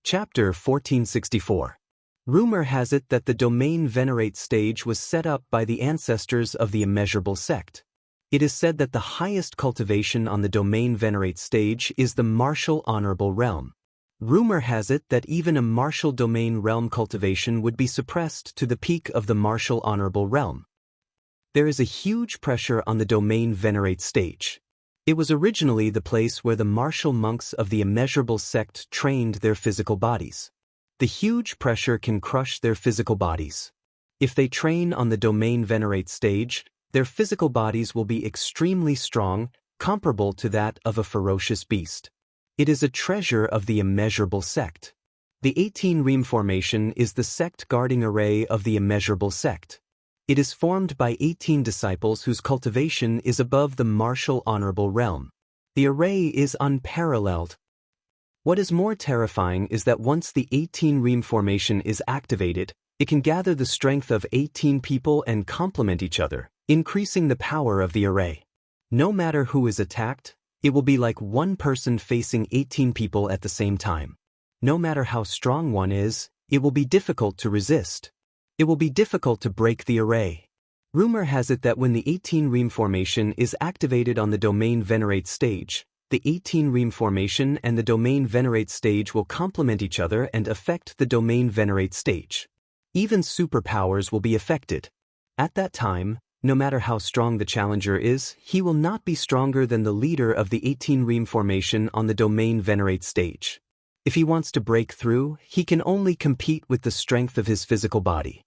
Chapter 1464. Rumor has it that the domain venerate stage was set up by the ancestors of the immeasurable sect. It is said that the highest cultivation on the domain venerate stage is the martial honorable realm. Rumor has it that even a martial domain realm cultivation would be suppressed to the peak of the martial honorable realm. There is a huge pressure on the domain venerate stage. It was originally the place where the martial monks of the immeasurable sect trained their physical bodies. The huge pressure can crush their physical bodies. If they train on the domain venerate stage, their physical bodies will be extremely strong, comparable to that of a ferocious beast. It is a treasure of the immeasurable sect. The 18 Ream formation is the sect guarding array of the immeasurable sect. It is formed by 18 disciples whose cultivation is above the martial honorable realm. The array is unparalleled. What is more terrifying is that once the 18 Ream formation is activated, it can gather the strength of 18 people and complement each other, increasing the power of the array. No matter who is attacked, it will be like one person facing 18 people at the same time. No matter how strong one is, it will be difficult to resist. It will be difficult to break the array. Rumor has it that when the 18 Ream formation is activated on the domain venerate stage, the 18 Ream formation and the domain venerate stage will complement each other and affect the domain venerate stage. Even superpowers will be affected. At that time, no matter how strong the challenger is, he will not be stronger than the leader of the 18 Ream formation on the domain venerate stage. If he wants to break through, he can only compete with the strength of his physical body.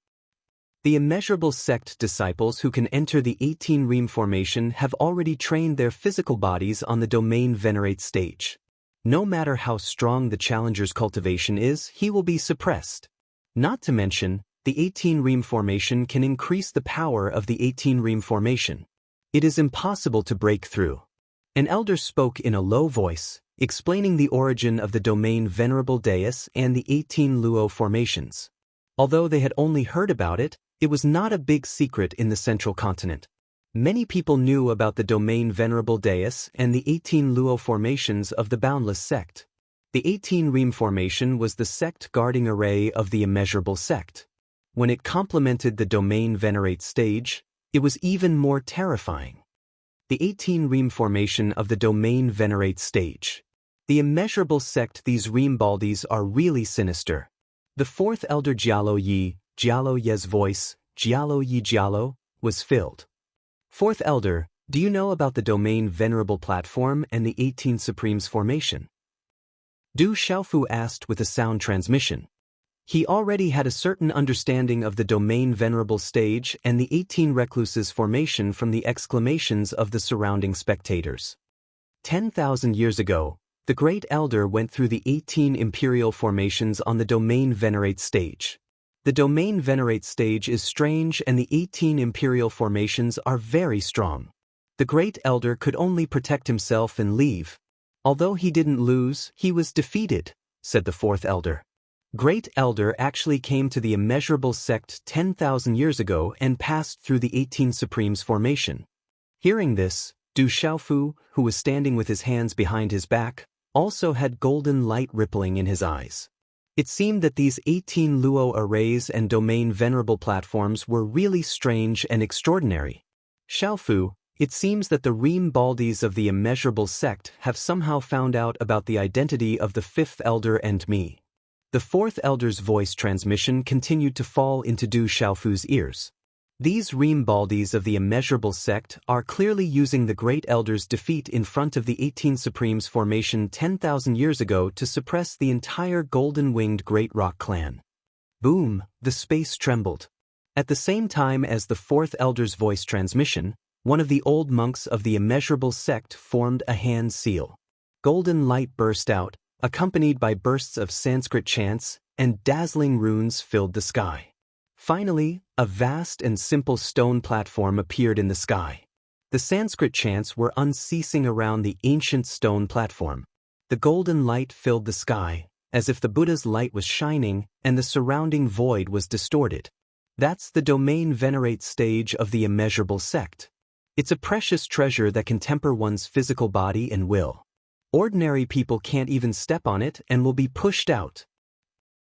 The immeasurable sect disciples who can enter the 18 Ream formation have already trained their physical bodies on the domain venerate stage. No matter how strong the challenger's cultivation is, he will be suppressed. Not to mention, the 18 Ream formation can increase the power of the 18 Ream formation. It is impossible to break through. An elder spoke in a low voice, explaining the origin of the domain venerable dais and the 18 Luo formations. Although they had only heard about it, it was not a big secret in the central continent. Many people knew about the domain venerable dais and the 18 Luo formations of the boundless sect. The 18 Ream formation was the sect guarding array of the immeasurable sect. When it complemented the domain venerate stage, it was even more terrifying. The 18 Ream formation of the domain venerate stage. The immeasurable sect, these Ream baldies are really sinister. The fourth elder Jialo Ye's voice, Jialo, was filled. Fourth elder, do you know about the domain venerable platform and the 18 Supremes formation? Du Xiaofu asked with a sound transmission. He already had a certain understanding of the domain venerable stage and the 18 recluses formation from the exclamations of the surrounding spectators. 10,000 years ago, the great elder went through the 18 imperial formations on the domain venerate stage. The domain venerate stage is strange and the 18 imperial formations are very strong. The great elder could only protect himself and leave. Although he didn't lose, he was defeated, said the fourth elder. Great elder actually came to the immeasurable sect 10,000 years ago and passed through the 18 Supremes formation. Hearing this, Du Xiaofu, who was standing with his hands behind his back, also had golden light rippling in his eyes. It seemed that these 18 Luo arrays and domain venerable platforms were really strange and extraordinary. Xiaofu, it seems that the Ream baldies of the immeasurable sect have somehow found out about the identity of the fifth elder and me. The fourth elder's voice transmission continued to fall into Du Xiaofu's ears. These Ream baldies of the immeasurable sect are clearly using the great elder's defeat in front of the 18 Supremes formation 10,000 years ago to suppress the entire golden-winged Great Rock clan. Boom, the space trembled. At the same time as the fourth elder's voice transmission, one of the old monks of the immeasurable sect formed a hand seal. Golden light burst out, accompanied by bursts of Sanskrit chants, and dazzling runes filled the sky. Finally, a vast and simple stone platform appeared in the sky. The Sanskrit chants were unceasing around the ancient stone platform. The golden light filled the sky, as if the Buddha's light was shining and the surrounding void was distorted. That's the domain venerate stage of the immeasurable sect. It's a precious treasure that can temper one's physical body and will. Ordinary people can't even step on it and will be pushed out.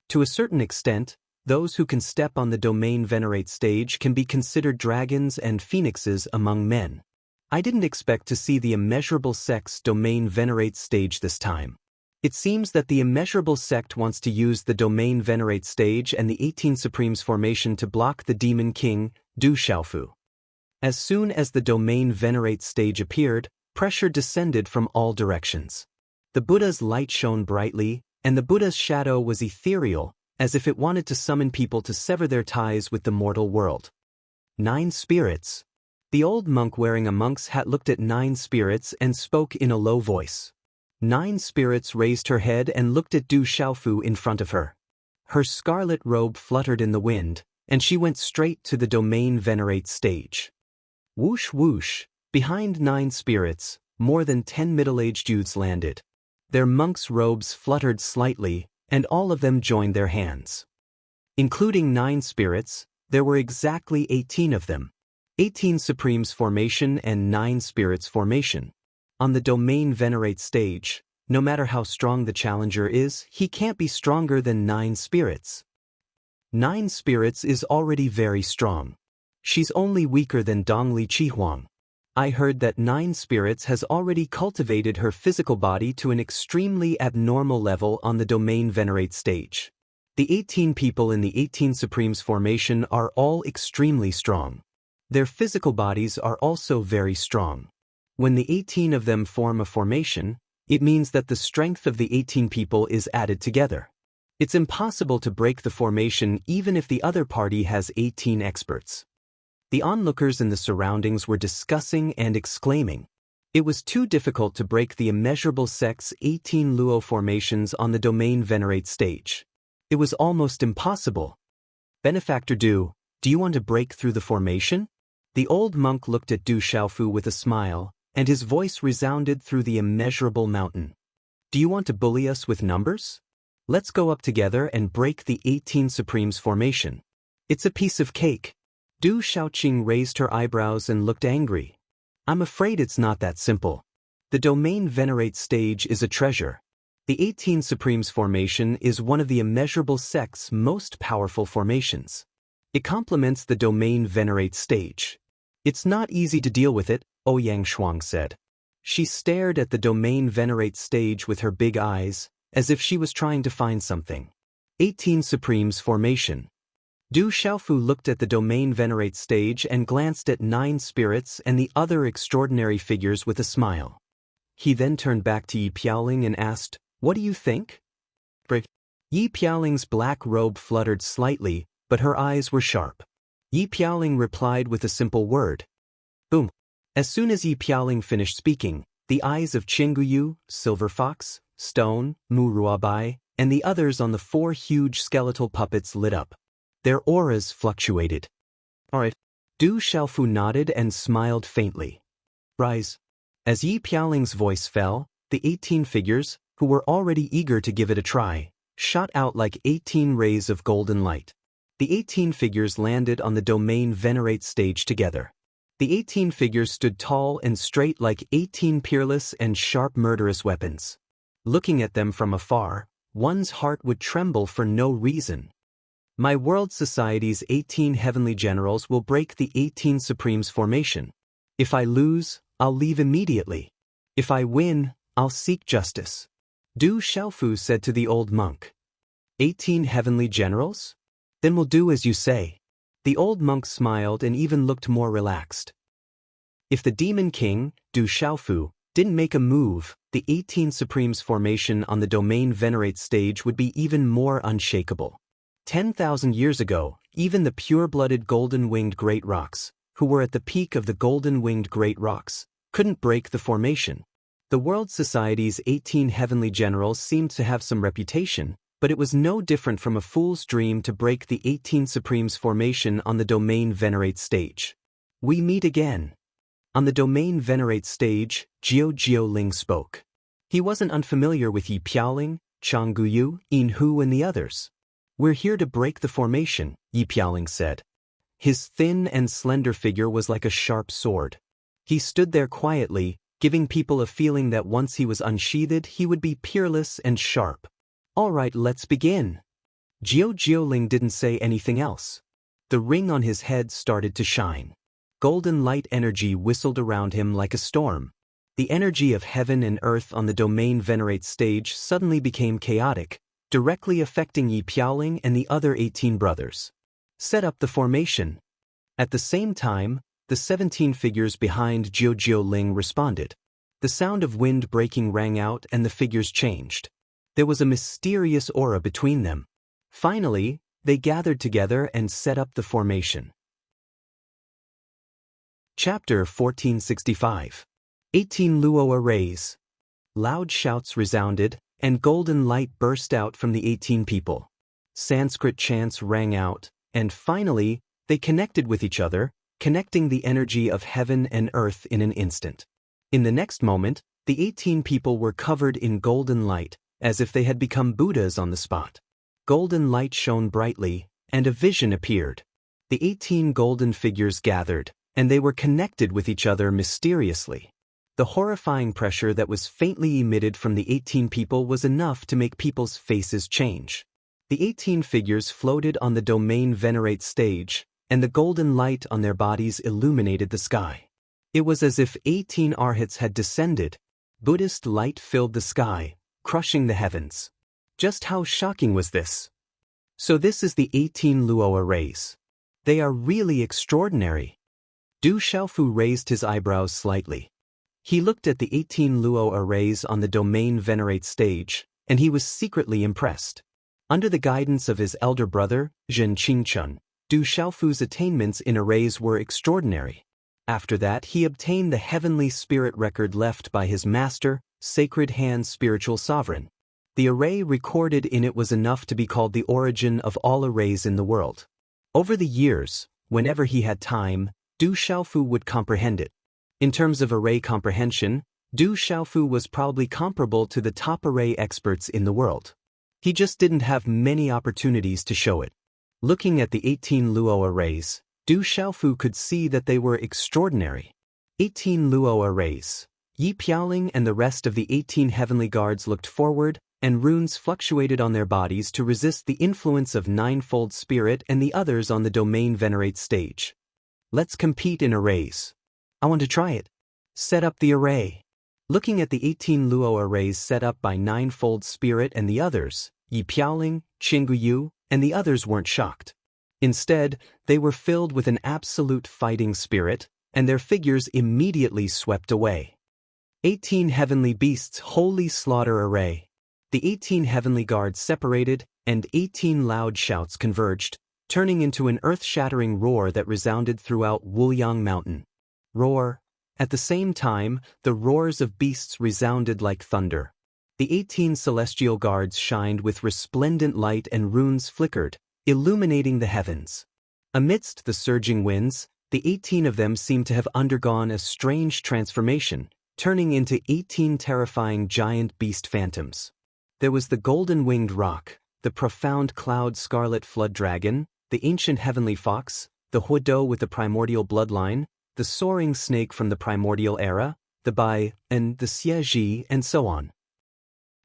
To a certain extent, those who can step on the domain venerate stage can be considered dragons and phoenixes among men. I didn't expect to see the immeasurable sect's domain venerate stage this time. It seems that the immeasurable sect wants to use the domain venerate stage and the 18 Supremes formation to block the demon king, Du Xiaofu. As soon as the domain venerate stage appeared, pressure descended from all directions. The Buddha's light shone brightly, and the Buddha's shadow was ethereal, as if it wanted to summon people to sever their ties with the mortal world. 9 spirits. The old monk wearing a monk's hat looked at 9 spirits and spoke in a low voice. 9 spirits raised her head and looked at Du Xiaofu in front of her. Her scarlet robe fluttered in the wind, and she went straight to the domain venerate stage. Whoosh whoosh, behind 9 spirits, more than 10 middle-aged youths landed. Their monks' robes fluttered slightly, and all of them joined their hands. Including 9 spirits, there were exactly 18 of them. 18 Supremes formation and 9 spirits formation. On the domain venerate stage, no matter how strong the challenger is, he can't be stronger than 9 spirits. 9 spirits is already very strong. She's only weaker than Dongli Qihuang. I heard that 9 spirits has already cultivated her physical body to an extremely abnormal level on the domain venerate stage. The 18 people in the 18 Supremes formation are all extremely strong. Their physical bodies are also very strong. When the 18 of them form a formation, it means that the strength of the 18 people is added together. It's impossible to break the formation even if the other party has 18 experts. The onlookers in the surroundings were discussing and exclaiming. It was too difficult to break the immeasurable sect's 18 Luo formations on the domain venerate stage. It was almost impossible. Benefactor Du, do you want to break through the formation? The old monk looked at Du Xiaofu with a smile, and his voice resounded through the immeasurable mountain. Do you want to bully us with numbers? Let's go up together and break the 18 Supremes formation. It's a piece of cake. Du Xiaoqing raised her eyebrows and looked angry. I'm afraid it's not that simple. The domain venerate stage is a treasure. The 18 Supremes formation is one of the immeasurable sect's most powerful formations. It complements the domain venerate stage. It's not easy to deal with it, Ouyang Shuang said. She stared at the domain venerate stage with her big eyes, as if she was trying to find something. 18 Supremes formation. Du Xiaofu looked at the domain venerate stage and glanced at 9 spirits and the other extraordinary figures with a smile. He then turned back to Yi Piaoling and asked, "What do you think?" Yi Piaoling's black robe fluttered slightly, but her eyes were sharp. Yi Piaoling replied with a simple word. Boom. As soon as Yi Piaoling finished speaking, the eyes of Qingguyu, Silver Fox, Stone, Mu Ruabai, and the others on the 4 huge skeletal puppets lit up. Their auras fluctuated. Alright. Du Xiaofu nodded and smiled faintly. Rise. As Yi Piaoling's voice fell, the 18 figures, who were already eager to give it a try, shot out like 18 rays of golden light. The 18 figures landed on the domain venerate stage together. The 18 figures stood tall and straight like 18 peerless and sharp murderous weapons. Looking at them from afar, one's heart would tremble for no reason. My world society's 18 heavenly generals will break the 18 Supremes formation. If I lose, I'll leave immediately. If I win, I'll seek justice. Du Xiaofu said to the old monk. 18 heavenly generals? Then we'll do as you say. The old monk smiled and even looked more relaxed. If the demon king, Du Xiaofu, didn't make a move, the 18 Supremes formation on the domain venerate stage would be even more unshakable. 10,000 years ago, even the pure-blooded golden-winged great rocks, who were at the peak of the golden-winged great rocks, couldn't break the formation. The World Society's 18 heavenly generals seemed to have some reputation, but it was no different from a fool's dream to break the 18 Supremes formation on the domain venerate stage. We meet again. On the domain venerate stage, Jiao Ling spoke. He wasn't unfamiliar with Yi Piaoling, Chang Guyu, Yin Hu and the others. We're here to break the formation, Yi Piaoling said. His thin and slender figure was like a sharp sword. He stood there quietly, giving people a feeling that once he was unsheathed, he would be peerless and sharp. All right, let's begin. Jiao didn't say anything else. The ring on his head started to shine. Golden light energy whistled around him like a storm. The energy of heaven and earth on the domain venerate stage suddenly became chaotic, directly affecting Yi Piaoling and the other 18 brothers. Set up the formation. At the same time, the 17 figures behind Jiao responded. The sound of wind breaking rang out and the figures changed. There was a mysterious aura between them. Finally, they gathered together and set up the formation. Chapter 1465. 18 Luo Arrays. Loud shouts resounded, and golden light burst out from the 18 people. Sanskrit chants rang out, and finally, they connected with each other, connecting the energy of heaven and earth in an instant. In the next moment, the 18 people were covered in golden light, as if they had become Buddhas on the spot. Golden light shone brightly, and a vision appeared. The 18 golden figures gathered, and they were connected with each other mysteriously. The horrifying pressure that was faintly emitted from the 18 people was enough to make people's faces change. The 18 figures floated on the domain venerate stage, and the golden light on their bodies illuminated the sky. It was as if 18 arhats had descended. Buddhist light filled the sky, crushing the heavens. Just how shocking was this? So this is the 18 Luo Arrays. They are really extraordinary. Du Xiaofu raised his eyebrows slightly. He looked at the 18 Luo Arrays on the domain venerate stage, and he was secretly impressed. Under the guidance of his elder brother, Zhen Qingchun, Du Xiaofu's attainments in arrays were extraordinary. After that, he obtained the heavenly spirit record left by his master, Sacred Hand Spiritual Sovereign. The array recorded in it was enough to be called the origin of all arrays in the world. Over the years, whenever he had time, Du Xiaofu would comprehend it. In terms of array comprehension, Du Xiaofu was probably comparable to the top array experts in the world. He just didn't have many opportunities to show it. Looking at the 18 Luo arrays, Du Xiaofu could see that they were extraordinary. 18 Luo arrays. Yi Piaoling and the rest of the 18 heavenly guards looked forward, and runes fluctuated on their bodies to resist the influence of ninefold spirit and the others on the domain venerate stage. Let's compete in arrays. I want to try it. Set up the array. Looking at the 18 Luo arrays set up by ninefold spirit and the others, Yi Piaoling, Qingguyu, and the others weren't shocked. Instead, they were filled with an absolute fighting spirit, and their figures immediately swept away. 18 heavenly beasts holy slaughter array. The 18 heavenly guards separated, and 18 loud shouts converged, turning into an earth-shattering roar that resounded throughout Wuyang Mountain. Roar. At the same time, the roars of beasts resounded like thunder. The 18 celestial guards shined with resplendent light and runes flickered, illuminating the heavens. Amidst the surging winds, the 18 of them seemed to have undergone a strange transformation, turning into 18 terrifying giant beast phantoms. There was the golden-winged roc, the profound cloud scarlet flood dragon, the ancient heavenly fox, the huado with the primordial bloodline, the soaring snake from the primordial era, the bai, and the xie, and so on.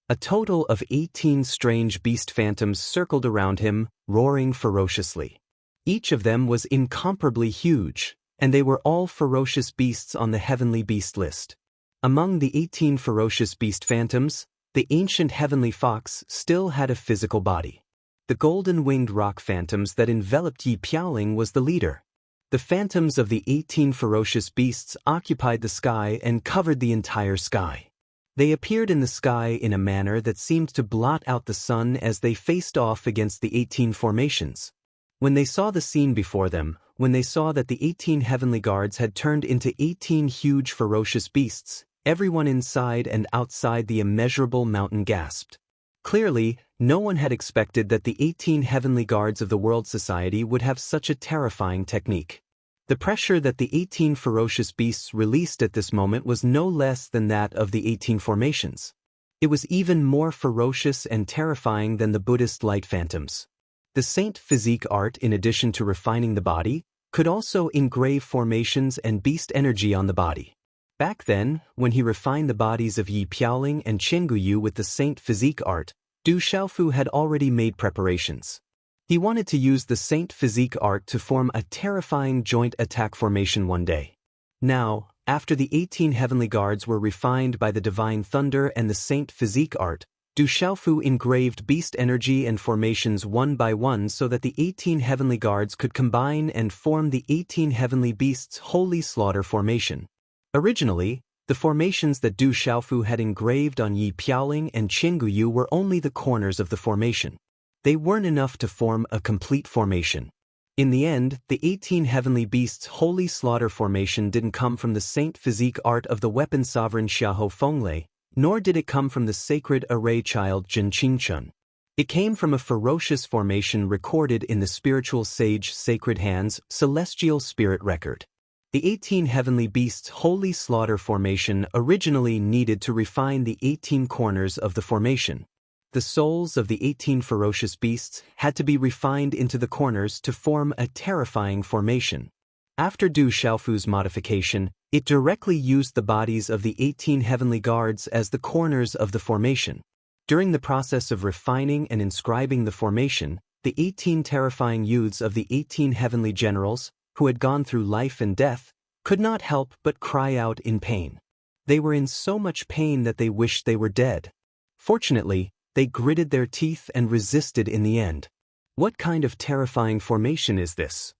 A total of 18 strange beast phantoms circled around him, roaring ferociously. Each of them was incomparably huge, and they were all ferocious beasts on the heavenly beast list. Among the 18 ferocious beast phantoms, the ancient heavenly fox still had a physical body. The golden-winged roc phantoms that enveloped Yi Piaoling was the leader. The phantoms of the 18 ferocious beasts occupied the sky and covered the entire sky. They appeared in the sky in a manner that seemed to blot out the sun as they faced off against the 18 formations. When they saw the scene before them, when they saw that the 18 heavenly guards had turned into 18 huge ferocious beasts, everyone inside and outside the immeasurable mountain gasped. Clearly, no one had expected that the 18 heavenly guards of the world society would have such a terrifying technique. The pressure that the 18 ferocious beasts released at this moment was no less than that of the 18 formations. It was even more ferocious and terrifying than the Buddhist light phantoms. The Saint physique art, in addition to refining the body, could also engrave formations and beast energy on the body. Back then, when he refined the bodies of Yi Piaoling and Qingguyu with the Saint physique art, Du Xiaofu had already made preparations. He wanted to use the Saint Physique art to form a terrifying joint attack formation one day. Now, after the 18 heavenly guards were refined by the divine thunder and the Saint Physique art, Du Xiaofu engraved beast energy and formations one by one so that the 18 heavenly guards could combine and form the 18 heavenly beasts' holy slaughter formation. Originally, the formations that Du Xiaofu had engraved on Yi Piaoling and Qingguyu were only the corners of the formation. They weren't enough to form a complete formation. In the end, the 18 heavenly beasts' holy slaughter formation didn't come from the Saint Physique art of the weapon sovereign Xiahou Fenglei, nor did it come from the sacred array child Jin Qingchun. It came from a ferocious formation recorded in the spiritual sage Sacred Hand's celestial spirit record. The 18 heavenly beasts' holy slaughter formation originally needed to refine the 18 corners of the formation. The souls of the 18 ferocious beasts had to be refined into the corners to form a terrifying formation. After Du Xiaofu's modification, it directly used the bodies of the 18 heavenly guards as the corners of the formation. During the process of refining and inscribing the formation, the 18 terrifying youths of the 18 heavenly generals, who had gone through life and death, could not help but cry out in pain. They were in so much pain that they wished they were dead. Fortunately, they gritted their teeth and resisted in the end. What kind of terrifying formation is this?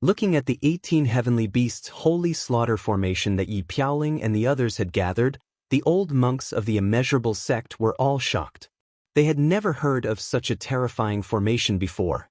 Looking at the 18 heavenly beasts' holy slaughter formation that Yi Piaoling and the others had gathered, the old monks of the immeasurable sect were all shocked. They had never heard of such a terrifying formation before.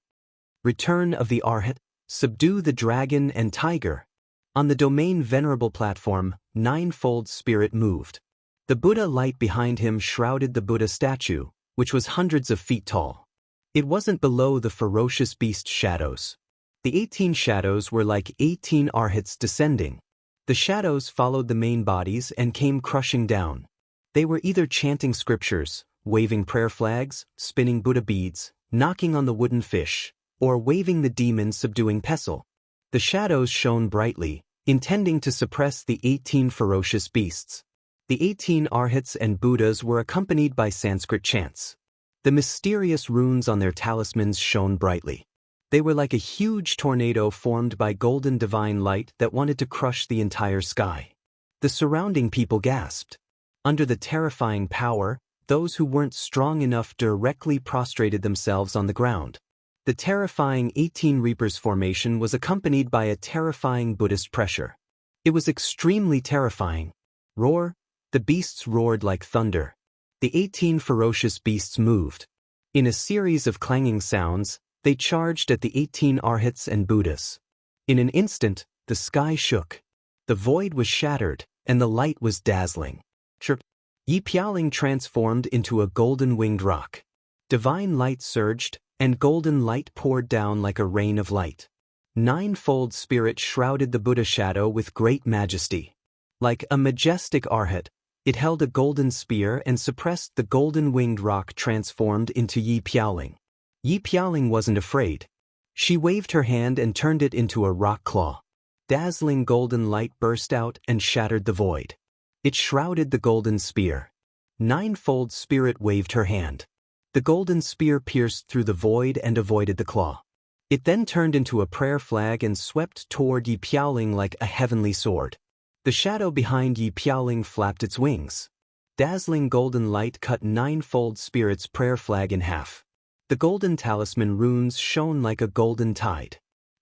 Return of the Arhat, subdue the dragon and tiger. On the domain venerable platform, ninefold spirit moved. The Buddha light behind him shrouded the Buddha statue, which was hundreds of feet tall. It wasn't below the ferocious beast shadows. The 18 shadows were like 18 arhats descending. The shadows followed the main bodies and came crushing down. They were either chanting scriptures, waving prayer flags, spinning Buddha beads, knocking on the wooden fish, or waving the demon subduing pestle. The shadows shone brightly, intending to suppress the 18 ferocious beasts. The 18 arhats and Buddhas were accompanied by Sanskrit chants. The mysterious runes on their talismans shone brightly. They were like a huge tornado formed by golden divine light that wanted to crush the entire sky. The surrounding people gasped. Under the terrifying power, those who weren't strong enough directly prostrated themselves on the ground. The terrifying 18 Reapers formation was accompanied by a terrifying Buddhist pressure. It was extremely terrifying. Roar! The beasts roared like thunder. The 18 ferocious beasts moved. In a series of clanging sounds, they charged at the 18 arhats and Buddhas. In an instant, the sky shook. The void was shattered, and the light was dazzling. Chirp! Yi Piaoling transformed into a golden-winged rock. Divine light surged, and golden light poured down like a rain of light. Ninefold spirit shrouded the Buddha shadow with great majesty. Like a majestic arhat, it held a golden spear and suppressed the golden-winged rock transformed into Yi Piaoling. Yi Piaoling wasn't afraid. She waved her hand and turned it into a rock claw. Dazzling golden light burst out and shattered the void. It shrouded the golden spear. Ninefold spirit waved her hand. The golden spear pierced through the void and avoided the claw. It then turned into a prayer flag and swept toward Yi Piaoling like a heavenly sword. The shadow behind Yi Piaoling flapped its wings. Dazzling golden light cut ninefold spirit's prayer flag in half. The golden talisman runes shone like a golden tide.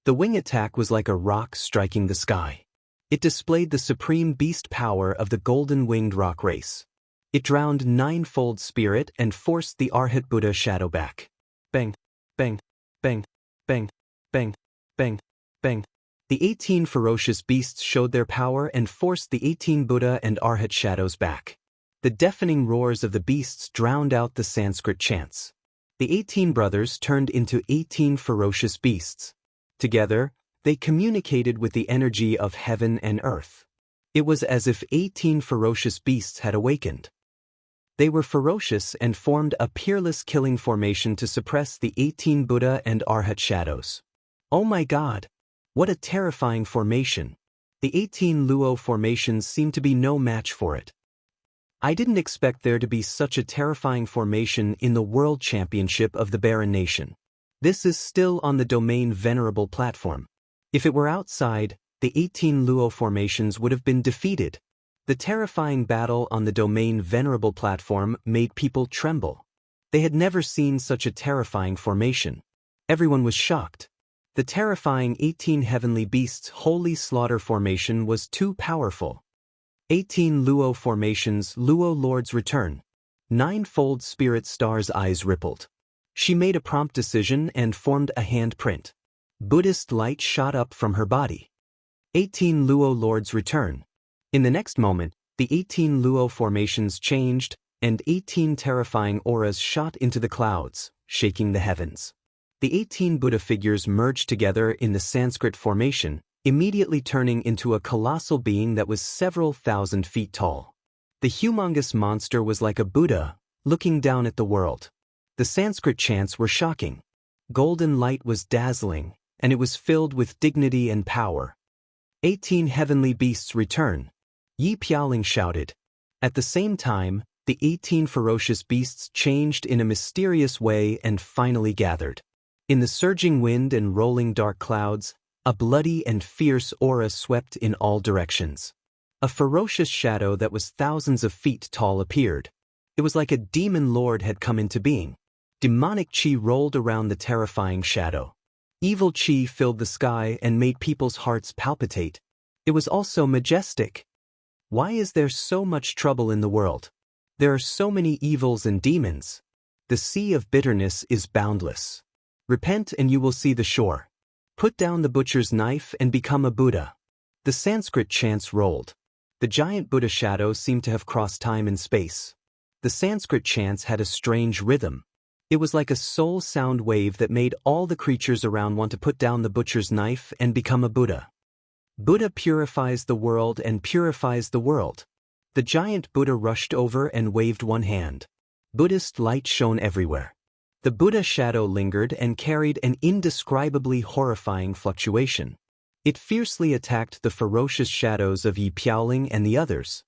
The wing attack was like a rock striking the sky. It displayed the supreme beast power of the golden-winged rock race. It drowned ninefold spirit and forced the Arhat Buddha shadow back. Bang, bang, bang, bang, bang, bang, bang. The 18 ferocious beasts showed their power and forced the 18 Buddha and Arhat shadows back. The deafening roars of the beasts drowned out the Sanskrit chants. The 18 brothers turned into 18 ferocious beasts. Together, they communicated with the energy of heaven and earth. It was as if 18 ferocious beasts had awakened. They were ferocious and formed a peerless killing formation to suppress the 18 Buddha and Arhat shadows. Oh my God! What a terrifying formation! The 18 Luo formations seemed to be no match for it. I didn't expect there to be such a terrifying formation in the World Championship of the Barren Nation. This is still on the Domain Venerable platform. If it were outside, the 18 Luo formations would have been defeated. The terrifying battle on the Domain Venerable platform made people tremble. They had never seen such a terrifying formation. Everyone was shocked. The terrifying 18 Heavenly Beasts Holy Slaughter formation was too powerful. 18 Luo formations Luo Lord's return. Ninefold Spirit Star's eyes rippled. She made a prompt decision and formed a handprint. Buddhist light shot up from her body. 18 Luo Lord's return. In the next moment, the 18 Luo formations changed, and 18 terrifying auras shot into the clouds, shaking the heavens. The 18 Buddha figures merged together in the Sanskrit formation, immediately turning into a colossal being that was several thousand feet tall. The humongous monster was like a Buddha, looking down at the world. The Sanskrit chants were shocking. Golden light was dazzling, and it was filled with dignity and power. 18 heavenly beasts return, Yi Piaoling shouted. At the same time, the 18 ferocious beasts changed in a mysterious way and finally gathered. In the surging wind and rolling dark clouds, a bloody and fierce aura swept in all directions. A ferocious shadow that was thousands of feet tall appeared. It was like a demon lord had come into being. Demonic chi rolled around the terrifying shadow. Evil chi filled the sky and made people's hearts palpitate. It was also majestic. Why is there so much trouble in the world? There are so many evils and demons. The sea of bitterness is boundless. Repent and you will see the shore. Put down the butcher's knife and become a Buddha. The Sanskrit chants rolled. The giant Buddha shadow seemed to have crossed time and space. The Sanskrit chants had a strange rhythm. It was like a soul sound wave that made all the creatures around want to put down the butcher's knife and become a Buddha. Buddha purifies the world and purifies the world. The giant Buddha rushed over and waved one hand. Buddhist light shone everywhere. The Buddha shadow lingered and carried an indescribably horrifying fluctuation. It fiercely attacked the ferocious shadows of Yi Piaoling and the others.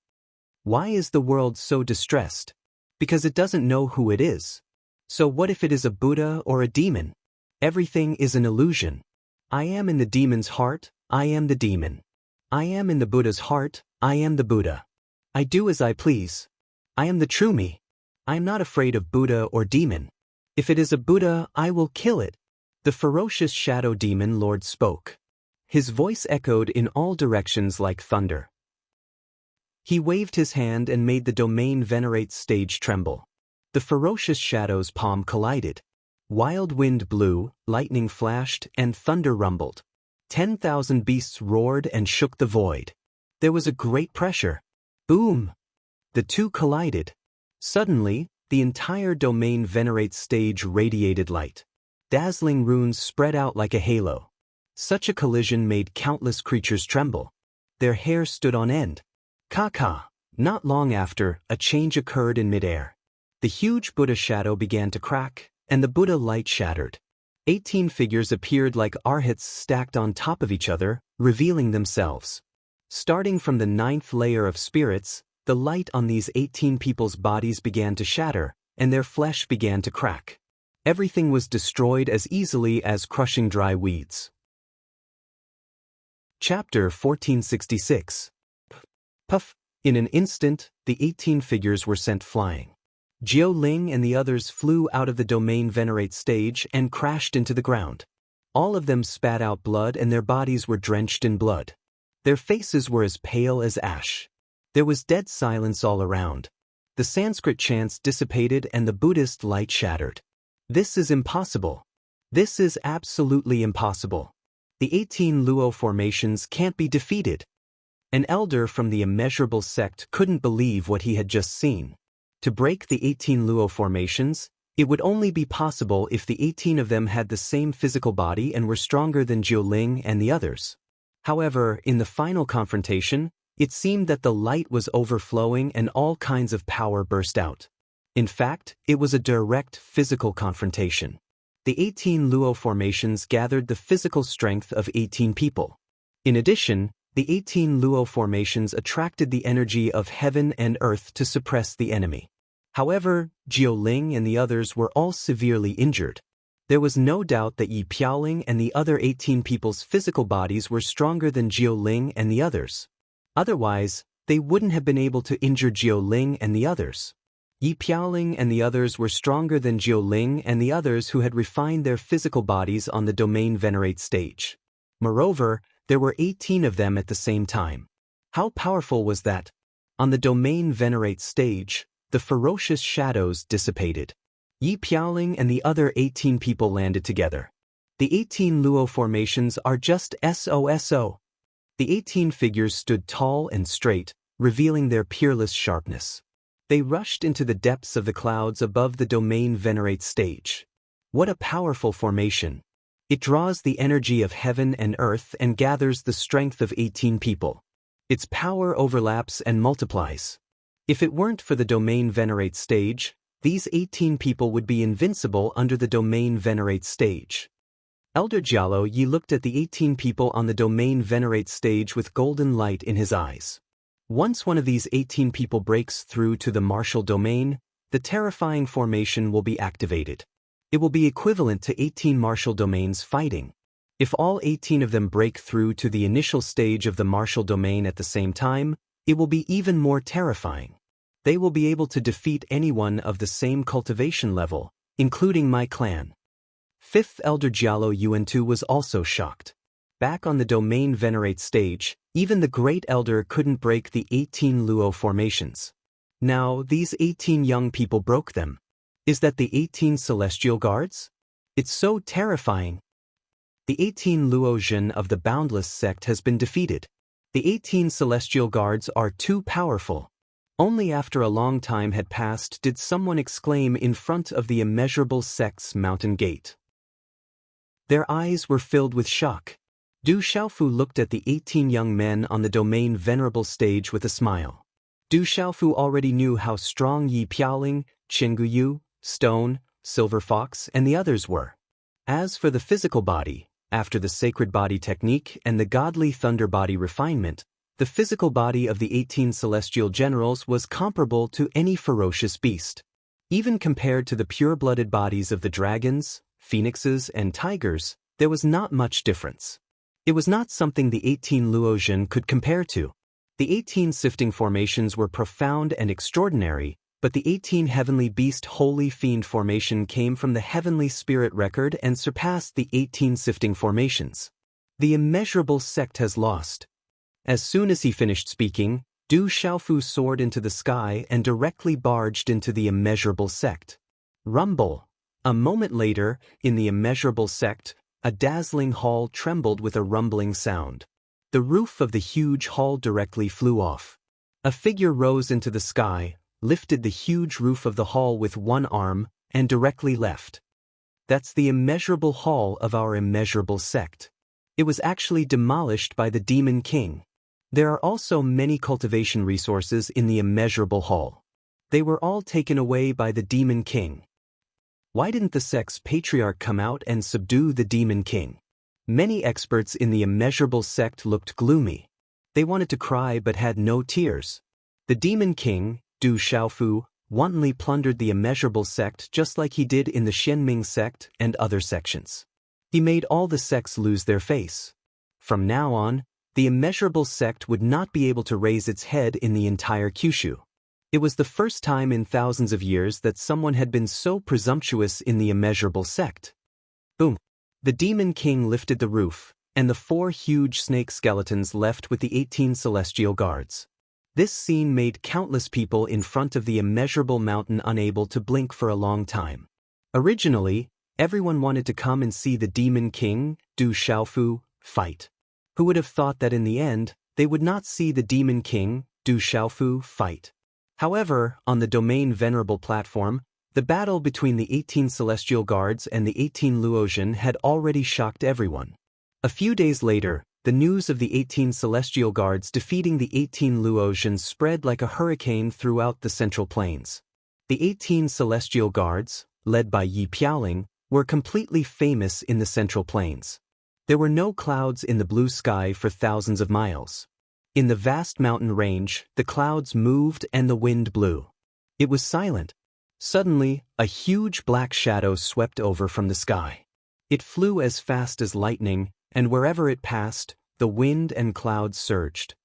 Why is the world so distressed? Because it doesn't know who it is. So what if it is a Buddha or a demon? Everything is an illusion. I am in the demon's heart, I am the demon. I am in the Buddha's heart, I am the Buddha. I do as I please. I am the true me. I am not afraid of Buddha or demon. If it is a Buddha, I will kill it. The ferocious shadow demon lord spoke. His voice echoed in all directions like thunder. He waved his hand and made the Domain Venerate stage tremble. The ferocious shadow's palm collided. Wild wind blew, lightning flashed, and thunder rumbled. 10,000 beasts roared and shook the void. There was a great pressure. Boom! The two collided. Suddenly, the entire Domain Venerate stage radiated light. Dazzling runes spread out like a halo. Such a collision made countless creatures tremble. Their hair stood on end. Ka-ka! Not long after, a change occurred in midair. The huge Buddha shadow began to crack, and the Buddha light shattered. 18 figures appeared like arhats stacked on top of each other, revealing themselves. Starting from the 9th layer of spirits, the light on these 18 people's bodies began to shatter, and their flesh began to crack. Everything was destroyed as easily as crushing dry weeds. Chapter 1466. Puff! In an instant, the 18 figures were sent flying. Jiao Ling and the others flew out of the Domain Venerate stage and crashed into the ground. All of them spat out blood and their bodies were drenched in blood. Their faces were as pale as ash. There was dead silence all around. The Sanskrit chants dissipated and the Buddhist light shattered. This is impossible. This is absolutely impossible. The 18 Luo formations can't be defeated. An elder from the immeasurable sect couldn't believe what he had just seen. To break the 18 Luo formations, it would only be possible if the 18 of them had the same physical body and were stronger than Jiao Ling and the others. However, in the final confrontation, it seemed that the light was overflowing and all kinds of power burst out. In fact, it was a direct physical confrontation. The 18 Luo formations gathered the physical strength of 18 people. In addition, The 18 Luo formations attracted the energy of heaven and earth to suppress the enemy. However, Jiuling and the others were all severely injured. There was no doubt that Yi Piaoling and the other 18 people's physical bodies were stronger than Jiuling and the others. Otherwise, they wouldn't have been able to injure Jiuling and the others. Yi Piaoling and the others were stronger than Jiuling and the others who had refined their physical bodies on the domain venerate stage. Moreover, there were 18 of them at the same time. How powerful was that? On the domain venerate stage, the ferocious shadows dissipated. Yi Piaoling and the other 18 people landed together. The 18 Luo formations are just SOSO. The 18 figures stood tall and straight, revealing their peerless sharpness. They rushed into the depths of the clouds above the domain venerate stage. What a powerful formation! It draws the energy of heaven and earth and gathers the strength of 18 people. Its power overlaps and multiplies. If it weren't for the domain venerate stage, these 18 people would be invincible under the domain venerate stage. Elder Jialo Yi looked at the 18 people on the domain venerate stage with golden light in his eyes. Once one of these 18 people breaks through to the martial domain, the terrifying formation will be activated. It will be equivalent to 18 martial domains fighting. If all 18 of them break through to the initial stage of the martial domain at the same time, it will be even more terrifying. They will be able to defeat anyone of the same cultivation level, including my clan. Fifth Elder Jialo Yuantu was also shocked. Back on the domain venerate stage, even the Great Elder couldn't break the 18 Luo formations. Now, these 18 young people broke them. Is that the 18 celestial guards? It's so terrifying. The 18 Luo Jin of the Boundless sect has been defeated. The 18 celestial guards are too powerful. Only after a long time had passed did someone exclaim in front of the immeasurable sect's mountain gate. Their eyes were filled with shock. Du Xiaofu looked at the 18 young men on the domain venerable stage with a smile. Du Xiaofu already knew how strong Yi Piaoling, Qinguyu, Stone, Silver Fox, and the others were. As for the physical body, after the sacred body technique and the godly thunder body refinement, the physical body of the 18 celestial generals was comparable to any ferocious beast. Even compared to the pure-blooded bodies of the dragons, phoenixes, and tigers, there was not much difference. It was not something the 18 Luozhen could compare to. The 18 sifting formations were profound and extraordinary, but the 18 heavenly beast holy fiend formation came from the heavenly spirit record and surpassed the 18 sifting formations. The immeasurable sect has lost. As soon as he finished speaking, Du Xiaofu soared into the sky and directly barged into the immeasurable sect. Rumble. A moment later, in the immeasurable sect, a dazzling hall trembled with a rumbling sound. The roof of the huge hall directly flew off. A figure rose into the sky, lifted the huge roof of the hall with one arm, and directly left. That's the immeasurable hall of our immeasurable sect. It was actually demolished by the Demon King. There are also many cultivation resources in the immeasurable hall. They were all taken away by the Demon King. Why didn't the sect's patriarch come out and subdue the Demon King? Many experts in the immeasurable sect looked gloomy. They wanted to cry but had no tears. The Demon King, Du Xiaofu, wantonly plundered the immeasurable sect just like he did in the Shenming sect and other sections. He made all the sects lose their face. From now on, the immeasurable sect would not be able to raise its head in the entire Kyushu. It was the first time in thousands of years that someone had been so presumptuous in the immeasurable sect. Boom! The Demon King lifted the roof, and the 4 huge snake skeletons left with the 18 celestial guards. This scene made countless people in front of the immeasurable mountain unable to blink for a long time. Originally, everyone wanted to come and see the Demon King, Du Xiaofu, fight. Who would have thought that in the end, they would not see the Demon King, Du Xiaofu, fight? However, on the domain venerable platform, the battle between the 18 celestial guards and the 18 Luozhen had already shocked everyone. A few days later, the news of the 18 celestial guards defeating the 18 Luozhen spread like a hurricane throughout the Central Plains. The 18 celestial guards, led by Yi Piaoling, were completely famous in the Central Plains. There were no clouds in the blue sky for thousands of miles. In the vast mountain range, the clouds moved and the wind blew. It was silent. Suddenly, a huge black shadow swept over from the sky. It flew as fast as lightning, and wherever it passed, the wind and clouds surged.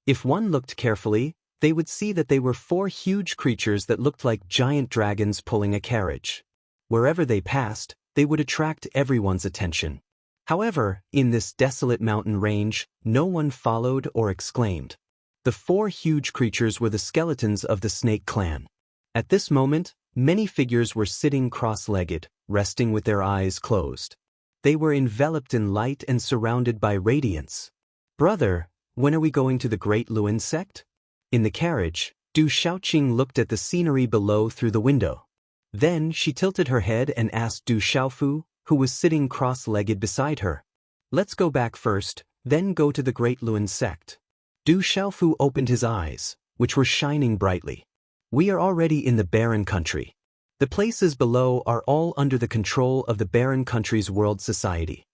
If one looked carefully, they would see that they were 4 huge creatures that looked like giant dragons pulling a carriage. Wherever they passed, they would attract everyone's attention. However, in this desolate mountain range, no one followed or exclaimed. The 4 huge creatures were the skeletons of the snake clan. At this moment, many figures were sitting cross-legged, resting with their eyes closed. They were enveloped in light and surrounded by radiance. "Brother, when are we going to the Great Luin sect?" In the carriage, Du Shaoqing looked at the scenery below through the window. Then she tilted her head and asked Du Xiaofu, who was sitting cross-legged beside her. "Let's go back first, then go to the Great Luin sect." Du Xiaofu opened his eyes, which were shining brightly. "We are already in the barren country. The places below are all under the control of the barren country's world society."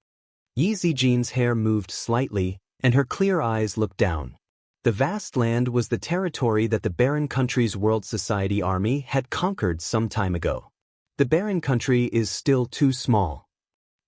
Yi Zijin's hair moved slightly, and her clear eyes looked down. The vast land was the territory that the barren country's world society army had conquered some time ago. "The barren country is still too small,"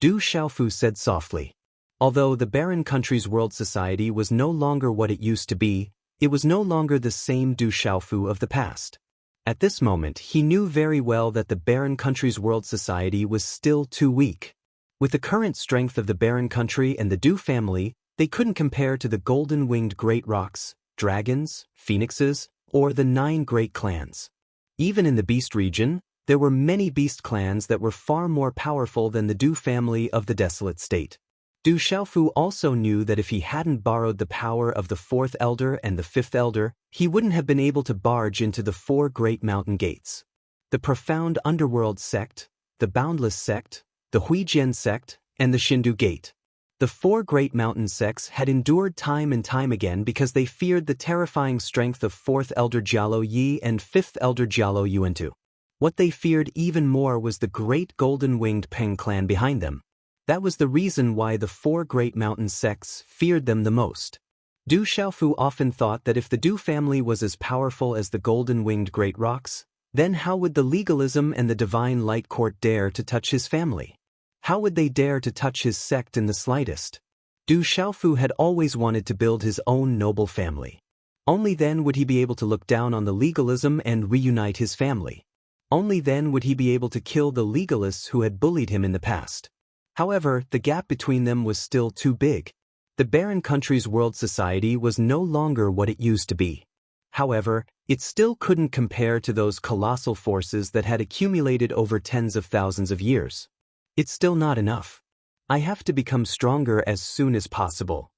Du Xiaofu said softly. Although the barren country's world society was no longer what it used to be, it was no longer the same Du Xiaofu of the past. At this moment, he knew very well that the barren country's world society was still too weak. With the current strength of the barren country and the Du family, they couldn't compare to the golden-winged great rocks, dragons, phoenixes, or the 9 great clans. Even in the beast region, there were many beast clans that were far more powerful than the Du family of the desolate state. Du Xiaofu also knew that if he hadn't borrowed the power of the 4th elder and the 5th elder, he wouldn't have been able to barge into the 4 great mountain gates. The profound underworld sect, the boundless sect, the Huijian sect, and the Shindu gate. The 4 great mountain sects had endured time and time again because they feared the terrifying strength of 4th elder Jialo Yi and 5th elder Jialo Yuantu. What they feared even more was the great golden-winged Peng clan behind them. That was the reason why the 4 great mountain sects feared them the most. Du Xiaofu often thought that if the Du family was as powerful as the golden-winged great rocks, then how would the legalism and the divine light court dare to touch his family? How would they dare to touch his sect in the slightest? Du Xiaofu had always wanted to build his own noble family. Only then would he be able to look down on the legalism and reunite his family. Only then would he be able to kill the legalists who had bullied him in the past. However, the gap between them was still too big. The barren country's world society was no longer what it used to be. However, it still couldn't compare to those colossal forces that had accumulated over tens of thousands of years. It's still not enough. I have to become stronger as soon as possible.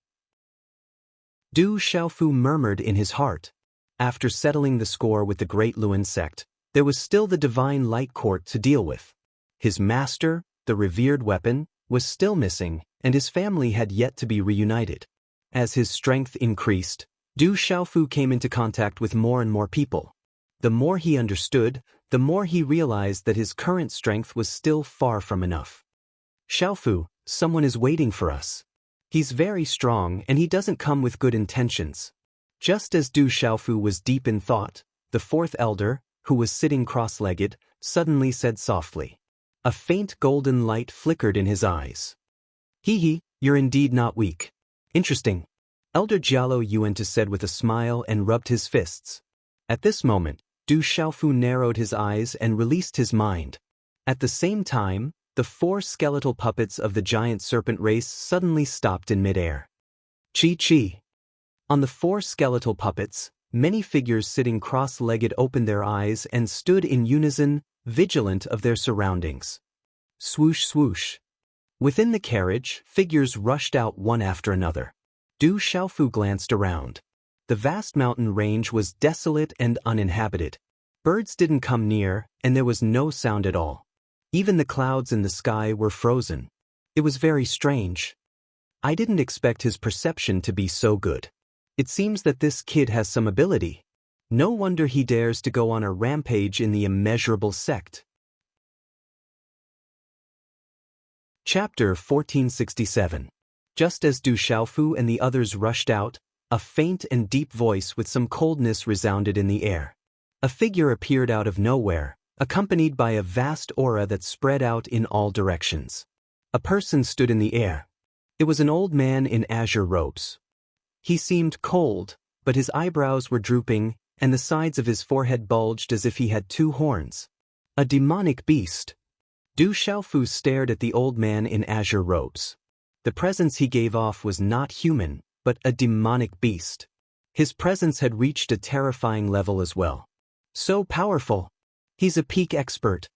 Du Xiaofu murmured in his heart. After settling the score with the Great Luin sect, there was still the divine light court to deal with. His master, the revered weapon, was still missing, and his family had yet to be reunited. As his strength increased, Du Xiaofu came into contact with more and more people. The more he understood, the more he realized that his current strength was still far from enough. "Xiaofu, someone is waiting for us. He's very strong and he doesn't come with good intentions." Just as Du Xiaofu was deep in thought, the 4th elder, who was sitting cross-legged, suddenly said softly. A faint golden light flickered in his eyes. "Hee, you're indeed not weak. Interesting," Elder Jialo Yuantu said with a smile and rubbed his fists. At this moment, Du Xiaofu narrowed his eyes and released his mind. At the same time, the 4 skeletal puppets of the giant serpent race suddenly stopped in midair. Chi. On the 4 skeletal puppets, many figures sitting cross-legged opened their eyes and stood in unison, vigilant of their surroundings. Swoosh swoosh. Within the carriage, figures rushed out one after another. Du Xiaofu glanced around. The vast mountain range was desolate and uninhabited. Birds didn't come near, and there was no sound at all. Even the clouds in the sky were frozen. It was very strange. I didn't expect his perception to be so good. It seems that this kid has some ability. No wonder he dares to go on a rampage in the immeasurable sect. Chapter 1467. Just as Du Xiaofu and the others rushed out, a faint and deep voice with some coldness resounded in the air. A figure appeared out of nowhere, accompanied by a vast aura that spread out in all directions. A person stood in the air. It was an old man in azure robes. He seemed cold, but his eyebrows were drooping, and the sides of his forehead bulged as if he had two horns. A demonic beast. Du Xiaofu stared at the old man in azure robes. The presence he gave off was not human, but a demonic beast. His presence had reached a terrifying level as well. So powerful. He's a peak expert.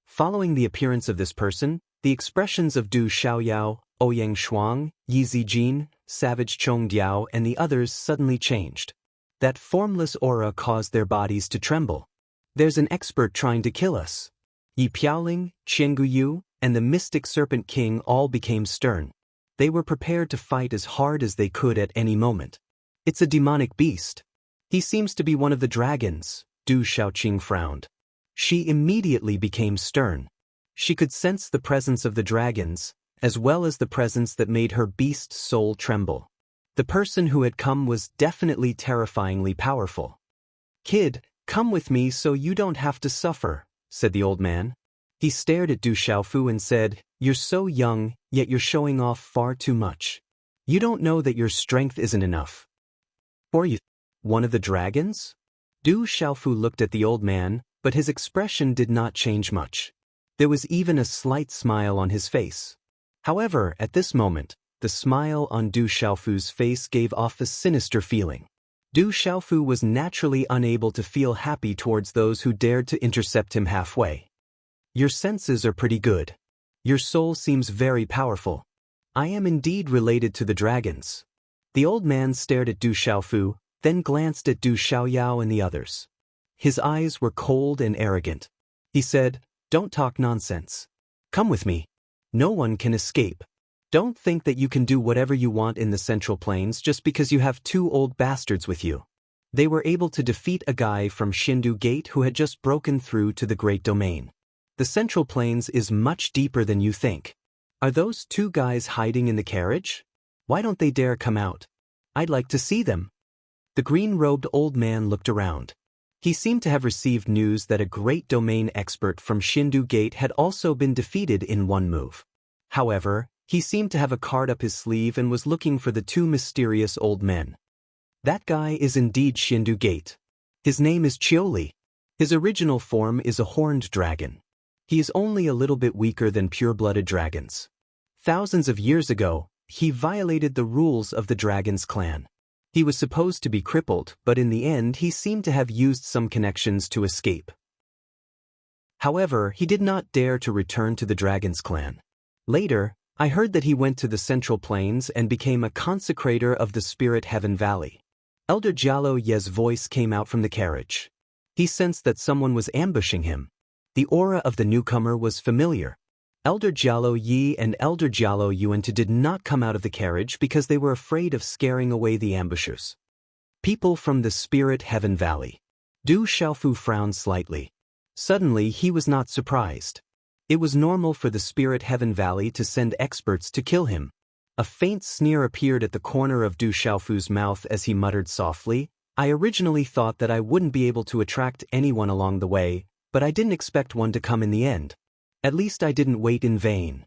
Following the appearance of this person, the expressions of Du Xiaoyao, Ouyang Shuang, Yi Zijin, Savage Chong Diao and the others suddenly changed. That formless aura caused their bodies to tremble. There's an expert trying to kill us. Yi Piaoling, Qianguyu, and the mystic serpent king all became stern. They were prepared to fight as hard as they could at any moment. It's a demonic beast. He seems to be one of the dragons, Du Xiaoqing frowned. She immediately became stern. She could sense the presence of the dragons, as well as the presence that made her beast soul tremble. The person who had come was definitely terrifyingly powerful. "Kid, come with me so you don't have to suffer," said the old man. He stared at Du Xiaofu and said, "You're so young, yet you're showing off far too much. You don't know that your strength isn't enough. Or you, one of the dragons?" Du Xiaofu looked at the old man, but his expression did not change much. There was even a slight smile on his face. However, at this moment, the smile on Du Xiaofu's face gave off a sinister feeling. Du Xiaofu was naturally unable to feel happy towards those who dared to intercept him halfway. "Your senses are pretty good. Your soul seems very powerful. I am indeed related to the dragons." The old man stared at Du Xiaofu, then glanced at Du Xiaoyao and the others. His eyes were cold and arrogant. He said, "Don't talk nonsense. Come with me. No one can escape. Don't think that you can do whatever you want in the Central Plains just because you have two old bastards with you." They were able to defeat a guy from Xindu Gate who had just broken through to the Great Domain. The Central Plains is much deeper than you think. Are those two guys hiding in the carriage? Why don't they dare come out? I'd like to see them. The green-robed old man looked around. He seemed to have received news that a Great Domain expert from Xindu Gate had also been defeated in one move. However, he seemed to have a card up his sleeve and was looking for the two mysterious old men. That guy is indeed Xindu Gate. His name is Qiuli. His original form is a horned dragon. He is only a little bit weaker than pure-blooded dragons. Thousands of years ago, he violated the rules of the dragon's clan. He was supposed to be crippled, but in the end he seemed to have used some connections to escape. However, he did not dare to return to the dragon's clan. Later, I heard that he went to the Central Plains and became a consecrator of the Spirit Heaven Valley. Elder Jialo Ye's voice came out from the carriage. He sensed that someone was ambushing him. The aura of the newcomer was familiar. Elder Jialo Yi and Elder Jialo Yuantu did not come out of the carriage because they were afraid of scaring away the ambushers. People from the Spirit Heaven Valley. Du Xiaofu frowned slightly. Suddenly he was not surprised. It was normal for the Spirit Heaven Valley to send experts to kill him. A faint sneer appeared at the corner of Du Xiaofu's mouth as he muttered softly, "I originally thought that I wouldn't be able to attract anyone along the way, but I didn't expect one to come in the end. At least I didn't wait in vain.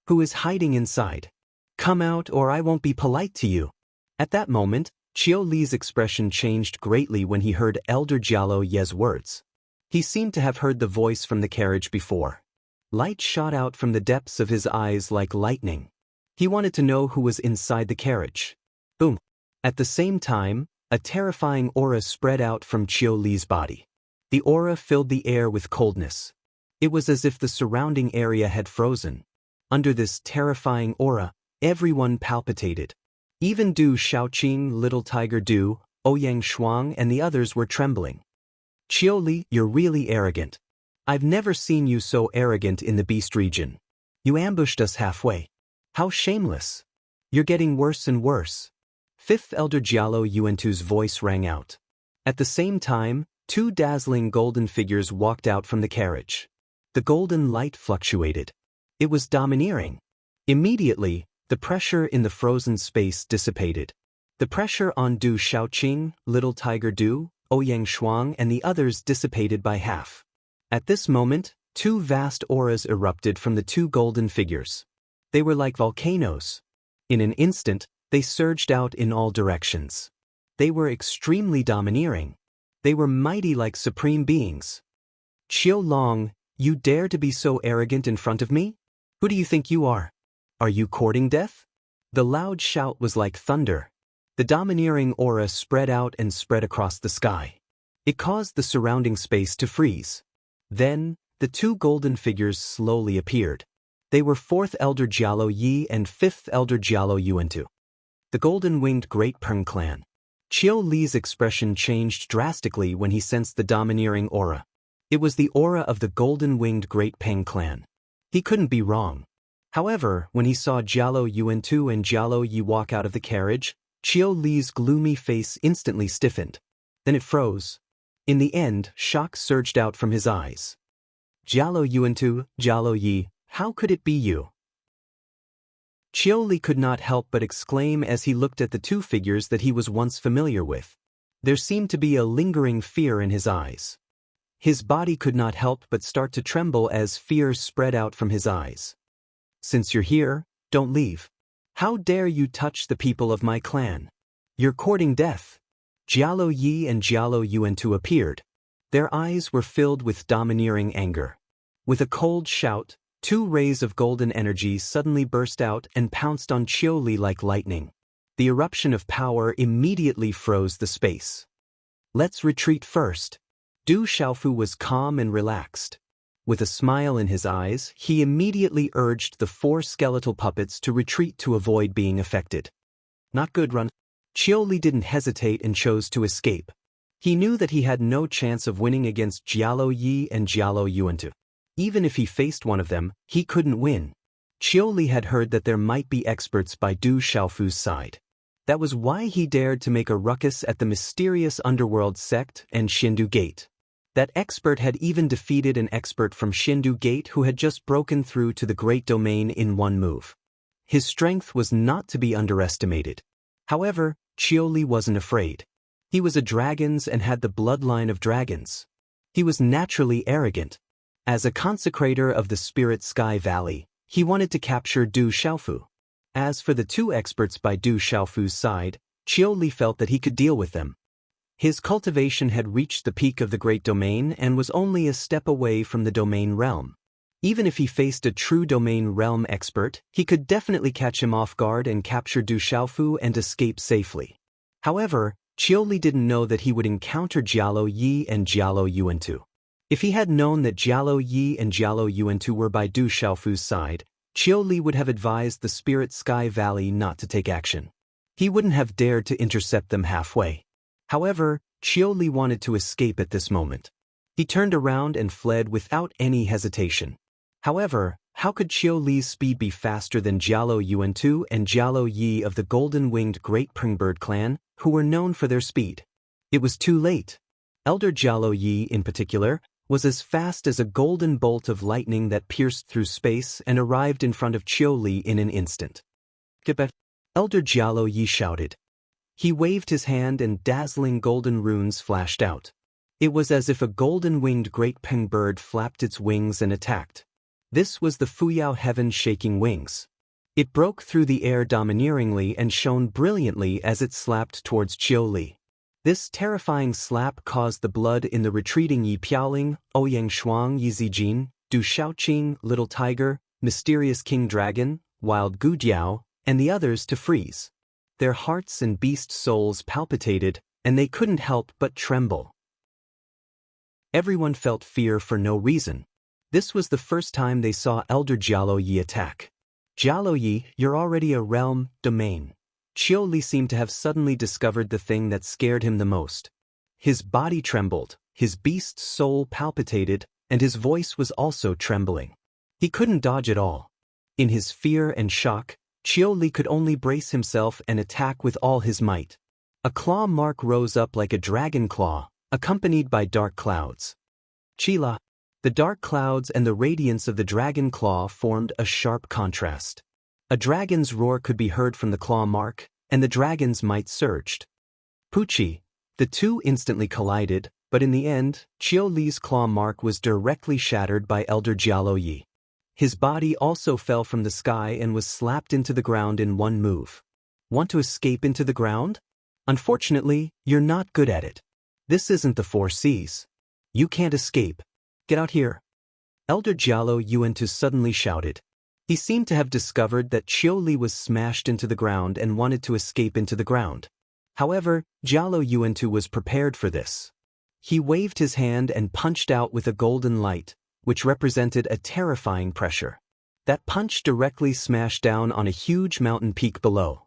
Who is hiding inside? Come out or I won't be polite to you." At that moment, Qiu Li's expression changed greatly when he heard Elder Jialo Ye's words. He seemed to have heard the voice from the carriage before. Light shot out from the depths of his eyes like lightning. He wanted to know who was inside the carriage. Boom. At the same time, a terrifying aura spread out from Qiu Li's body. The aura filled the air with coldness. It was as if the surrounding area had frozen. Under this terrifying aura, everyone palpitated. Even Du Xiaoqing, Little Tiger Du, Ouyang Shuang and the others were trembling. "Qiu Li, you're really arrogant. I've never seen you so arrogant in the Beast region. You ambushed us halfway. How shameless. You're getting worse and worse." Fifth Elder Jialo Yuantu's voice rang out. At the same time, two dazzling golden figures walked out from the carriage. The golden light fluctuated. It was domineering. Immediately, the pressure in the frozen space dissipated. The pressure on Du Shaoqing, Little Tiger Du, Ouyang Shuang and the others dissipated by half. At this moment, two vast auras erupted from the two golden figures. They were like volcanoes. In an instant, they surged out in all directions. They were extremely domineering. They were mighty like supreme beings. Qiu Long, you dare to be so arrogant in front of me? Who do you think you are? Are you courting death? The loud shout was like thunder. The domineering aura spread out and spread across the sky. It caused the surrounding space to freeze. Then, the two golden figures slowly appeared. They were 4th Elder Jialo Yi and 5th Elder Jialo Yuantu. The golden-winged Great Peng clan. Qiu Li's expression changed drastically when he sensed the domineering aura. It was the aura of the golden-winged Great Peng clan. He couldn't be wrong. However, when he saw Jialo Yuantu and Jialo Yi walk out of the carriage, Qiu Li's gloomy face instantly stiffened. Then it froze. In the end, shock surged out from his eyes. Jialo Yuantu, Jialo Yi, how could it be you? Qiu Li could not help but exclaim as he looked at the two figures that he was once familiar with. There seemed to be a lingering fear in his eyes. His body could not help but start to tremble as fear spread out from his eyes. Since you're here, don't leave. How dare you touch the people of my clan? You're courting death. Jialo Yi and Jialo Yuantu appeared. Their eyes were filled with domineering anger. With a cold shout, two rays of golden energy suddenly burst out and pounced on Qiu Li like lightning. The eruption of power immediately froze the space. Let's retreat first. Du Xiaofu was calm and relaxed. With a smile in his eyes, he immediately urged the 4 skeletal puppets to retreat to avoid being affected. Not good, run. Qiu Li didn't hesitate and chose to escape. He knew that he had no chance of winning against Jialo Yi and Jialo Yuantu. Even if he faced one of them, he couldn't win. Qiu Li had heard that there might be experts by Du Xiaofu's side. That was why he dared to make a ruckus at the mysterious underworld sect and Xindu Gate. That expert had even defeated an expert from Xindu Gate who had just broken through to the Great Domain in one move. His strength was not to be underestimated. However, Qiu Li wasn't afraid. He was a dragon's and had the bloodline of dragons. He was naturally arrogant. As a consecrator of the Spirit Sky Valley, he wanted to capture Du Xiaofu. As for the two experts by Du Xiaofu's side, Qiu Li felt that he could deal with them. His cultivation had reached the peak of the Great Domain and was only a step away from the Domain Realm. Even if he faced a true Domain Realm expert, he could definitely catch him off guard and capture Du Xiaofu and escape safely. However, Qiu Li didn't know that he would encounter Jialo Yi and Jialo Yuantu. If he had known that Jialo Yi and Jialo Yuantu were by Du Xiaofu's side, Qiu Li would have advised the Spirit Sky Valley not to take action. He wouldn't have dared to intercept them halfway. However, Qiu Li wanted to escape at this moment. He turned around and fled without any hesitation. However, how could Qiu Li's speed be faster than Jialo Yuantu and Jialo Yi of the golden-winged Great Pringbird clan, who were known for their speed? It was too late. Elder Jialo Yi, in particular, was as fast as a golden bolt of lightning that pierced through space and arrived in front of Qiu Li in an instant. Elder Jialo Yi shouted. He waved his hand and dazzling golden runes flashed out. It was as if a golden-winged Great Peng bird flapped its wings and attacked. This was the Fuyao heaven shaking wings. It broke through the air domineeringly and shone brilliantly as it slapped towards Qiu Li. This terrifying slap caused the blood in the retreating Yi Piaoling, Ouyang Shuang, Yi Zijin, Du Shaoqing, Little Tiger, Mysterious King Dragon, Wild Gu Diao, and the others to freeze. Their hearts and beast souls palpitated, and they couldn't help but tremble. Everyone felt fear for no reason. This was the first time they saw Elder Jialo Yi attack. Jialo Yi, you're already a realm, domain. Qiu Li seemed to have suddenly discovered the thing that scared him the most. His body trembled, his beast soul palpitated, and his voice was also trembling. He couldn't dodge at all. In his fear and shock, Qiu Li could only brace himself and attack with all his might. A claw mark rose up like a dragon claw, accompanied by dark clouds. Chila. The dark clouds and the radiance of the dragon claw formed a sharp contrast. A dragon's roar could be heard from the claw mark, and the dragon's might surged. Pucci. The two instantly collided, but in the end, Qiu Li's claw mark was directly shattered by Elder Jialo Yi. His body also fell from the sky and was slapped into the ground in one move. Want to escape into the ground? Unfortunately, you're not good at it. This isn't the 4 Cs. You can't escape. Get out here. Elder Jialo Yuantu suddenly shouted. He seemed to have discovered that Qiu Li was smashed into the ground and wanted to escape into the ground. However, Jialo Yuantu was prepared for this. He waved his hand and punched out with a golden light, which represented a terrifying pressure. That punch directly smashed down on a huge mountain peak below.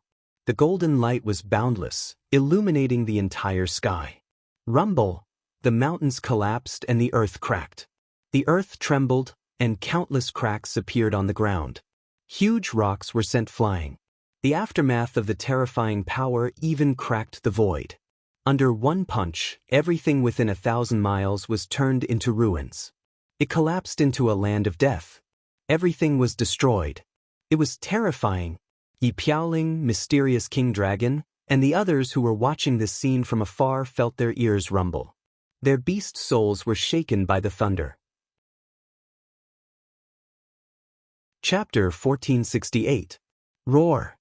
The golden light was boundless, illuminating the entire sky. Rumble! The mountains collapsed and the earth cracked. The earth trembled, and countless cracks appeared on the ground. Huge rocks were sent flying. The aftermath of the terrifying power even cracked the void. Under one punch, everything within 1,000 miles was turned into ruins. It collapsed into a land of death. Everything was destroyed. It was terrifying. Yi Piaoling, mysterious king dragon, and the others who were watching this scene from afar felt their ears rumble. Their beast souls were shaken by the thunder. Chapter 1468. Roar.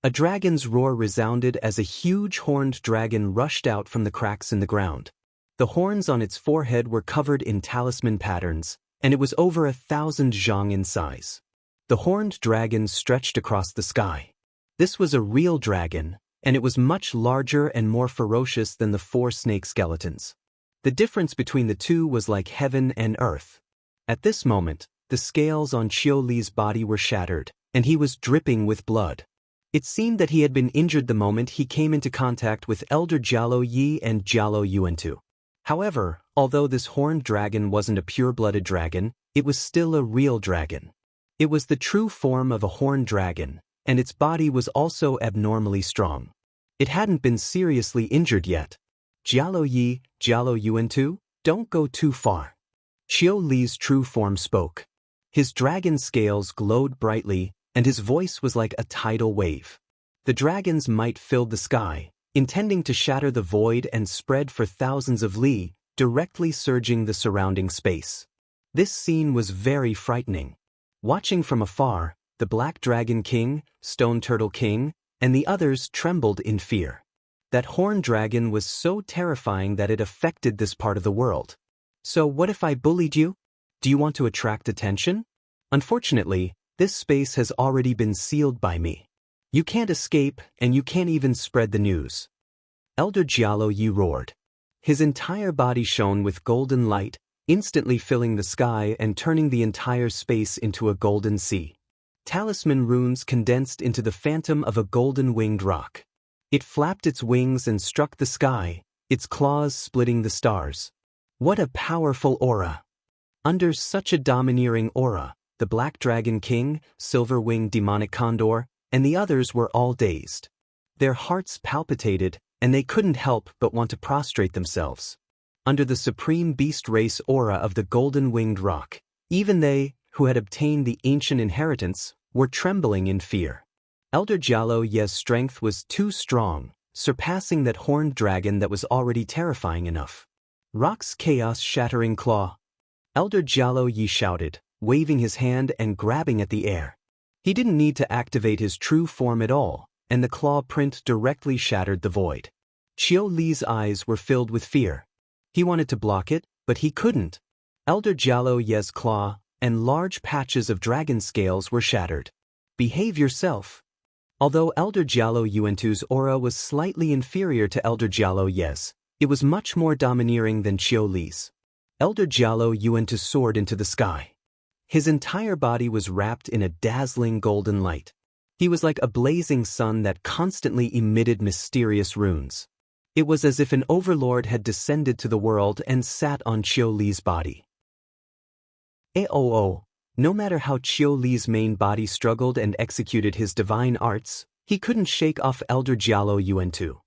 A dragon's roar resounded as a huge horned dragon rushed out from the cracks in the ground. The horns on its forehead were covered in talisman patterns, and it was over 1,000 zhang in size. The horned dragon stretched across the sky. This was a real dragon, and it was much larger and more ferocious than the 4 snake skeletons. The difference between the two was like heaven and earth. At this moment, the scales on Qiu Li's body were shattered, and he was dripping with blood. It seemed that he had been injured the moment he came into contact with Elder Jialo Yi and Jialo Yuantu. However, although this horned dragon wasn't a pure-blooded dragon, it was still a real dragon. It was the true form of a horned dragon, and its body was also abnormally strong. It hadn't been seriously injured yet. Jialo Yi, Jialo Yuantu, don't go too far. Qiu Li's true form spoke. His dragon scales glowed brightly, and his voice was like a tidal wave. The dragon's might filled the sky, intending to shatter the void and spread for thousands of li, directly surging the surrounding space. This scene was very frightening. Watching from afar, the Black Dragon King, Stone Turtle King, and the others trembled in fear. That horned dragon was so terrifying that it affected this part of the world. So what if I bullied you? Do you want to attract attention? Unfortunately, this space has already been sealed by me. You can't escape, and you can't even spread the news. Elder Jialo Yi roared. His entire body shone with golden light, instantly filling the sky and turning the entire space into a golden sea. Talisman runes condensed into the phantom of a golden-winged rock. It flapped its wings and struck the sky, its claws splitting the stars. What a powerful aura! Under such a domineering aura, the Black Dragon King, Silver-Winged Demonic Condor, and the others were all dazed. Their hearts palpitated, and they couldn't help but want to prostrate themselves. Under the supreme beast race aura of the golden-winged rock, even they, who had obtained the ancient inheritance, were trembling in fear. Elder Jialo Yi's strength was too strong, surpassing that horned dragon that was already terrifying enough. Rock's chaos-shattering claw. Elder Jialo Yi shouted, waving his hand and grabbing at the air. He didn't need to activate his true form at all, and the claw print directly shattered the void. Qiu Li's eyes were filled with fear. He wanted to block it, but he couldn't. Elder Jialo Yi's claw and large patches of dragon scales were shattered. Behave yourself. Although Elder Jialo Yuantu's aura was slightly inferior to Elder Jialo Yi's, it was much more domineering than Qiu Li's. Elder Jialo Yuantu soared into the sky. His entire body was wrapped in a dazzling golden light. He was like a blazing sun that constantly emitted mysterious runes. It was as if an overlord had descended to the world and sat on Qiu Li's body. No matter how Qiu Li's main body struggled and executed his divine arts, he couldn't shake off Elder Jialo Yuantu.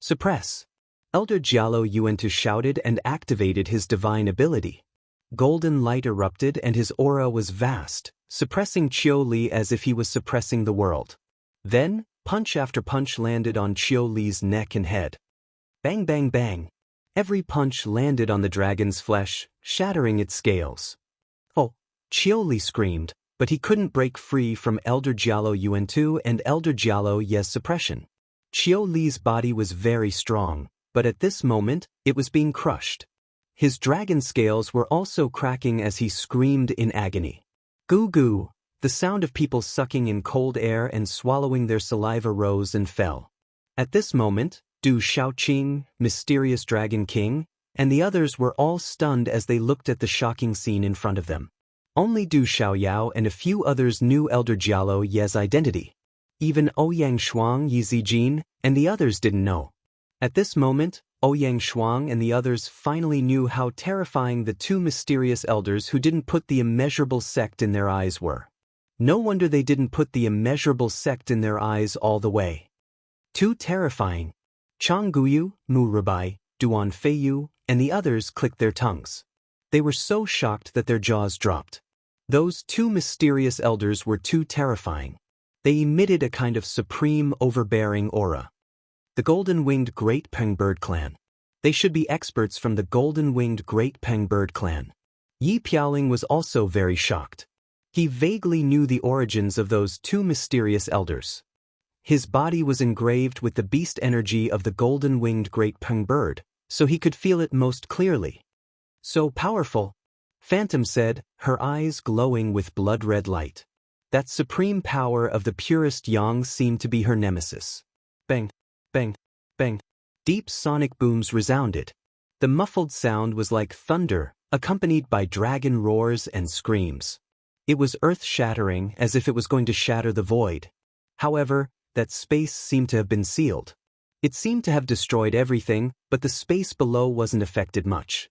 Suppress. Elder Jialo Yuantu shouted and activated his divine ability. golden light erupted and his aura was vast, suppressing Qiu Li as if he was suppressing the world. Then, punch after punch landed on Qiu Li's neck and head. Bang bang bang. Every punch landed on the dragon's flesh, shattering its scales. Oh! Qiu Li screamed, but he couldn't break free from Elder Jialo Yuan-Tu and Elder Jialo Ye's suppression. Qiu Li's body was very strong, but at this moment, it was being crushed. His dragon scales were also cracking as he screamed in agony. Goo goo! The sound of people sucking in cold air and swallowing their saliva rose and fell. At this moment, Du Shaoqing, Mysterious Dragon King, and the others were all stunned as they looked at the shocking scene in front of them. Only Du Xiaoyao and a few others knew Elder Jialo Ye's identity. Even Ouyang Shuang, Yi Zijin, and the others didn't know. At this moment, Ouyang Shuang and the others finally knew how terrifying the two mysterious elders who didn't put the immeasurable sect in their eyes were. No wonder they didn't put the immeasurable sect in their eyes all the way. Too terrifying. Chang Guyu, Mu Rubai, Duan Feiyu, and the others clicked their tongues. They were so shocked that their jaws dropped. Those two mysterious elders were too terrifying. They emitted a kind of supreme, overbearing aura. The golden-winged Great Peng Bird Clan. They should be experts from the golden-winged Great Peng Bird Clan. Yi Piaoling was also very shocked. He vaguely knew the origins of those two mysterious elders. His body was engraved with the beast energy of the golden-winged Great Peng Bird, so he could feel it most clearly. So powerful, Phantom said, her eyes glowing with blood-red light. That supreme power of the purest yang seemed to be her nemesis. Bang, bang, bang. Deep sonic booms resounded. The muffled sound was like thunder, accompanied by dragon roars and screams. It was earth-shattering, as if it was going to shatter the void. However, that space seemed to have been sealed. It seemed to have destroyed everything, but the space below wasn't affected much.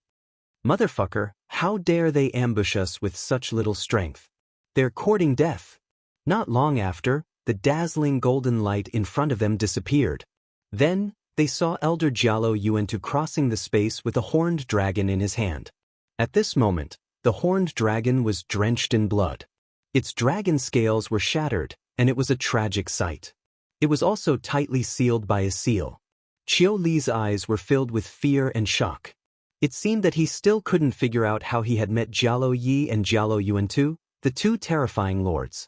Motherfucker, how dare they ambush us with such little strength? They're courting death. Not long after, the dazzling golden light in front of them disappeared. Then, they saw Elder Jialo Yuan-Tu crossing the space with a horned dragon in his hand. At this moment, the horned dragon was drenched in blood. Its dragon scales were shattered, and it was a tragic sight. It was also tightly sealed by a seal. Qiu Li's eyes were filled with fear and shock. It seemed that he still couldn't figure out how he had met Jialo Yi and Jialo Yuan-Tu, the two terrifying lords.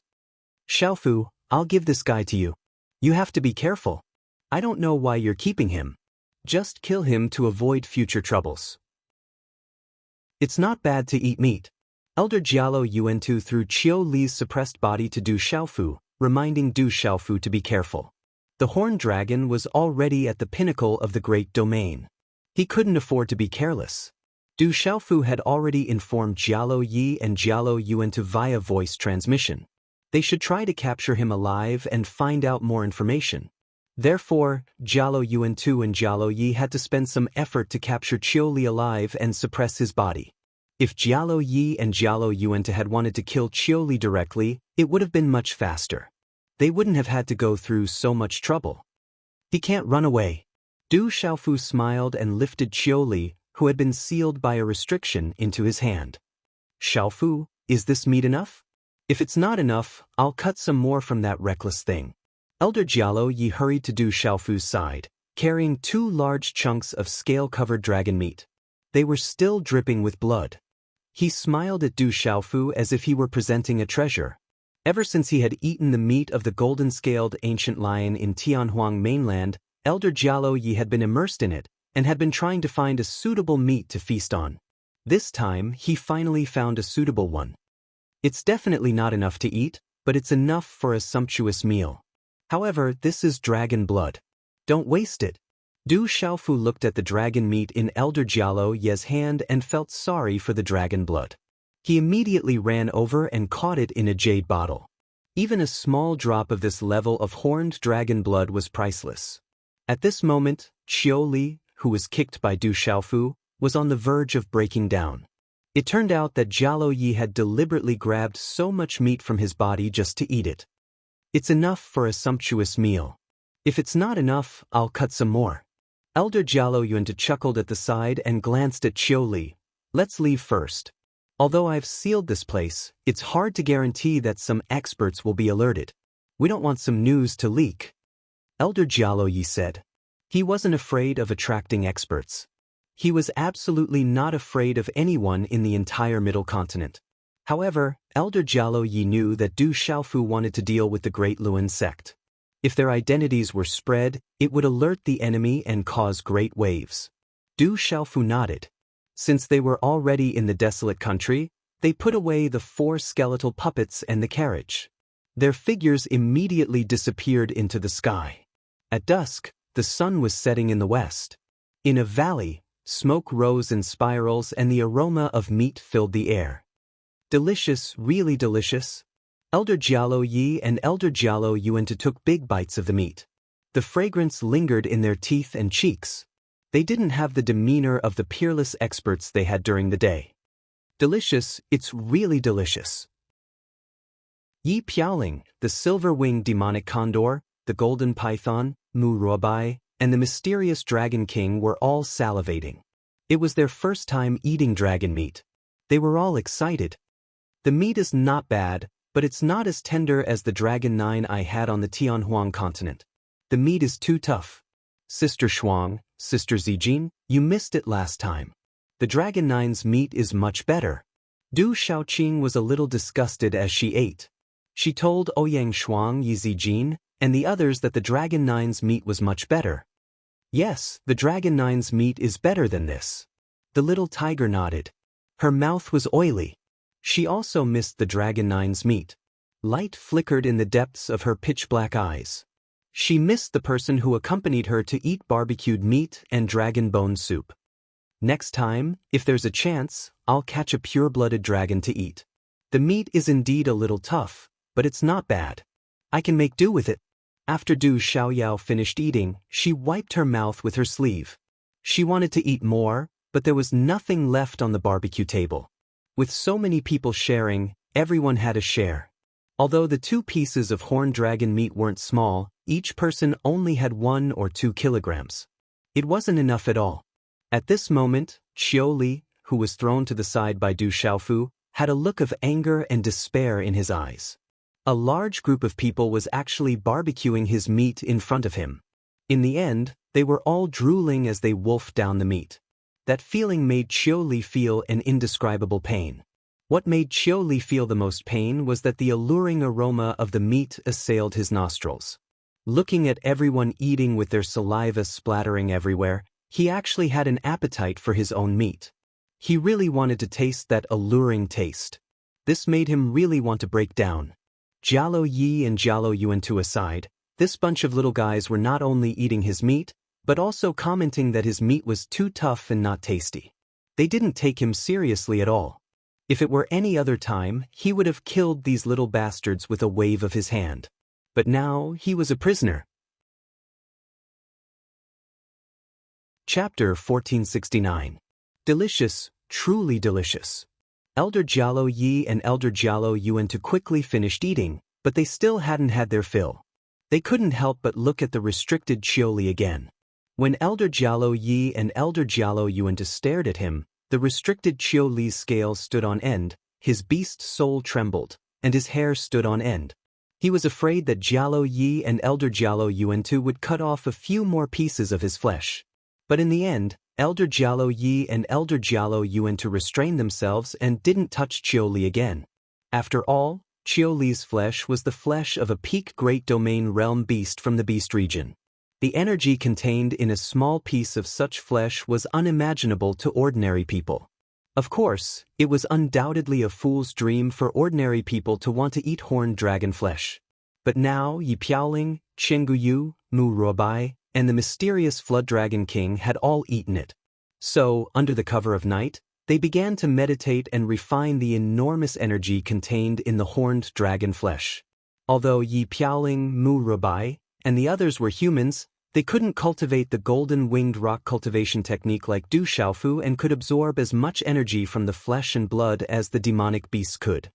Xiaofu, I'll give this guy to you. You have to be careful. I don't know why you're keeping him. Just kill him to avoid future troubles. It's not bad to eat meat. Elder Jialo Yuan-Tu threw Qiu Li's suppressed body to Du Xiaofu, reminding Du Xiaofu to be careful. The horned dragon was already at the pinnacle of the great domain. He couldn't afford to be careless. Du Xiaofu had already informed Jialo Yi and Jialo Yuan-Tu via voice transmission. They should try to capture him alive and find out more information. Therefore, Jialo Yuan-Tu and Jialo Yi had to spend some effort to capture Qiu Li alive and suppress his body. If Jialo Yi and Jialo Yuan-Tu had wanted to kill Qiu Li directly, it would have been much faster. They wouldn't have had to go through so much trouble. He can't run away. Du Xiaofu smiled and lifted Qiu Li, who had been sealed by a restriction, into his hand. Xiaofu, is this meat enough? If it's not enough, I'll cut some more from that reckless thing. Elder Jialo Yi hurried to Du Xiaofu's side, carrying 2 large chunks of scale-covered dragon meat. They were still dripping with blood. He smiled at Du Xiaofu as if he were presenting a treasure. Ever since he had eaten the meat of the golden-scaled ancient lion in Tianhuang mainland, Elder Jialo Yi had been immersed in it, and had been trying to find a suitable meat to feast on. This time, he finally found a suitable one. It's definitely not enough to eat, but it's enough for a sumptuous meal. However, this is dragon blood. Don't waste it. Du Xiaofu looked at the dragon meat in Elder Jialo Ye's hand and felt sorry for the dragon blood. He immediately ran over and caught it in a jade bottle. Even a small drop of this level of horned dragon blood was priceless. At this moment, Qiu Li, who was kicked by Du Xiaofu, was on the verge of breaking down. It turned out that Jialo Yi had deliberately grabbed so much meat from his body just to eat it. It's enough for a sumptuous meal. If it's not enough, I'll cut some more. Elder Jialo Yuan-Tu chuckled at the side and glanced at Qiu Li. Let's leave first. Although I've sealed this place, it's hard to guarantee that some experts will be alerted. We don't want some news to leak. Elder Jialo Yi said. He wasn't afraid of attracting experts. He was absolutely not afraid of anyone in the entire Middle Continent. However, Elder Jialo Yi knew that Du Xiaofu wanted to deal with the Great Luan sect. If their identities were spread, it would alert the enemy and cause great waves. Du Xiaofu nodded. Since they were already in the desolate country, they put away the 4 skeletal puppets and the carriage. Their figures immediately disappeared into the sky. At dusk, the sun was setting in the west. In a valley, smoke rose in spirals and the aroma of meat filled the air. Delicious, really delicious. Elder Jialo Yi and Elder Jialo Yuan took big bites of the meat. The fragrance lingered in their teeth and cheeks. They didn't have the demeanor of the peerless experts they had during the day. Delicious, it's really delicious. Yi Piaoling, the silver-winged demonic condor, the golden python, Mu Ruobai, and the mysterious dragon king were all salivating. It was their first time eating dragon meat. They were all excited. The meat is not bad, but it's not as tender as the Dragon 9 I had on the Tianhuang continent. The meat is too tough. Sister Shuang, Sister Zijin, you missed it last time. The Dragon 9's meat is much better. Du Xiaoqing was a little disgusted as she ate. She told Ouyang Shuang, Yi Zijin, and the others that the Dragon 9's meat was much better. Yes, the Dragon 9's meat is better than this. The little tiger nodded. Her mouth was oily. She also missed the Dragon 9's meat. Light flickered in the depths of her pitch-black eyes. She missed the person who accompanied her to eat barbecued meat and dragon bone soup. Next time, if there's a chance, I'll catch a pure-blooded dragon to eat. The meat is indeed a little tough, but it's not bad. I can make do with it. After Du Xiaoyao finished eating, she wiped her mouth with her sleeve. She wanted to eat more, but there was nothing left on the barbecue table. With so many people sharing, everyone had a share. Although the 2 pieces of horned dragon meat weren't small, each person only had 1 or 2 kilograms. It wasn't enough at all. At this moment, Qiu Li, who was thrown to the side by Du Xiaofu, had a look of anger and despair in his eyes. A large group of people was actually barbecuing his meat in front of him. In the end, they were all drooling as they wolfed down the meat. That feeling made Qiu Li feel an indescribable pain. What made Qiu Li feel the most pain was that the alluring aroma of the meat assailed his nostrils. Looking at everyone eating with their saliva splattering everywhere, he actually had an appetite for his own meat. He really wanted to taste that alluring taste. This made him really want to break down. Jialo Yi and Jialo Yuan to aside, this bunch of little guys were not only eating his meat, but also commenting that his meat was too tough and not tasty. They didn't take him seriously at all. If it were any other time, he would have killed these little bastards with a wave of his hand. But now, he was a prisoner. Chapter 1469. Delicious, truly delicious. Elder Jialo Yi and Elder Jialo Yuan quickly finished eating, but they still hadn't had their fill. They couldn't help but look at the restricted Qiu Li again. When Elder Jialo Yi and Elder Jialo Yuan stared at him, the restricted Qiu Li's scales stood on end, his beast soul trembled, and his hair stood on end. He was afraid that Jialo Yi and Elder Jialo Yuan would cut off a few more pieces of his flesh. But in the end, Elder Jialo Yi and Elder Jialo Yuan restrained themselves and didn't touch Qiu Li again. After all, Qiu Li's flesh was the flesh of a peak Great Domain Realm beast from the Beast region. The energy contained in a small piece of such flesh was unimaginable to ordinary people. Of course, it was undoubtedly a fool's dream for ordinary people to want to eat horned dragon flesh. But now Yi Piaoling, Chen Guyu, Mu Ruobai, and the mysterious Flood Dragon King had all eaten it. So, under the cover of night, they began to meditate and refine the enormous energy contained in the horned dragon flesh. Although Yi Piaoling, Mu Ruobai, and the others were humans, they couldn't cultivate the golden-winged rock cultivation technique like Du Xiaofu and could absorb as much energy from the flesh and blood as the demonic beasts could.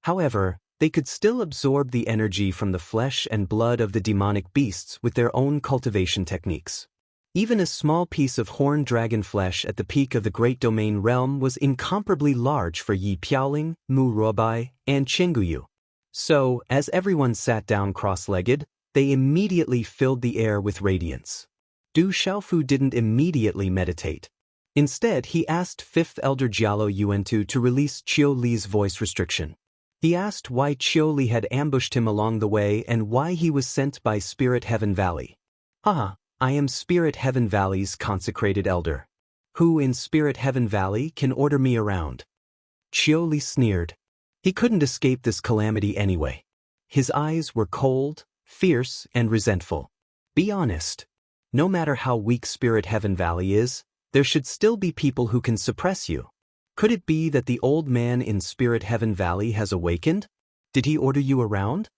However, they could still absorb the energy from the flesh and blood of the demonic beasts with their own cultivation techniques. Even a small piece of horned dragon flesh at the peak of the Great Domain realm was incomparably large for Yi Piaoling, Mu Ruobai, and Qingguyu. So, as everyone sat down cross-legged, they immediately filled the air with radiance. Du Xiaofu didn't immediately meditate. Instead, he asked 5th Elder Jialo Yuantu to release Qiu Li's voice restriction. He asked why Qiu Li had ambushed him along the way and why he was sent by Spirit Heaven Valley. Haha, I am Spirit Heaven Valley's consecrated elder. Who in Spirit Heaven Valley can order me around? Qiu Li sneered. He couldn't escape this calamity anyway. His eyes were cold, fierce, and resentful. Be honest. No matter how weak Spirit Heaven Valley is, there should still be people who can suppress you. Could it be that the old man in Spirit Heaven Valley has awakened? Did he order you around?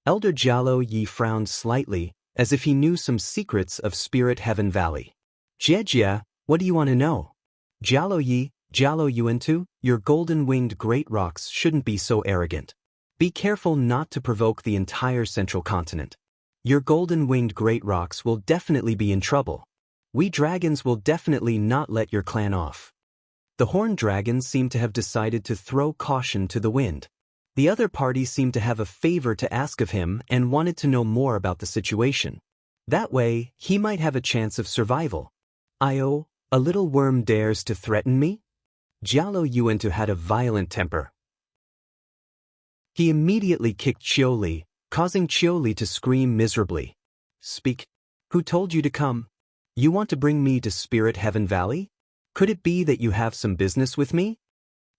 Elder Jialo Yi frowned slightly, as if he knew some secrets of Spirit Heaven Valley. Jie, what do you want to know? Jialo Yi, Jialo Yuantu, your golden-winged great rocks shouldn't be so arrogant. Be careful not to provoke the entire central continent. Your golden-winged great rocks will definitely be in trouble. We dragons will definitely not let your clan off. The horned dragons seemed to have decided to throw caution to the wind. The other party seemed to have a favor to ask of him and wanted to know more about the situation. That way, he might have a chance of survival. Io, a little worm dares to threaten me? Jialo Yuantu had a violent temper. He immediately kicked Qiu Li, causing Qiu Li to scream miserably. Speak. Who told you to come? You want to bring me to Spirit Heaven Valley? Could it be that you have some business with me?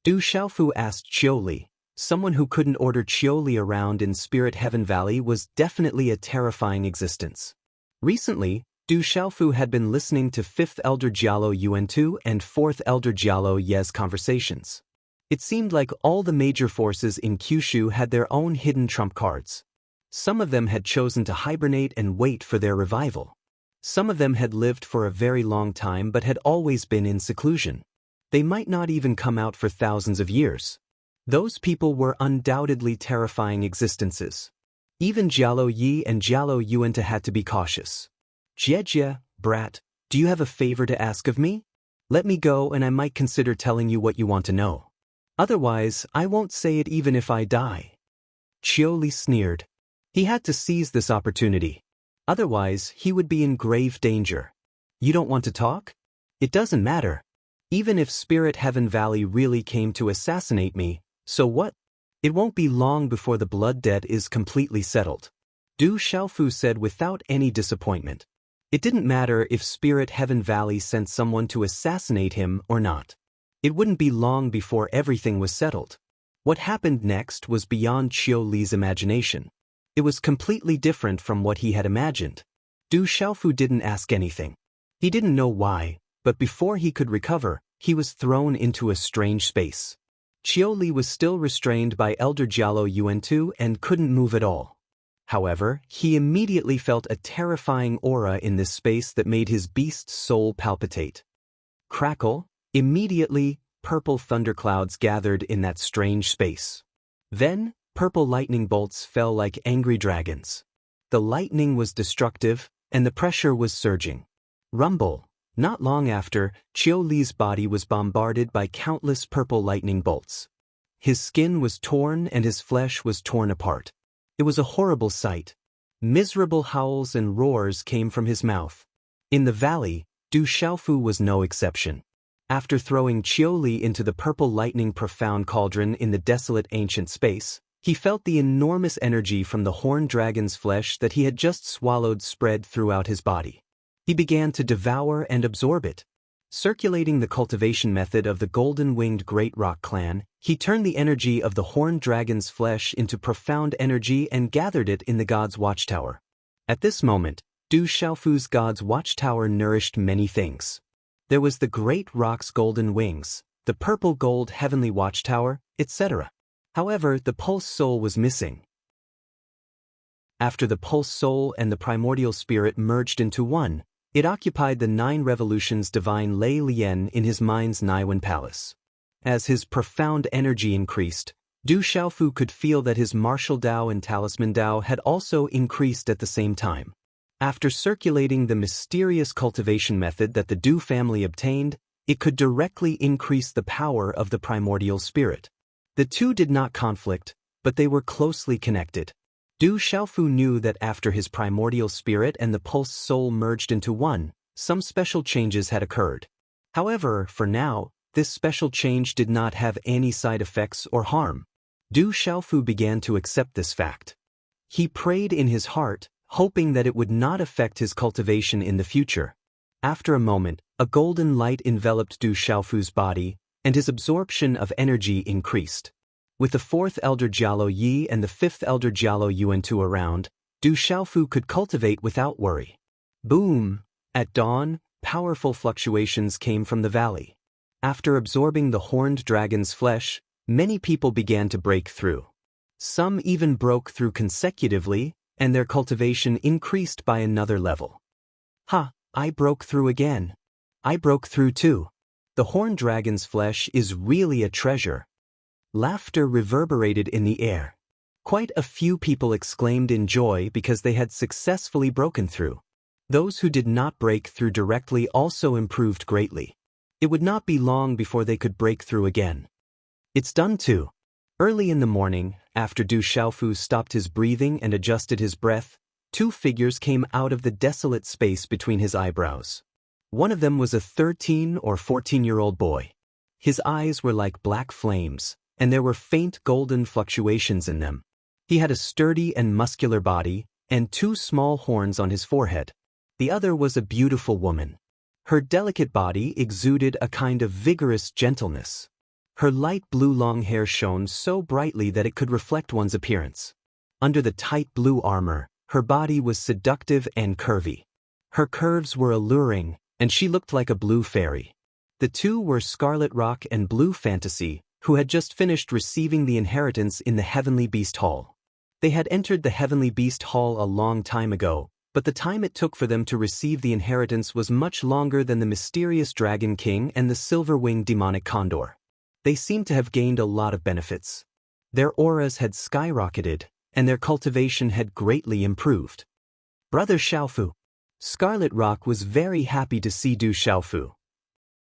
Du Xiaofu asked Qiu Li. Someone who couldn't order Qiu Li around in Spirit Heaven Valley was definitely a terrifying existence. Recently, Du Xiaofu had been listening to 5th Elder Jialo Yuantu and 4th Elder Jialo Ye's conversations. It seemed like all the major forces in Kyushu had their own hidden trump cards. Some of them had chosen to hibernate and wait for their revival. Some of them had lived for a very long time but had always been in seclusion. They might not even come out for thousands of years. Those people were undoubtedly terrifying existences. Even Jialo Yi and Jialo Yuantu had to be cautious. Jie, brat, do you have a favor to ask of me? Let me go and I might consider telling you what you want to know. Otherwise, I won't say it even if I die. Qiu Li sneered. He had to seize this opportunity. Otherwise, he would be in grave danger. You don't want to talk? It doesn't matter. Even if Spirit Heaven Valley really came to assassinate me, so what? It won't be long before the blood debt is completely settled. Du Xiaofu said without any disappointment. It didn't matter if Spirit Heaven Valley sent someone to assassinate him or not. It wouldn't be long before everything was settled. What happened next was beyond Qiu Li's imagination. It was completely different from what he had imagined. Du Xiaofu didn't ask anything. He didn't know why, but before he could recover, he was thrown into a strange space. Qiu Li was still restrained by Elder Jialo Yuantu and couldn't move at all. However, he immediately felt a terrifying aura in this space that made his beast's soul palpitate. Crackle, immediately, purple thunderclouds gathered in that strange space. Then, purple lightning bolts fell like angry dragons. The lightning was destructive, and the pressure was surging. Rumble. Not long after, Qiu Li's body was bombarded by countless purple lightning bolts. His skin was torn and his flesh was torn apart. It was a horrible sight. Miserable howls and roars came from his mouth. In the valley, Du Xiaofu was no exception. After throwing Qiu Li into the purple lightning profound cauldron in the desolate ancient space, he felt the enormous energy from the horned dragon's flesh that he had just swallowed spread throughout his body. He began to devour and absorb it. Circulating the cultivation method of the golden-winged Great Rock clan, he turned the energy of the horned dragon's flesh into profound energy and gathered it in the god's watchtower. At this moment, Du Xiaofu's god's watchtower nourished many things. There was the Great Rock's golden wings, the purple gold heavenly watchtower, etc. However, the pulse soul was missing. After the pulse soul and the primordial spirit merged into one, it occupied the 9 revolutions divine Lei Lian in his mind's Naiwan palace. As his profound energy increased, Du Xiaofu could feel that his martial Dao and talisman Dao had also increased at the same time. After circulating the mysterious cultivation method that the Du family obtained, it could directly increase the power of the primordial spirit. The two did not conflict, but they were closely connected. Du Xiaofu knew that after his primordial spirit and the pulse soul merged into one, some special changes had occurred. However, for now, this special change did not have any side effects or harm. Du Xiaofu began to accept this fact. He prayed in his heart, hoping that it would not affect his cultivation in the future. After a moment, a golden light enveloped Du Xiaofu's body, and his absorption of energy increased. With the fourth elder Jialo Yi and the fifth elder Jialo Yuantu around, Du Xiaofu could cultivate without worry. Boom! At dawn, powerful fluctuations came from the valley. After absorbing the horned dragon's flesh, many people began to break through. Some even broke through consecutively, and their cultivation increased by another level. Ha! I broke through again. I broke through too. The horned dragon's flesh is really a treasure. Laughter reverberated in the air. Quite a few people exclaimed in joy because they had successfully broken through. Those who did not break through directly also improved greatly. It would not be long before they could break through again. It's done too. Early in the morning, after Du Xiaofu stopped his breathing and adjusted his breath, two figures came out of the desolate space between his eyebrows. One of them was a 13 or 14-year-old boy. His eyes were like black flames, and there were faint golden fluctuations in them. He had a sturdy and muscular body, and two small horns on his forehead. The other was a beautiful woman. Her delicate body exuded a kind of vigorous gentleness. Her light blue long hair shone so brightly that it could reflect one's appearance. Under the tight blue armor, her body was seductive and curvy. Her curves were alluring, and she looked like a blue fairy. The two were Scarlet Rock and Blue Fantasy, who had just finished receiving the inheritance in the Heavenly Beast Hall. They had entered the Heavenly Beast Hall a long time ago, but the time it took for them to receive the inheritance was much longer than the mysterious Dragon King and the silver-winged demonic condor. They seemed to have gained a lot of benefits. Their auras had skyrocketed, and their cultivation had greatly improved. Brother Xiaofu. Scarlet Rock was very happy to see Du Xiaofu.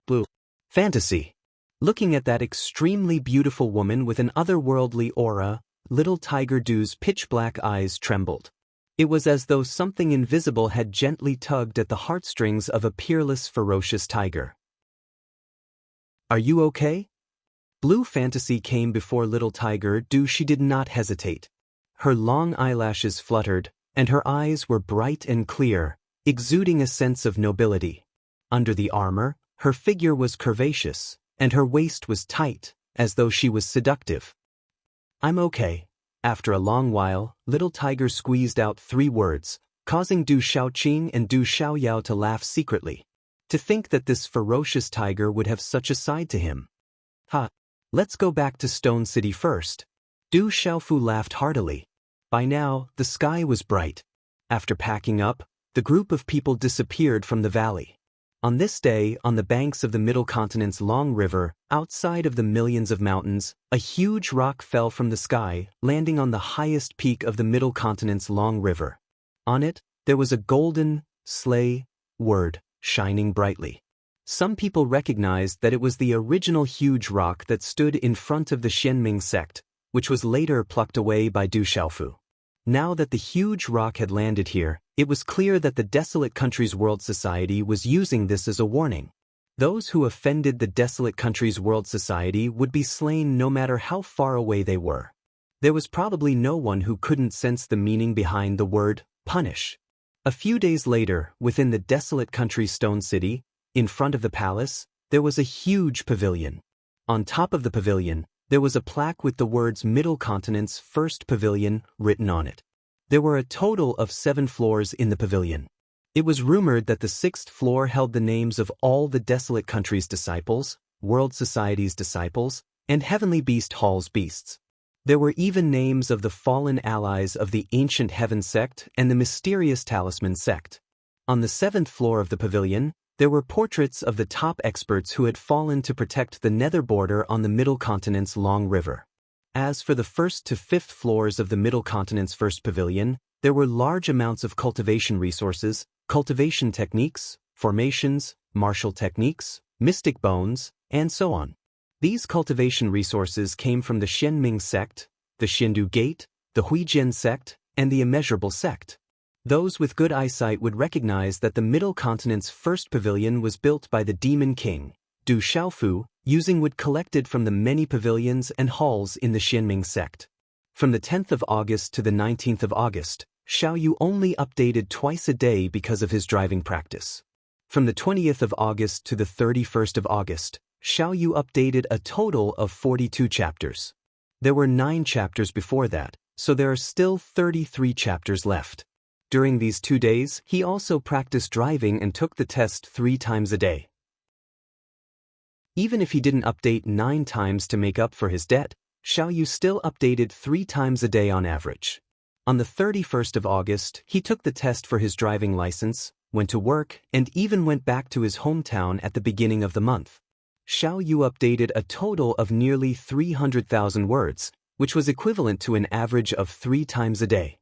Blue Fantasy. Looking at that extremely beautiful woman with an otherworldly aura, little Tiger Du's pitch-black eyes trembled. It was as though something invisible had gently tugged at the heartstrings of a peerless, ferocious tiger. Are you okay? Blue Fantasy came before little Tiger Du. She did not hesitate. Her long eyelashes fluttered, and her eyes were bright and clear, exuding a sense of nobility. Under the armor, her figure was curvaceous, and her waist was tight, as though she was seductive. I'm okay. After a long while, little Tiger squeezed out 3 words, causing Du Xiaoqing and Du Xiaoyao to laugh secretly. To think that this ferocious tiger would have such a side to him. Ha! Let's go back to Stone City first. Du Xiaofu laughed heartily. By now, the sky was bright. After packing up, the group of people disappeared from the valley. On this day, on the banks of the Middle Continent's long river, outside of the millions of mountains, a huge rock fell from the sky, landing on the highest peak of the Middle Continent's long river. On it, there was a golden, slay, word, shining brightly. Some people recognized that it was the original huge rock that stood in front of the Xianming sect, which was later plucked away by Du Xiaofu. Now that the huge rock had landed here, it was clear that the Desolate Country's World Society was using this as a warning. Those who offended the Desolate Country's World Society would be slain no matter how far away they were. There was probably no one who couldn't sense the meaning behind the word, punish. A few days later, within the Desolate Country's Stone City, in front of the palace, there was a huge pavilion. On top of the pavilion, there was a plaque with the words Middle Continent's First Pavilion written on it. There were a total of 7 floors in the pavilion. It was rumored that the 6th floor held the names of all the Desolate Country's disciples, World Society's disciples, and Heavenly Beast Hall's beasts. There were even names of the fallen allies of the Ancient Heaven sect and the Mysterious Talisman sect. On the 7th floor of the pavilion, there were portraits of the top experts who had fallen to protect the nether border on the Middle Continent's long river. As for the 1st to 5th floors of the Middle Continent's first pavilion, There were large amounts of cultivation resources, cultivation techniques, formations, martial techniques, mystic bones, and so on. These cultivation resources came from the Xianming sect, the Xindu Gate, the Huijian sect, and the Immeasurable sect. Those with good eyesight would recognize that the Middle Continent's first pavilion was built by the Demon King, Du Xiaofu, using wood collected from the many pavilions and halls in the Xianming sect. From the 10th of August to the 19th of August, Xiaoyu only updated twice a day because of his driving practice. From the 20th of August to the 31st of August, Xiaoyu updated a total of 42 chapters. There were 9 chapters before that, so there are still 33 chapters left. During these 2 days, he also practiced driving and took the test 3 times a day. Even if he didn't update 9 times to make up for his debt, Xiaoyu still updated 3 times a day on average. On the 31st of August, he took the test for his driving license, went to work, and even went back to his hometown at the beginning of the month. Xiaoyu updated a total of nearly 300,000 words, which was equivalent to an average of 3 times a day.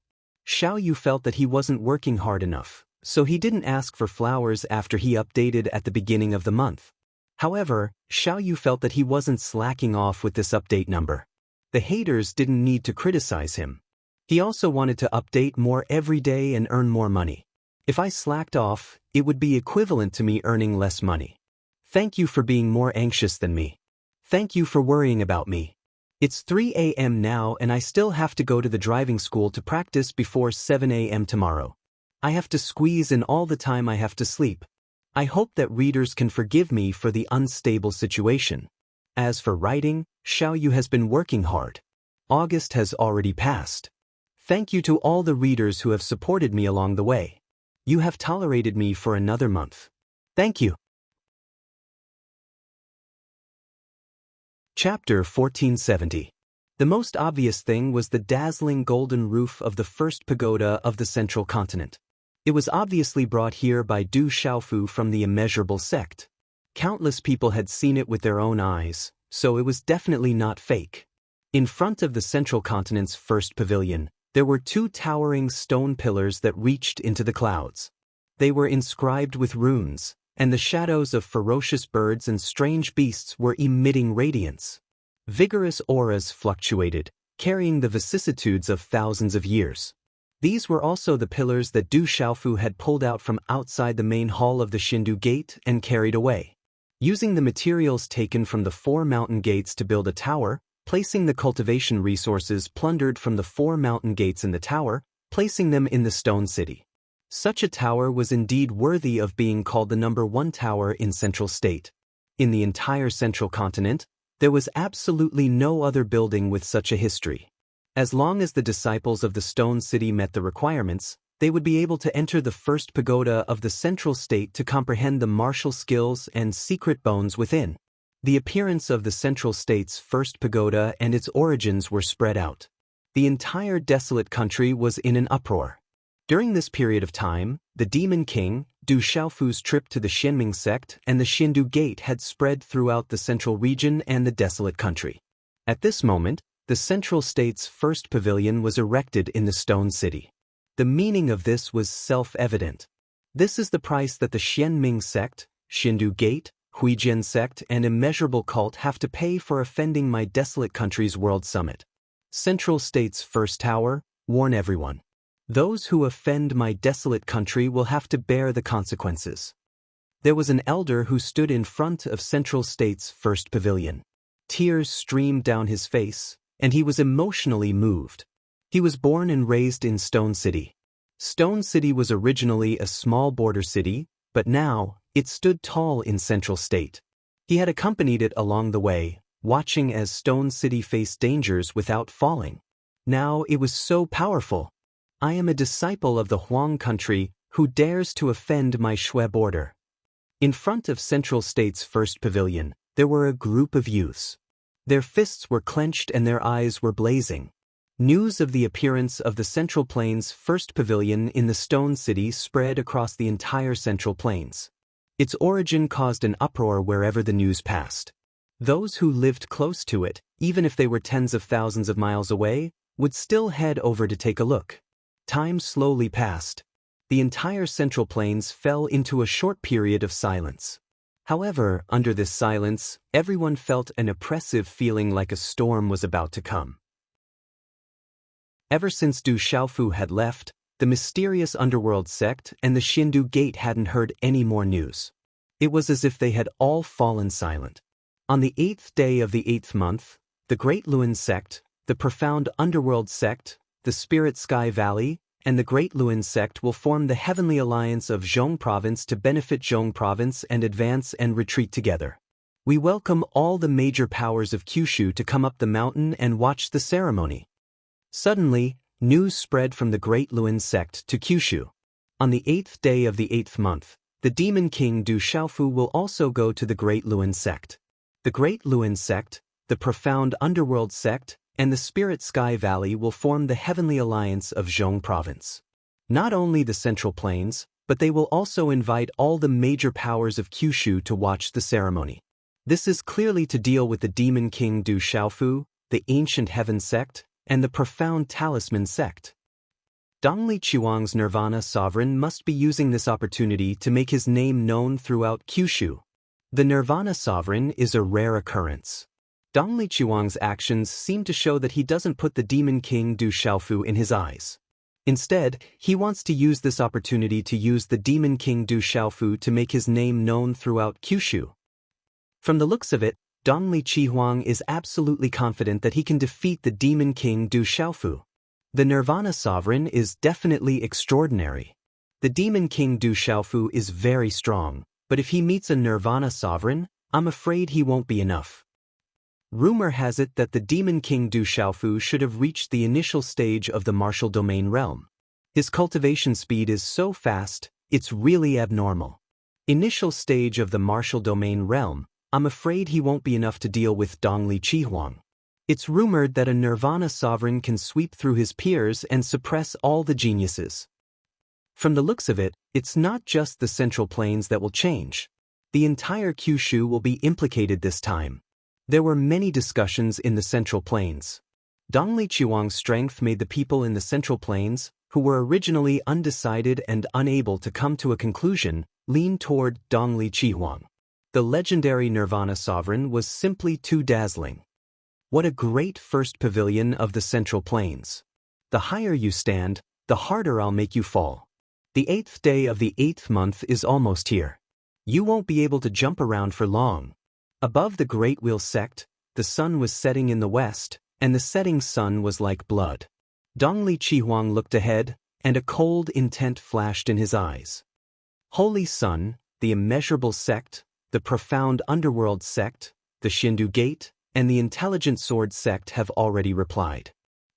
Xiaoyu felt that he wasn't working hard enough, so he didn't ask for flowers after he updated at the beginning of the month. However, Xiaoyu felt that he wasn't slacking off with this update number. The haters didn't need to criticize him. He also wanted to update more every day and earn more money. If I slacked off, it would be equivalent to me earning less money. Thank you for being more anxious than me. Thank you for worrying about me. It's 3 a.m. now and I still have to go to the driving school to practice before 7 a.m. tomorrow. I have to squeeze in all the time I have to sleep. I hope that readers can forgive me for the unstable situation. As for writing, Xiaoyu has been working hard. August has already passed. Thank you to all the readers who have supported me along the way. You have tolerated me for another month. Thank you. Chapter 1470. The most obvious thing was the dazzling golden roof of the first pagoda of the central continent. It was obviously brought here by Du Xiaofu from the Immeasurable sect. Countless people had seen it with their own eyes, so it was definitely not fake. In front of the central continent's first pavilion, there were 2 towering stone pillars that reached into the clouds. They were inscribed with runes, and the shadows of ferocious birds and strange beasts were emitting radiance. Vigorous auras fluctuated, carrying the vicissitudes of thousands of years. These were also the pillars that Du Xiaofu had pulled out from outside the main hall of the Xindu Gate and carried away. Using the materials taken from the 4 mountain gates to build a tower, placing the cultivation resources plundered from the 4 mountain gates in the tower, placing them in the stone city. Such a tower was indeed worthy of being called the number 1 tower in Central State. In the entire central continent, there was absolutely no other building with such a history. As long as the disciples of the stone city met the requirements, they would be able to enter the first pagoda of the central state to comprehend the martial skills and secret bones within. The appearance of the central state's first pagoda and its origins were spread out. The entire desolate country was in an uproar. During this period of time, the Demon King, Du Xiaofu's trip to the Xianming sect and the Xindu Gate had spread throughout the central region and the desolate country. At this moment, the central state's first pavilion was erected in the stone city. The meaning of this was self-evident. This is the price that the Xianming sect, Xindu Gate, Huijian sect, and Immeasurable cult have to pay for offending my desolate country's world summit. Central state's first tower, warn everyone. Those who offend my desolate country will have to bear the consequences. There was an elder who stood in front of Central State's first pavilion. Tears streamed down his face, and he was emotionally moved. He was born and raised in Stone City. Stone City was originally a small border city, but now, it stood tall in Central State. He had accompanied it along the way, watching as Stone City faced dangers without falling. Now it was so powerful. I am a disciple of the Huang country who dares to offend my Shui border. In front of Central State's first pavilion, there were a group of youths. Their fists were clenched and their eyes were blazing. News of the appearance of the Central Plains' first pavilion in the Stone City spread across the entire Central Plains. Its origin caused an uproar wherever the news passed. Those who lived close to it, even if they were tens of thousands of miles away, would still head over to take a look. Time slowly passed. The entire Central Plains fell into a short period of silence. However, under this silence, everyone felt an oppressive feeling like a storm was about to come. Ever since Du Xiaofu had left, the mysterious underworld sect and the Xindu Gate hadn't heard any more news. It was as if they had all fallen silent. On the 8th day of the 8th month, the Great Luan sect, the profound underworld sect, the Spirit Sky Valley, and the Great Luan sect will form the Heavenly Alliance of Zhong Province to benefit Zhong Province and advance and retreat together. We welcome all the major powers of Kyushu to come up the mountain and watch the ceremony. Suddenly, news spread from the Great Luan sect to Kyushu. On the 8th day of the 8th month, the Demon King Du Xiaofu will also go to the Great Luan sect. The Great Luan sect, the profound underworld sect, and the Spirit Sky Valley will form the Heavenly Alliance of Zhong Province. Not only the Central Plains, but they will also invite all the major powers of Kyushu to watch the ceremony. This is clearly to deal with the Demon King Du Xiaofu, the Ancient Heaven sect, and the Profound Talisman sect. Dongli Qiwang's Nirvana sovereign must be using this opportunity to make his name known throughout Kyushu. The Nirvana sovereign is a rare occurrence. Dongli Qiwang's actions seem to show that he doesn't put the Demon King Du Xiaofu in his eyes. Instead, he wants to use this opportunity to use the Demon King Du Xiaofu to make his name known throughout Kyushu. From the looks of it, Dongli Qihuang is absolutely confident that he can defeat the Demon King Du Xiaofu. The Nirvana sovereign is definitely extraordinary. The Demon King Du Xiaofu is very strong, but if he meets a Nirvana sovereign, I'm afraid he won't be enough. Rumor has it that the Demon King Du Xiaofu should have reached the initial stage of the martial domain realm. His cultivation speed is so fast, it's really abnormal. Initial stage of the martial domain realm, I'm afraid he won't be enough to deal with Dongli Qihuang. It's rumored that a Nirvana sovereign can sweep through his peers and suppress all the geniuses. From the looks of it, it's not just the Central Plains that will change. The entire Kyushu will be implicated this time. There were many discussions in the Central Plains. Dongli Qihuang's strength made the people in the Central Plains, who were originally undecided and unable to come to a conclusion, lean toward Dongli Qihuang. The legendary Nirvana sovereign was simply too dazzling. What a great first pavilion of the Central Plains. The higher you stand, the harder I'll make you fall. The 8th day of the 8th month is almost here. You won't be able to jump around for long. Above the Great Wheel sect, the sun was setting in the west, and the setting sun was like blood. Dongli Qihuang looked ahead, and a cold intent flashed in his eyes. Holy Sun, the immeasurable sect, the profound underworld sect, the Xindu Gate, and the intelligent sword sect have already replied.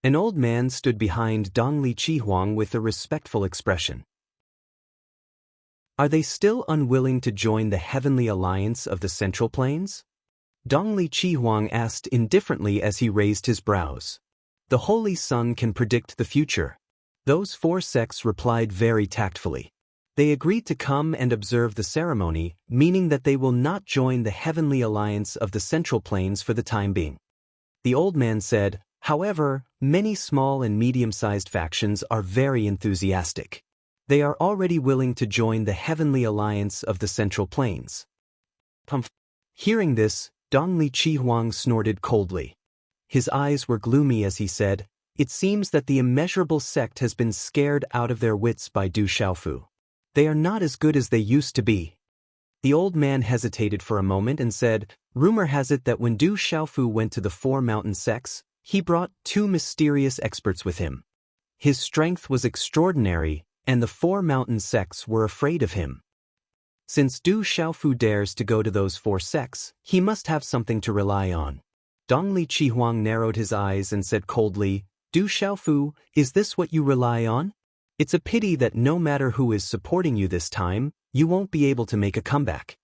An old man stood behind Dongli Qihuang with a respectful expression. Are they still unwilling to join the Heavenly Alliance of the Central Plains? Dongli Qihuang asked indifferently as he raised his brows. The Holy Sun can predict the future. Those four sects replied very tactfully. They agreed to come and observe the ceremony, meaning that they will not join the Heavenly Alliance of the Central Plains for the time being. The old man said, however, many small and medium-sized factions are very enthusiastic. They are already willing to join the Heavenly Alliance of the Central Plains. Hearing this, Dongli Qihuang snorted coldly. His eyes were gloomy as he said, it seems that the immeasurable sect has been scared out of their wits by Du Xiaofu. They are not as good as they used to be. The old man hesitated for a moment and said, rumor has it that when Du Xiaofu went to the Four Mountain sects, he brought two mysterious experts with him. His strength was extraordinary, and the Four Mountain sects were afraid of him. Since Du Xiaofu dares to go to those four sects, he must have something to rely on. Dongli Qihuang narrowed his eyes and said coldly, Du Xiaofu, is this what you rely on? It's a pity that no matter who is supporting you this time, you won't be able to make a comeback.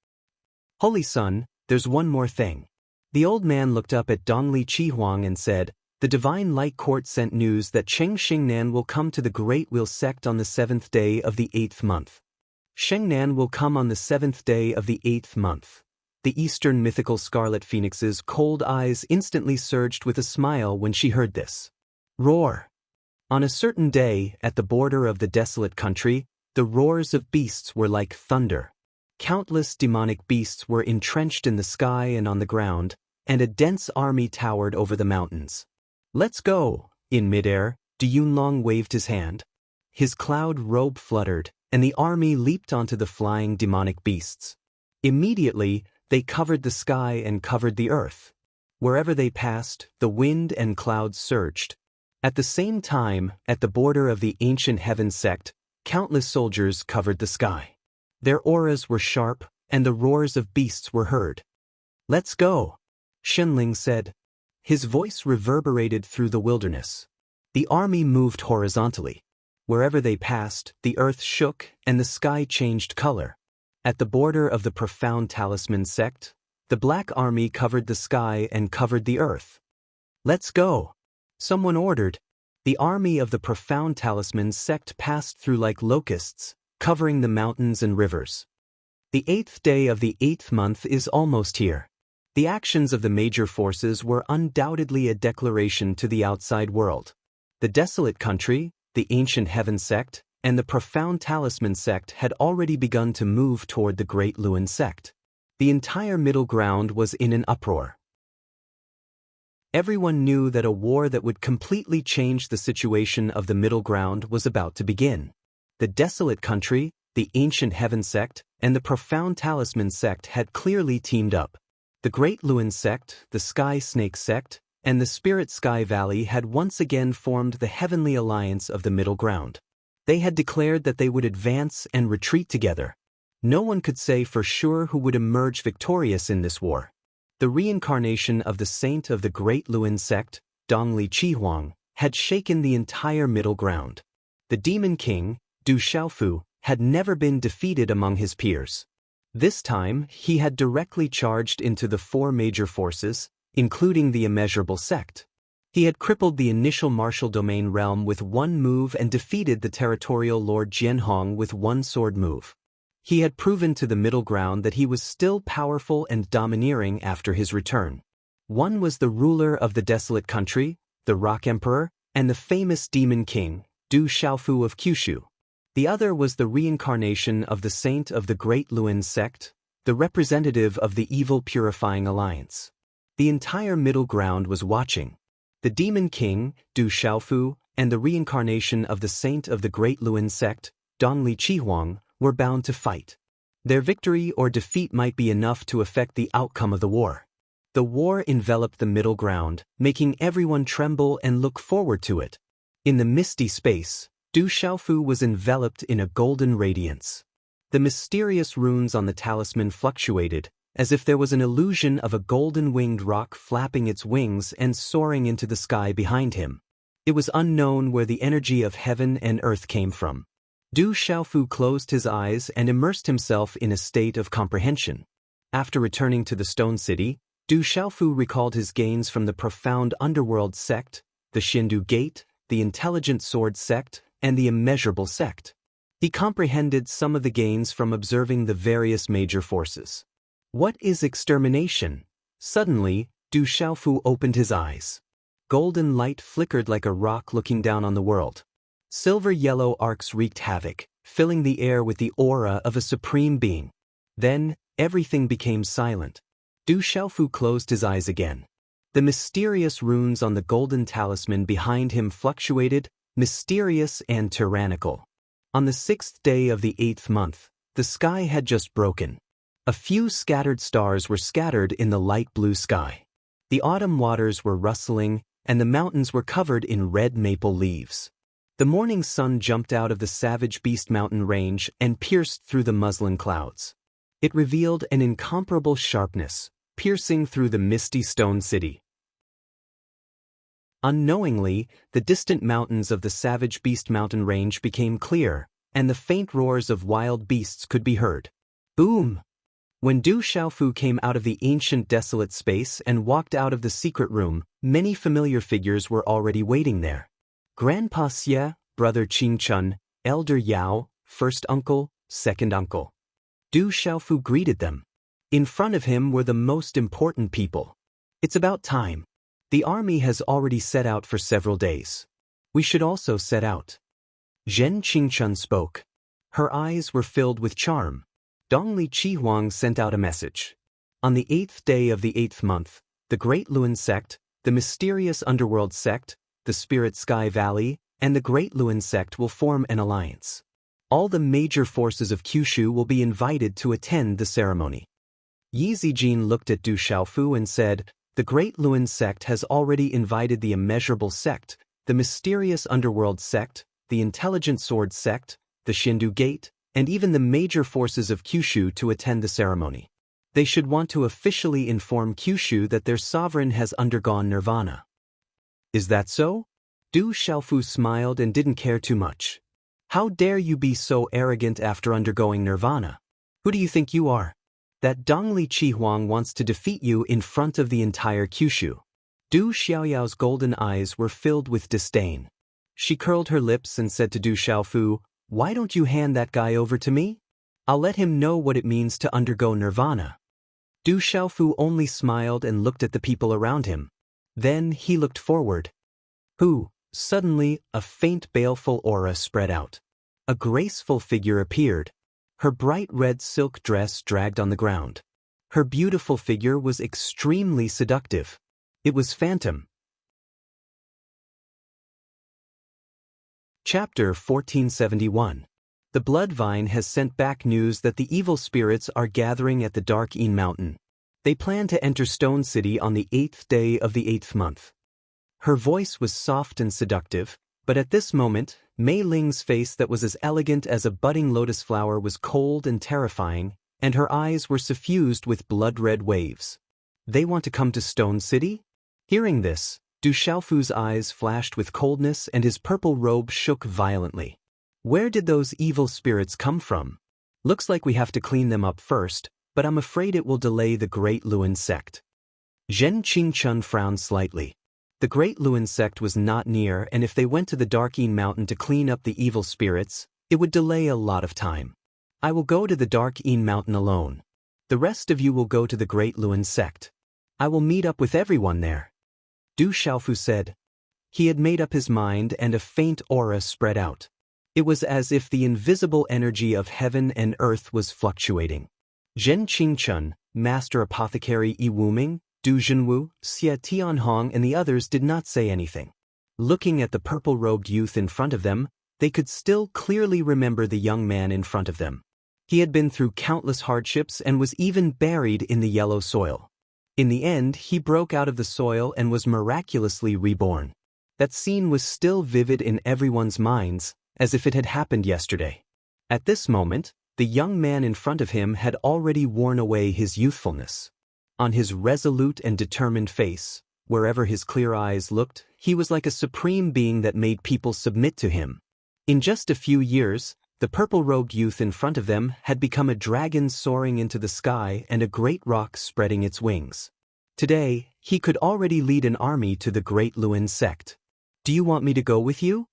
Holy Sun, there's one more thing. The old man looked up at Dongli Qihuang and said, the Divine Light Court sent news that Cheng Xingnan will come to the Great Wheel sect on the 7th day of the 8th month. Shengnan will come on the 7th day of the 8th month. The Eastern mythical Scarlet Phoenix's cold eyes instantly surged with a smile when she heard this. Roar! On a certain day, at the border of the desolate country, the roars of beasts were like thunder. Countless demonic beasts were entrenched in the sky and on the ground, and a dense army towered over the mountains. "Let's go!" In midair, Du Yunlong waved his hand. His cloud robe fluttered, and the army leaped onto the flying demonic beasts. Immediately, they covered the sky and covered the earth. Wherever they passed, the wind and clouds surged. At the same time, at the border of the ancient heaven sect, countless soldiers covered the sky. Their auras were sharp, and the roars of beasts were heard. "Let's go," Shenling said. His voice reverberated through the wilderness. The army moved horizontally. Wherever they passed, the earth shook and the sky changed color. At the border of the profound talisman sect, the Black Army covered the sky and covered the earth. "Let's go," someone ordered. The army of the profound talisman sect passed through like locusts, covering the mountains and rivers. The 8th day of the 8th month is almost here. The actions of the major forces were undoubtedly a declaration to the outside world. The desolate country, the ancient heaven sect, and the profound talisman sect had already begun to move toward the great Luan sect. The entire middle ground was in an uproar. Everyone knew that a war that would completely change the situation of the middle ground was about to begin. The desolate country, the ancient heaven sect, and the profound talisman sect had clearly teamed up. The great Luan sect, the Sky Snake sect, and the Spirit Sky Valley had once again formed the heavenly alliance of the middle ground. They had declared that they would advance and retreat together. No one could say for sure who would emerge victorious in this war. The reincarnation of the saint of the great Luan sect, Dongli Chihuang, had shaken the entire middle ground. The demon king, Du Xiaofu, had never been defeated among his peers. This time, he had directly charged into the 4 major forces, including the immeasurable sect. He had crippled the initial martial domain realm with 1 move and defeated the territorial lord Jianhong with 1 sword move. He had proven to the middle ground that he was still powerful and domineering after his return. One was the ruler of the desolate country, the Rock Emperor, and the famous demon king, Du Xiaofu of Kyushu. The other was the reincarnation of the saint of the great Luan sect, the representative of the evil purifying alliance. The entire middle ground was watching. The demon king, Du Xiaofu, and the reincarnation of the saint of the great Luan sect, Dongli Chihuang, were bound to fight. Their victory or defeat might be enough to affect the outcome of the war. The war enveloped the middle ground, making everyone tremble and look forward to it. In the misty space, Du Xiaofu was enveloped in a golden radiance. The mysterious runes on the talisman fluctuated, as if there was an illusion of a golden-winged rock flapping its wings and soaring into the sky behind him. It was unknown where the energy of heaven and earth came from. Du Xiaofu closed his eyes and immersed himself in a state of comprehension. After returning to the Stone City, Du Xiaofu recalled his gains from the profound underworld sect, the Shindu Gate, the intelligent sword sect, and the immeasurable sect. He comprehended some of the gains from observing the various major forces. What is extermination? Suddenly, Du Xiaofu opened his eyes. Golden light flickered like a rock looking down on the world. Silver-yellow arcs wreaked havoc, filling the air with the aura of a supreme being. Then, everything became silent. Du Xiaofu closed his eyes again. The mysterious runes on the golden talisman behind him fluctuated, mysterious and tyrannical. On the 6th day of the 8th month, the sky had just broken. A few scattered stars were scattered in the light blue sky. The autumn waters were rustling, and the mountains were covered in red maple leaves. The morning sun jumped out of the Savage Beast Mountain range and pierced through the muslin clouds. It revealed an incomparable sharpness, piercing through the misty stone city. Unknowingly, the distant mountains of the Savage Beast Mountain range became clear, and the faint roars of wild beasts could be heard. Boom! When Du Xiaofu came out of the ancient desolate space and walked out of the secret room, many familiar figures were already waiting there. Grandpa Xie, Brother Qingchun, Elder Yao, First Uncle, Second Uncle. Du Xiaofu greeted them. In front of him were the most important people. It's about time. The army has already set out for several days. We should also set out. Zhen Qingchun spoke. Her eyes were filled with charm. Dongli Chihuang sent out a message. On the 8th day of the 8th month, the Great Luan sect, the mysterious underworld sect, the Spirit Sky Valley, and the Great Luan sect will form an alliance. All the major forces of Kyushu will be invited to attend the ceremony. Yi Zijin looked at Du Xiaofu and said, the Great Luan sect has already invited the immeasurable sect, the mysterious underworld sect, the intelligent sword sect, the Shindu Gate, and even the major forces of Kyushu to attend the ceremony. They should want to officially inform Kyushu that their sovereign has undergone nirvana. Is that so? Du Xiaofu smiled and didn't care too much. How dare you be so arrogant after undergoing nirvana? Who do you think you are? That Dongli Chihuang wants to defeat you in front of the entire Kyushu. Du Xiaoyao's golden eyes were filled with disdain. She curled her lips and said to Du Xiaofu, why don't you hand that guy over to me? I'll let him know what it means to undergo nirvana. Du Xiaofu only smiled and looked at the people around him. Then he looked forward. Who? Suddenly, a faint baleful aura spread out. A graceful figure appeared. Her bright red silk dress dragged on the ground. Her beautiful figure was extremely seductive. It was Phantom. Chapter 1471. The Bloodvine has sent back news that the evil spirits are gathering at the Dark Een Mountain. They plan to enter Stone City on the 8th day of the 8th month. Her voice was soft and seductive, but at this moment, Mei Ling's face that was as elegant as a budding lotus flower was cold and terrifying, and her eyes were suffused with blood-red waves. They want to come to Stone City? Hearing this, Du Xiaofu's eyes flashed with coldness and his purple robe shook violently. Where did those evil spirits come from? Looks like we have to clean them up first, but I'm afraid it will delay the Great Luan sect. Zhen Qingchun frowned slightly. The Great Luan sect was not near, and if they went to the Dark Een Mountain to clean up the evil spirits, it would delay a lot of time. I will go to the Dark Een Mountain alone. The rest of you will go to the Great Luan sect. I will meet up with everyone there. Du Xiaofu said. He had made up his mind and a faint aura spread out. It was as if the invisible energy of heaven and earth was fluctuating. Zhen Qingchun, Master Apothecary Yi Wuming, Du Zhenwu, Xie Tianhong and the others did not say anything. Looking at the purple-robed youth in front of them, they could still clearly remember the young man in front of them. He had been through countless hardships and was even buried in the yellow soil. In the end, he broke out of the soil and was miraculously reborn. That scene was still vivid in everyone's minds, as if it had happened yesterday. At this moment, the young man in front of him had already worn away his youthfulness. On his resolute and determined face, wherever his clear eyes looked, he was like a supreme being that made people submit to him. In just a few years, the purple-robed youth in front of them had become a dragon soaring into the sky and a great rock spreading its wings. Today, he could already lead an army to the Great Luan sect. Do you want me to go with you?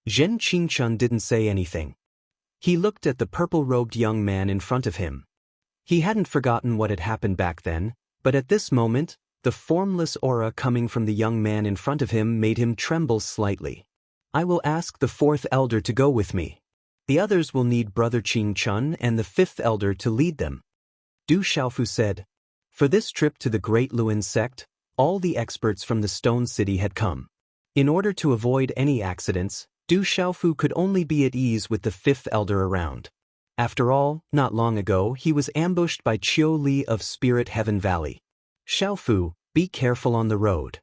Zhen Qingchun didn't say anything. He looked at the purple-robed young man in front of him. He hadn't forgotten what had happened back then, but at this moment, the formless aura coming from the young man in front of him made him tremble slightly. I will ask the 4th elder to go with me. The others will need Brother Qingchun and the 5th elder to lead them. Du Xiaofu said. For this trip to the Great Luan sect, all the experts from the Stone City had come. In order to avoid any accidents, Du Xiaofu could only be at ease with the 5th elder around. After all, not long ago he was ambushed by Qiu Li of Spirit Heaven Valley. Xiaofu, be careful on the road.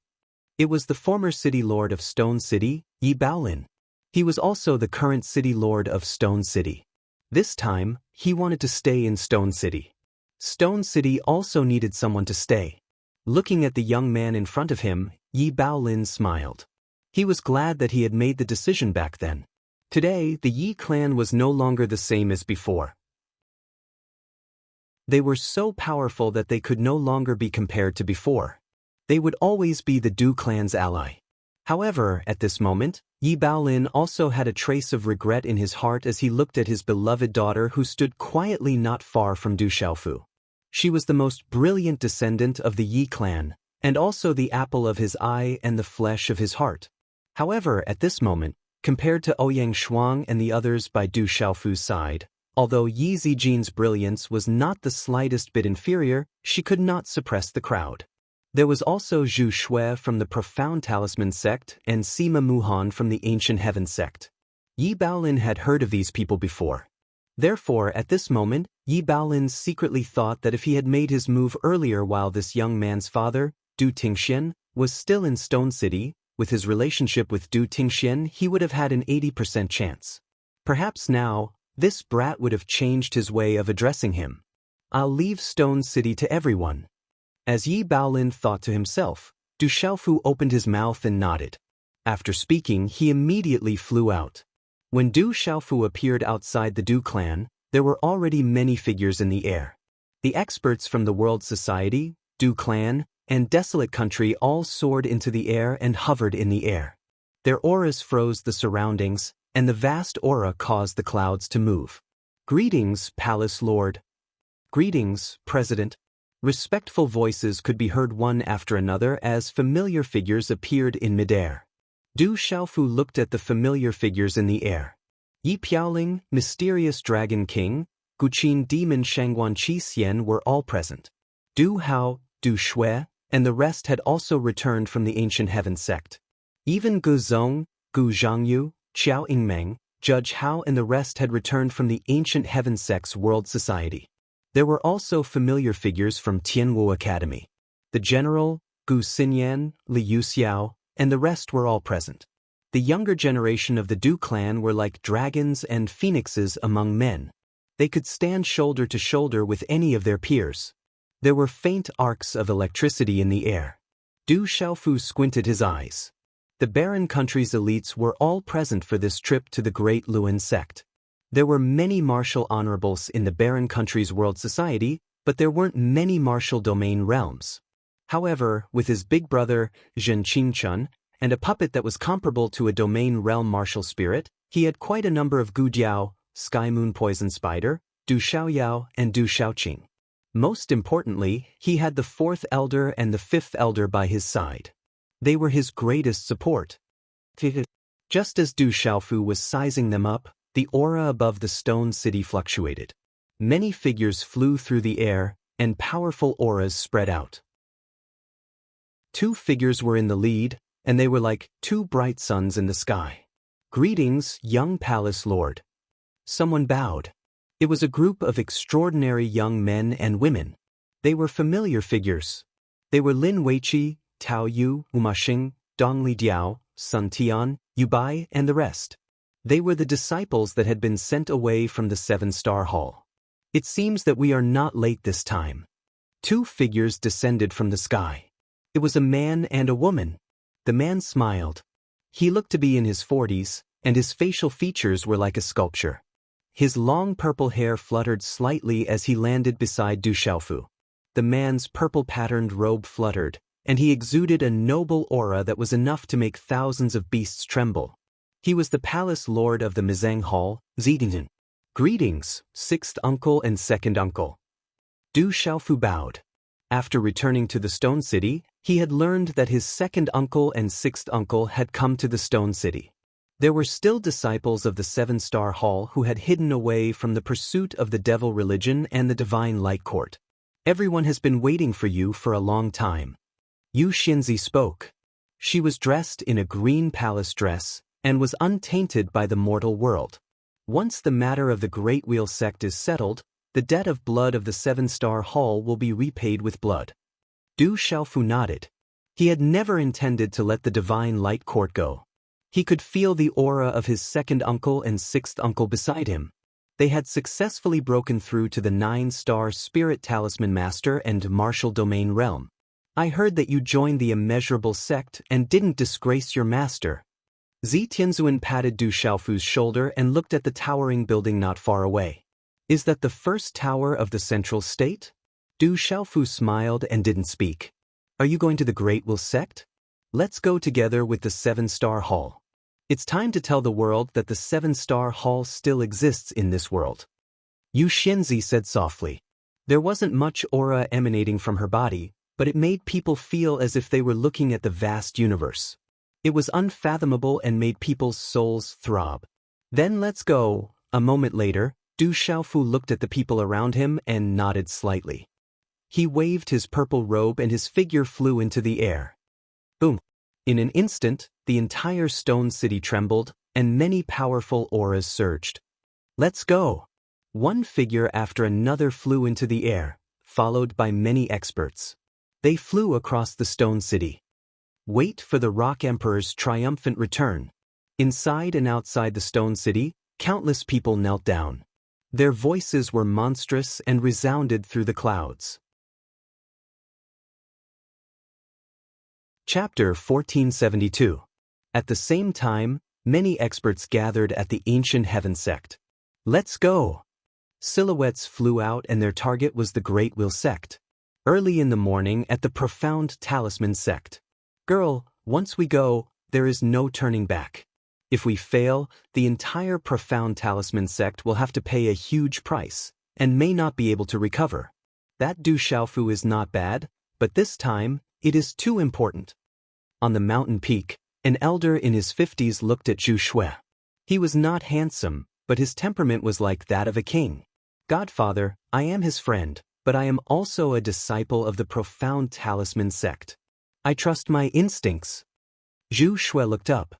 It was the former city lord of Stone City, Yi Baolin. He was also the current city lord of Stone City. This time, he wanted to stay in Stone City. Stone City also needed someone to stay. Looking at the young man in front of him, Yi Baolin smiled. He was glad that he had made the decision back then. Today, the Yi clan was no longer the same as before. They were so powerful that they could no longer be compared to before. They would always be the Du clan's ally. However, at this moment, Yi Baolin also had a trace of regret in his heart as he looked at his beloved daughter who stood quietly not far from Du Xiaofu. She was the most brilliant descendant of the Yi clan, and also the apple of his eye and the flesh of his heart. However, at this moment, compared to Ouyang Shuang and the others by Du Xiaofu's side, although Yi Zijin's brilliance was not the slightest bit inferior, she could not suppress the crowd. There was also Zhu Shui from the Profound Talisman sect and Sima Muhan from the Ancient Heaven sect. Yi Baolin had heard of these people before. Therefore, at this moment, Yi Baolin secretly thought that if he had made his move earlier while this young man's father, Du Tingxian, was still in Stone City, with his relationship with Du Tingxian he would have had an 80% chance. Perhaps now, this brat would have changed his way of addressing him. I'll leave Stone City to everyone. As Yi Baolin thought to himself, Du Xiaofu opened his mouth and nodded. After speaking, he immediately flew out. When Du Xiaofu appeared outside the Du clan, there were already many figures in the air. The experts from the World Society, Du clan, and Desolate Country all soared into the air and hovered in the air. Their auras froze the surroundings, and the vast aura caused the clouds to move. Greetings, Palace Lord. Greetings, President. Respectful voices could be heard one after another as familiar figures appeared in midair. Du Xiaofu looked at the familiar figures in the air. Yi Piaoling, Mysterious Dragon King, Guqin Demon Shangguan Qi Xian were all present. Du Hao, Du Shui, and the rest had also returned from the Ancient Heaven sect. Even Gu Zong, Gu Zhangyu, Qiao Yingmeng, Judge Hao and the rest had returned from the Ancient Heaven sect's World Society. There were also familiar figures from Tianwu Academy. The general, Gu Xinyan, Li Yuxiao, and the rest were all present. The younger generation of the Du clan were like dragons and phoenixes among men. They could stand shoulder to shoulder with any of their peers. There were faint arcs of electricity in the air. Du Xiaofu squinted his eyes. The barren country's elites were all present for this trip to the Great Luan sect. There were many martial honorables in the barren country's world society, but there weren't many martial domain realms. However, with his big brother, Zhen Qingchun, and a puppet that was comparable to a domain realm martial spirit, he had quite a number of Gu Diao, Sky Moon Poison Spider, Du Xiaoyao, and Du Xiaoqing. Most importantly, he had the fourth elder and the fifth elder by his side. They were his greatest support. Just as Du Xiaofu was sizing them up, the aura above the stone city fluctuated. Many figures flew through the air, and powerful auras spread out. Two figures were in the lead, and they were like two bright suns in the sky. Greetings, young Palace Lord. Someone bowed. It was a group of extraordinary young men and women. They were familiar figures. They were Lin Weiqi, Tao Yu, Umashing, Dongli Diao, Sun Tian, Yu Bai, and the rest. They were the disciples that had been sent away from the Seven-Star Hall. It seems that we are not late this time. Two figures descended from the sky. It was a man and a woman. The man smiled. He looked to be in his 40s, and his facial features were like a sculpture. His long purple hair fluttered slightly as he landed beside Du Xiaofu. The man's purple-patterned robe fluttered, and he exuded a noble aura that was enough to make thousands of beasts tremble. He was the palace lord of the Mizang Hall, Zidington. Greetings, sixth uncle and second uncle. Du Xiaofu bowed. After returning to the Stone City, he had learned that his second uncle and sixth uncle had come to the Stone City. There were still disciples of the Seven-Star Hall who had hidden away from the pursuit of the devil religion and the divine light court. Everyone has been waiting for you for a long time. Yu Xinzi spoke. She was dressed in a green palace dress, and was untainted by the mortal world. Once the matter of the Great Wheel sect is settled, the debt of blood of the Seven-Star Hall will be repaid with blood. Du Xiaofu nodded. He had never intended to let the divine light court go. He could feel the aura of his second uncle and sixth uncle beside him. They had successfully broken through to the 9-star Spirit Talisman Master and Martial Domain Realm. I heard that you joined the Immeasurable Sect and didn't disgrace your master. Zi Tianzuan patted Du Xiaofu's shoulder and looked at the towering building not far away. Is that the first tower of the Central State? Du Xiaofu smiled and didn't speak. Are you going to the Great Will sect? Let's go together with the Seven-Star Hall. It's time to tell the world that the Seven-Star Hall still exists in this world. Yu Xinzi said softly. There wasn't much aura emanating from her body, but it made people feel as if they were looking at the vast universe. It was unfathomable and made people's souls throb. Then let's go. A moment later, Du Xiaofu looked at the people around him and nodded slightly. He waved his purple robe and his figure flew into the air. Boom! In an instant, the entire stone city trembled, and many powerful auras surged. Let's go! One figure after another flew into the air, followed by many experts. They flew across the stone city. Wait for the Rock Emperor's triumphant return. Inside and outside the stone city, countless people knelt down. Their voices were monstrous and resounded through the clouds. Chapter 1472. At the same time, many experts gathered at the ancient heaven sect. Let's go! Silhouettes flew out and their target was the Great Will sect. Early in the morning at the Profound Talisman sect. Girl, once we go, there is no turning back. If we fail, the entire Profound Talisman sect will have to pay a huge price, and may not be able to recover. That Du Xiaofu is not bad, but this time, it is too important. On the mountain peak, an elder in his 50s looked at Zhu Shui. He was not handsome, but his temperament was like that of a king. Godfather, I am his friend, but I am also a disciple of the Profound Talisman sect. I trust my instincts. Zhu Shui looked up.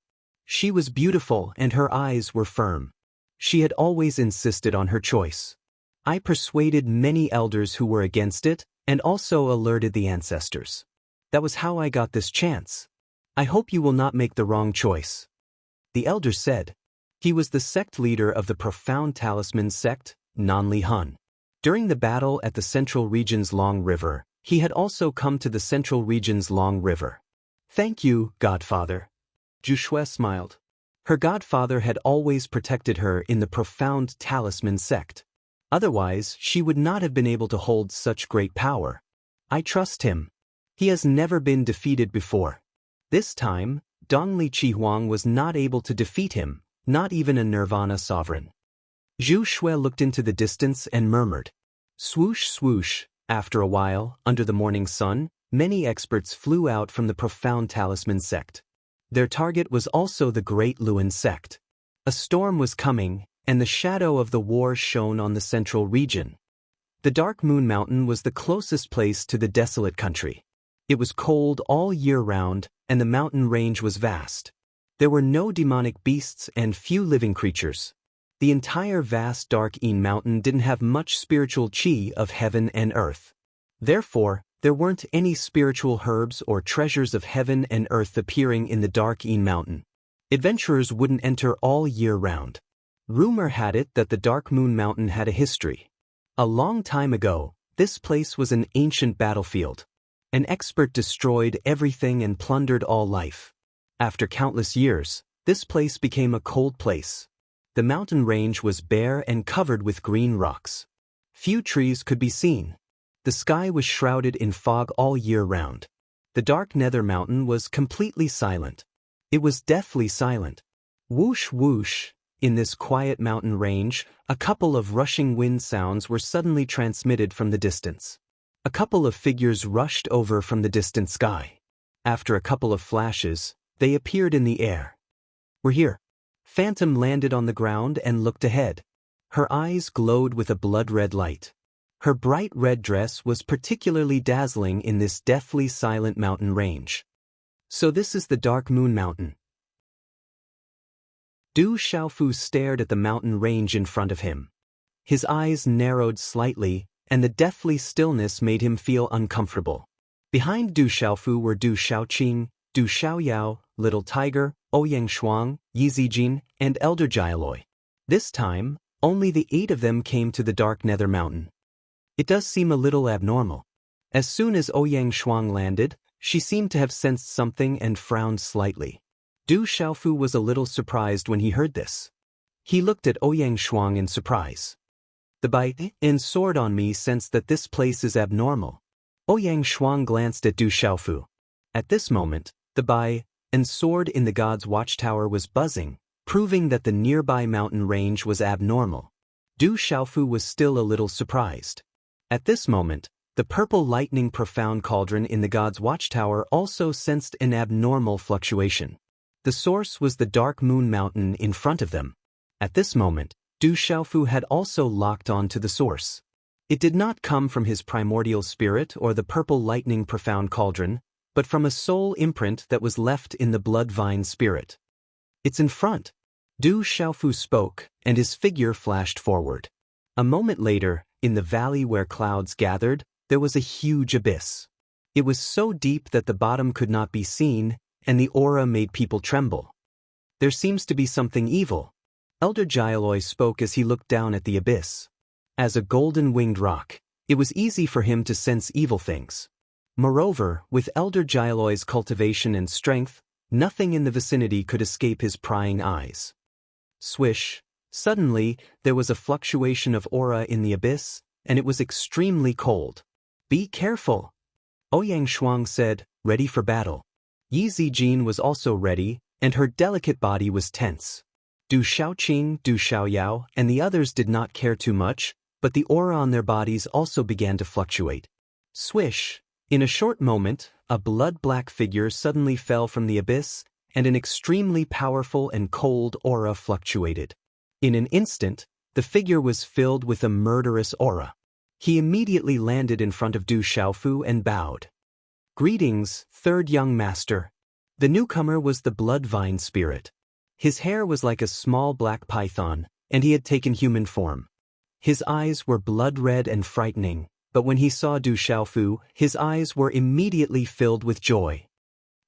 She was beautiful and her eyes were firm. She had always insisted on her choice. I persuaded many elders who were against it, and also alerted the ancestors. That was how I got this chance. I hope you will not make the wrong choice. The elder said. He was the sect leader of the Profound Talisman sect, Nanli Han. During the battle at the Central Region's Long River, he had also come to the Central Region's Long River. Thank you, Godfather. Zhu Shui smiled. Her godfather had always protected her in the Profound Talisman sect. Otherwise, she would not have been able to hold such great power. I trust him. He has never been defeated before. This time, Dongli Qihuang was not able to defeat him, not even a Nirvana sovereign. Zhu Shui looked into the distance and murmured. Swoosh swoosh. After a while, under the morning sun, many experts flew out from the Profound Talisman sect. Their target was also the Great Luan sect. A storm was coming, and the shadow of the war shone on the Central Region. The Dark Moon Mountain was the closest place to the desolate country. It was cold all year round, and the mountain range was vast. There were no demonic beasts and few living creatures. The entire vast Dark Een Mountain didn't have much spiritual qi of heaven and earth. Therefore, there weren't any spiritual herbs or treasures of heaven and earth appearing in the Dark Een Mountain. Adventurers wouldn't enter all year round. Rumor had it that the Dark Moon Mountain had a history. A long time ago, this place was an ancient battlefield. An expert destroyed everything and plundered all life. After countless years, this place became a cold place. The mountain range was bare and covered with green rocks. Few trees could be seen. The sky was shrouded in fog all year round. The dark nether mountain was completely silent. It was deathly silent. Whoosh whoosh. In this quiet mountain range, a couple of rushing wind sounds were suddenly transmitted from the distance. A couple of figures rushed over from the distant sky. After a couple of flashes, they appeared in the air. We're here. Phantom landed on the ground and looked ahead. Her eyes glowed with a blood-red light. Her bright red dress was particularly dazzling in this deathly silent mountain range. So this is the Dark Moon Mountain. Du Xiaofu stared at the mountain range in front of him. His eyes narrowed slightly, and the deathly stillness made him feel uncomfortable. Behind Du Xiaofu were Du Xiaoqing, Du Xiaoyao, Little Tiger, Ouyang Shuang, Yi Zijin, and Elder Jialoi. This time, only the 8 of them came to the Dark Nether Mountain. It does seem a little abnormal. As soon as Ouyang Shuang landed, she seemed to have sensed something and frowned slightly. Du Xiaofu was a little surprised when he heard this. He looked at Ouyang Shuang in surprise. The Bai and Sword on me sensed that this place is abnormal. Ouyang Shuang glanced at Du Xiaofu. At this moment, the Bai and Sword in the God's Watchtower was buzzing, proving that the nearby mountain range was abnormal. Du Xiaofu was still a little surprised. At this moment, the purple lightning profound cauldron in the God's Watchtower also sensed an abnormal fluctuation. The source was the dark moon mountain in front of them. At this moment, Du Xiaofu had also locked on to the source. It did not come from his primordial spirit or the purple lightning profound cauldron, but from a soul imprint that was left in the blood vine spirit. It's in front. Du Xiaofu spoke, and his figure flashed forward. A moment later, in the valley where clouds gathered, there was a huge abyss. It was so deep that the bottom could not be seen, and the aura made people tremble. There seems to be something evil. Elder Gialoi spoke as he looked down at the abyss. As a golden-winged rock, it was easy for him to sense evil things. Moreover, with Elder Gialoi's cultivation and strength, nothing in the vicinity could escape his prying eyes. Swish! Suddenly, there was a fluctuation of aura in the abyss, and it was extremely cold. "Be careful," Ouyang Shuang said, ready for battle. Yi Zijin was also ready, and her delicate body was tense. Du Xiaoqing, Du Xiaoyao, and the others did not care too much, but the aura on their bodies also began to fluctuate. Swish! In a short moment, a blood-black figure suddenly fell from the abyss, and an extremely powerful and cold aura fluctuated. In an instant, the figure was filled with a murderous aura. He immediately landed in front of Du Xiaofu and bowed. "Greetings, third young master." The newcomer was the blood vine spirit. His hair was like a small black python, and he had taken human form. His eyes were blood-red and frightening, but when he saw Du Xiaofu, his eyes were immediately filled with joy.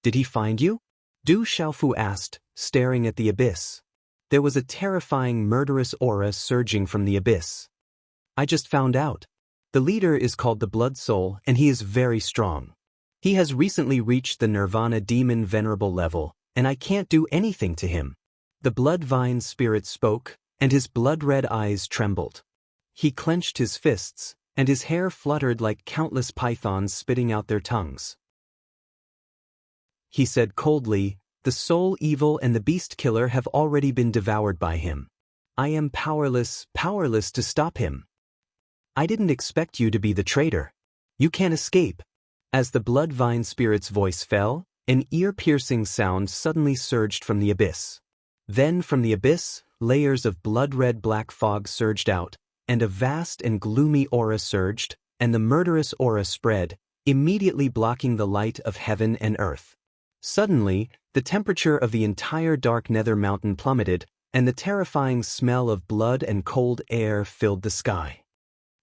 "Did he find you?" Du Xiaofu asked, staring at the abyss. There was a terrifying murderous aura surging from the abyss. "I just found out. The leader is called the Blood Soul, and he is very strong. He has recently reached the Nirvana Demon Venerable level, and I can't do anything to him." The blood vine spirit spoke, and his blood-red eyes trembled. He clenched his fists, and his hair fluttered like countless pythons spitting out their tongues. He said coldly, "The soul evil and the beast killer have already been devoured by him. I am powerless to stop him. I didn't expect you to be the traitor. You can't escape." As the blood vine spirit's voice fell, an ear-piercing sound suddenly surged from the abyss. Then from the abyss, layers of blood-red black fog surged out, and a vast and gloomy aura surged, and the murderous aura spread, immediately blocking the light of heaven and earth. Suddenly, the temperature of the entire dark nether mountain plummeted, and the terrifying smell of blood and cold air filled the sky.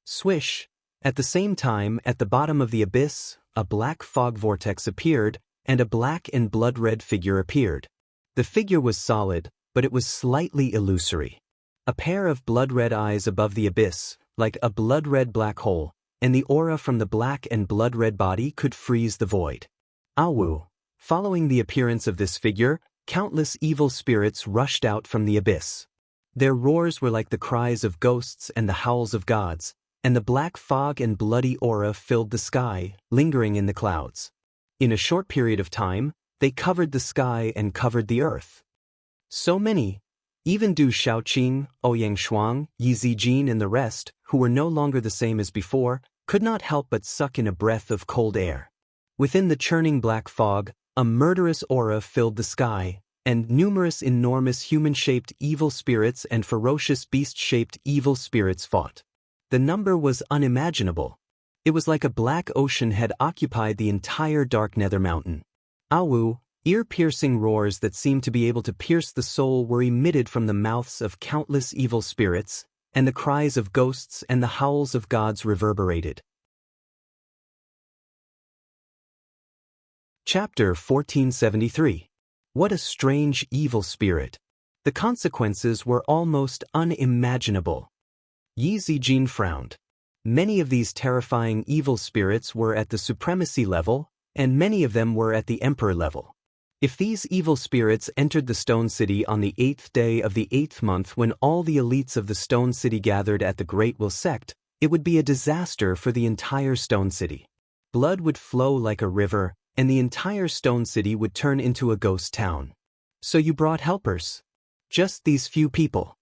Swish! At the same time, at the bottom of the abyss, a black fog vortex appeared, and a black and blood-red figure appeared. The figure was solid, but it was slightly illusory. A pair of blood-red eyes above the abyss, like a blood-red black hole, and the aura from the black and blood-red body could freeze the void. Awu! Following the appearance of this figure, countless evil spirits rushed out from the abyss. Their roars were like the cries of ghosts and the howls of gods, and the black fog and bloody aura filled the sky, lingering in the clouds. In a short period of time, they covered the sky and covered the earth. So many, even Du Xiaoqing, Ouyang Shuang, Yi Zijin and the rest, who were no longer the same as before, could not help but suck in a breath of cold air. Within the churning black fog, a murderous aura filled the sky, and numerous enormous human-shaped evil spirits and ferocious beast-shaped evil spirits fought. The number was unimaginable. It was like a black ocean had occupied the entire dark nether mountain. Awu! Ear-piercing roars that seemed to be able to pierce the soul were emitted from the mouths of countless evil spirits, and the cries of ghosts and the howls of gods reverberated. Chapter 1473. What a strange evil spirit. The consequences were almost unimaginable. Yi Zijin frowned. Many of these terrifying evil spirits were at the supremacy level, and many of them were at the emperor level. If these evil spirits entered the Stone City on the 8th day of the 8th month when all the elites of the Stone City gathered at the Great Will sect, it would be a disaster for the entire Stone City. Blood would flow like a river, and the entire Stone City would turn into a ghost town. So you brought helpers? Just these few people.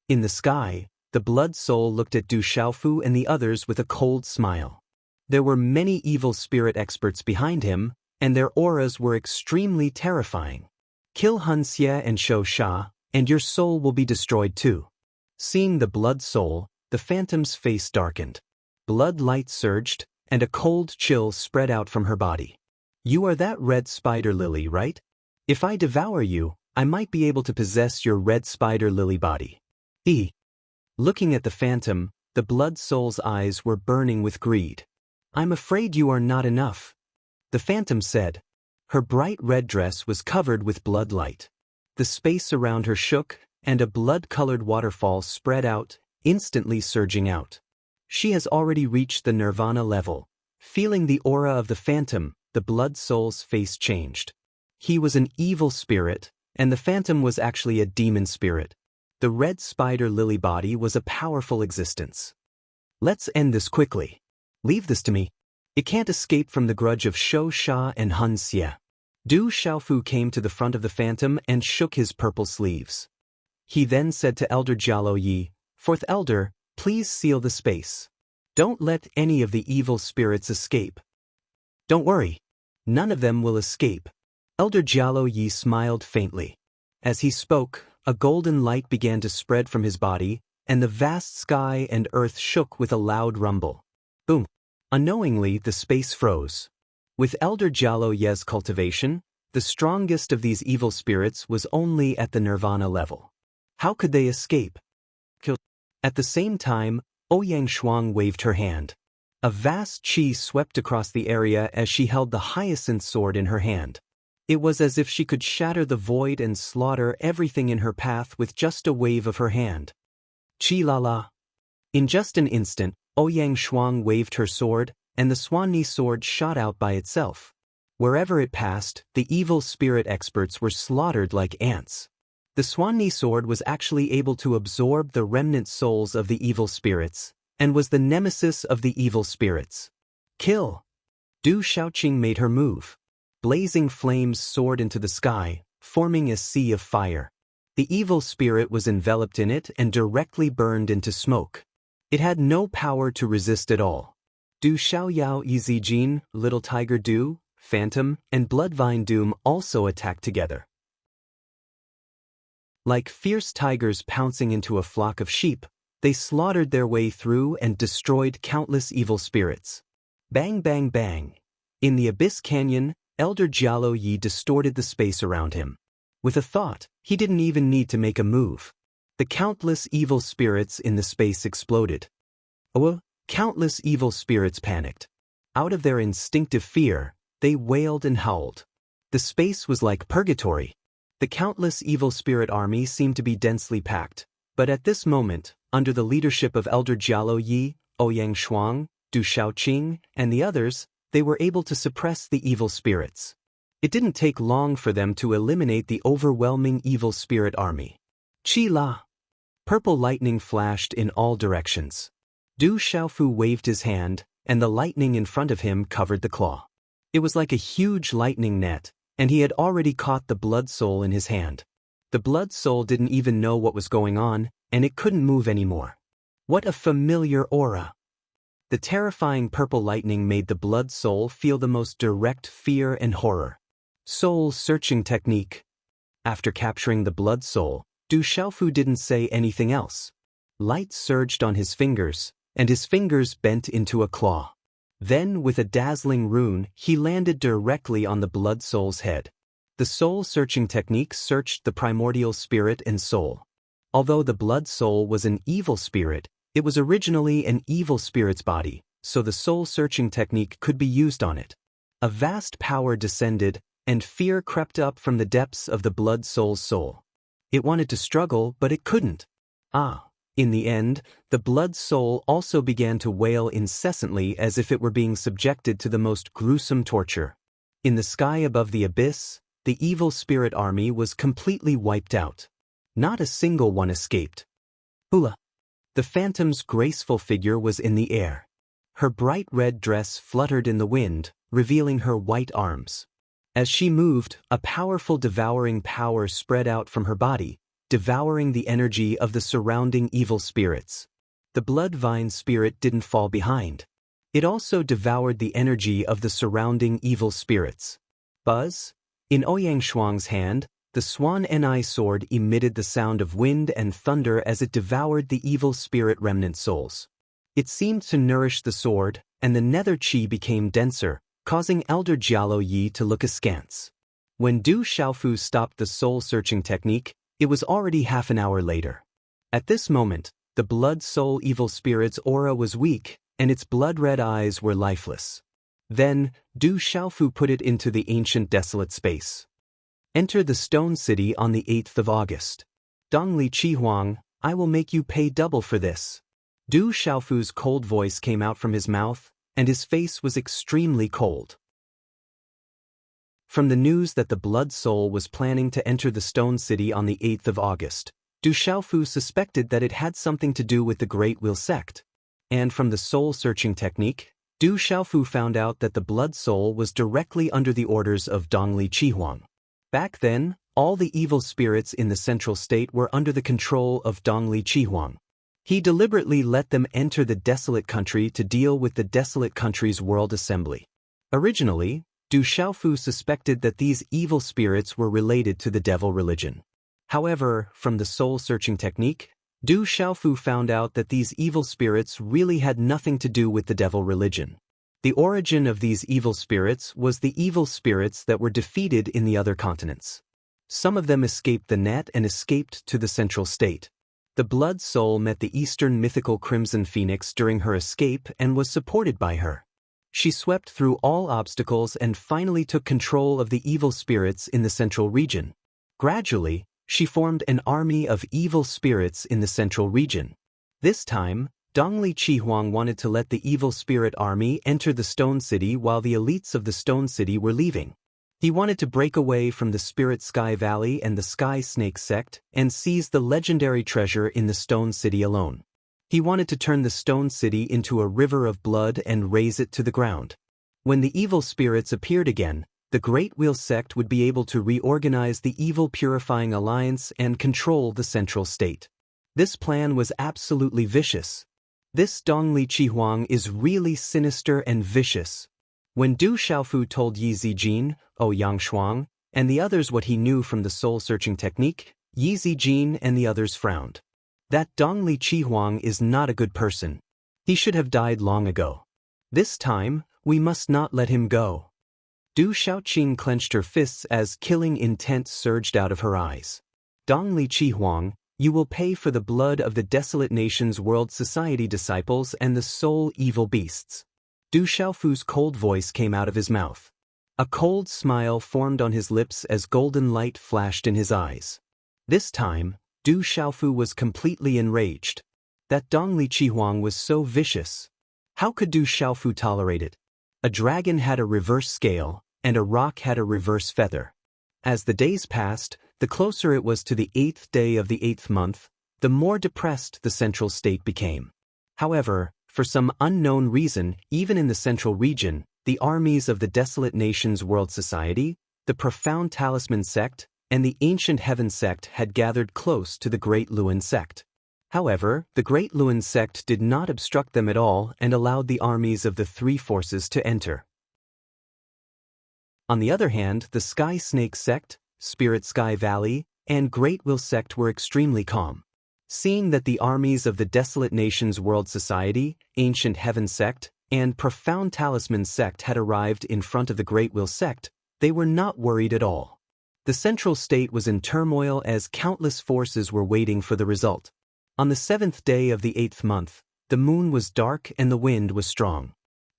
In the sky, the Blood Soul looked at Du Xiaofu and the others with a cold smile. There were many evil spirit experts behind him, and their auras were extremely terrifying. Kill Hun Xie and Shou Sha, and your soul will be destroyed too. Seeing the blood soul, the phantom's face darkened. Blood light surged, and a cold chill spread out from her body. You are that red spider lily, right? If I devour you, I might be able to possess your red spider lily body. Looking at the phantom, the blood soul's eyes were burning with greed. I'm afraid you are not enough. The phantom said. Her bright red dress was covered with blood light. The space around her shook, and a blood-colored waterfall spread out, instantly surging out. She has already reached the nirvana level. Feeling the aura of the phantom, the blood soul's face changed. He was an evil spirit, and the phantom was actually a demon spirit. The red spider lily body was a powerful existence. Let's end this quickly. Leave this to me. It can't escape from the grudge of Shou Sha and Hun Xie. Du Xiaofu came to the front of the phantom and shook his purple sleeves. He then said to Elder Jialo Yi, Fourth Elder, please seal the space. Don't let any of the evil spirits escape. Don't worry. None of them will escape. Elder Jialo Yi smiled faintly. As he spoke, a golden light began to spread from his body, and the vast sky and earth shook with a loud rumble. Boom. Unknowingly, the space froze. With Elder Jialo Ye's cultivation, the strongest of these evil spirits was only at the nirvana level. How could they escape? At the same time, Ouyang Shuang waved her hand. A vast qi swept across the area as she held the hyacinth sword in her hand. It was as if she could shatter the void and slaughter everything in her path with just a wave of her hand. Chi la la. In just an instant, Ouyang Shuang waved her sword, and the Swanni sword shot out by itself. Wherever it passed, the evil spirit experts were slaughtered like ants. The Swanni sword was actually able to absorb the remnant souls of the evil spirits, and was the nemesis of the evil spirits. Kill! Du Xiaoqing made her move. Blazing flames soared into the sky, forming a sea of fire. The evil spirit was enveloped in it and directly burned into smoke. It had no power to resist at all. Du Xiaoyao Yizijin, Little Tiger Du, Phantom, and Bloodvine Doom also attacked together. Like fierce tigers pouncing into a flock of sheep, they slaughtered their way through and destroyed countless evil spirits. Bang bang bang. In the Abyss Canyon, Elder Jialo Yi distorted the space around him. With a thought, he didn't even need to make a move. The countless evil spirits in the space exploded. Countless evil spirits panicked. Out of their instinctive fear, they wailed and howled. The space was like purgatory. The countless evil spirit army seemed to be densely packed, but at this moment, under the leadership of Elder Jialo Yi, Ouyang Shuang, Du Xiaoqing, and the others, they were able to suppress the evil spirits. It didn't take long for them to eliminate the overwhelming evil spirit army. Chi la! Purple lightning flashed in all directions. Du Xiaofu waved his hand, and the lightning in front of him covered the claw. It was like a huge lightning net, and he had already caught the blood soul in his hand. The blood soul didn't even know what was going on, and it couldn't move anymore. What a familiar aura! The terrifying purple lightning made the blood soul feel the most direct fear and horror. Soul-searching technique. After capturing the blood soul, Du Xiaofu didn't say anything else. Light surged on his fingers, and his fingers bent into a claw. Then, with a dazzling rune, he landed directly on the blood soul's head. The soul-searching technique searched the primordial spirit and soul. Although the blood soul was an evil spirit, it was originally an evil spirit's body, so the soul-searching technique could be used on it. A vast power descended, and fear crept up from the depths of the blood soul's soul. It wanted to struggle, but it couldn't. In the end, the blood soul also began to wail incessantly as if it were being subjected to the most gruesome torture. In the sky above the abyss, the evil spirit army was completely wiped out. Not a single one escaped. Hula! The phantom's graceful figure was in the air. Her bright red dress fluttered in the wind, revealing her white arms. As she moved, a powerful devouring power spread out from her body, devouring the energy of the surrounding evil spirits. The blood vine spirit didn't fall behind. It also devoured the energy of the surrounding evil spirits. Buzz? In Ouyang Shuang's hand, the Swan Ni sword emitted the sound of wind and thunder as it devoured the evil spirit remnant souls. It seemed to nourish the sword, and the nether chi became denser, causing Elder Jialo Yi to look askance. When Du Xiaofu stopped the soul-searching technique, it was already half an hour later. At this moment, the blood-soul evil spirit's aura was weak, and its blood-red eyes were lifeless. Then, Du Xiaofu put it into the ancient desolate space. Enter the Stone City on the 8th of August. Dongli Qihuang, I will make you pay double for this. Du Xiaofu's cold voice came out from his mouth, and his face was extremely cold. From the news that the Blood Soul was planning to enter the Stone City on the 8th of August, Du Xiaofu suspected that it had something to do with the Great Wheel sect. And from the soul-searching technique, Du Xiaofu found out that the Blood Soul was directly under the orders of Dongli Qihuang. Back then, all the evil spirits in the Central State were under the control of Dongli Qihuang. He deliberately let them enter the desolate country to deal with the desolate country's world assembly. Originally, Du Xiaofu suspected that these evil spirits were related to the devil religion. However, from the soul-searching technique, Du Xiaofu found out that these evil spirits really had nothing to do with the devil religion. The origin of these evil spirits was the evil spirits that were defeated in the other continents. Some of them escaped the net and escaped to the Central State. The Blood Soul met the Eastern mythical Crimson Phoenix during her escape and was supported by her. She swept through all obstacles and finally took control of the evil spirits in the Central region. Gradually, she formed an army of evil spirits in the Central region. This time, Dongli Qihuang wanted to let the evil spirit army enter the Stone City while the elites of the Stone City were leaving. He wanted to break away from the Spirit Sky Valley and the Sky Snake sect and seize the legendary treasure in the Stone City alone. He wanted to turn the Stone City into a river of blood and raze it to the ground. When the evil spirits appeared again, the Great Wheel sect would be able to reorganize the Evil Purifying Alliance and control the Central State. This plan was absolutely vicious. This Dongli Qihuang is really sinister and vicious. When Du Xiaofu told Yi Zijin, Yang Shuang, and the others what he knew from the soul-searching technique, Yi Zijin and the others frowned. That Dongli Qihuang is not a good person. He should have died long ago. This time, we must not let him go. Du Xiaoqing clenched her fists as killing intent surged out of her eyes. Dongli Qihuang, you will pay for the blood of the desolate nation's world society disciples and the soul evil beasts. Du Xiaofu's cold voice came out of his mouth. A cold smile formed on his lips as golden light flashed in his eyes. This time, Du Xiaofu was completely enraged. That Dongli Qihuang was so vicious. How could Du Xiaofu tolerate it? A dragon had a reverse scale, and a rock had a reverse feather. As the days passed, the closer it was to the 8th day of the 8th month, the more depressed the Central State became. However, for some unknown reason, even in the Central region, the armies of the Desolate Nations World Society, the Profound Talisman sect, and the Ancient Heaven sect had gathered close to the Great Luan sect. However, the Great Luan sect did not obstruct them at all and allowed the armies of the three forces to enter. On the other hand, the Sky Snake sect, Spirit Sky Valley, and Great Wheel sect were extremely calm. Seeing that the armies of the Desolate Nations World Society, Ancient Heaven sect, and Profound Talisman sect had arrived in front of the Great Wheel sect, they were not worried at all. The Central State was in turmoil as countless forces were waiting for the result. On the 7th day of the 8th month, the moon was dark and the wind was strong.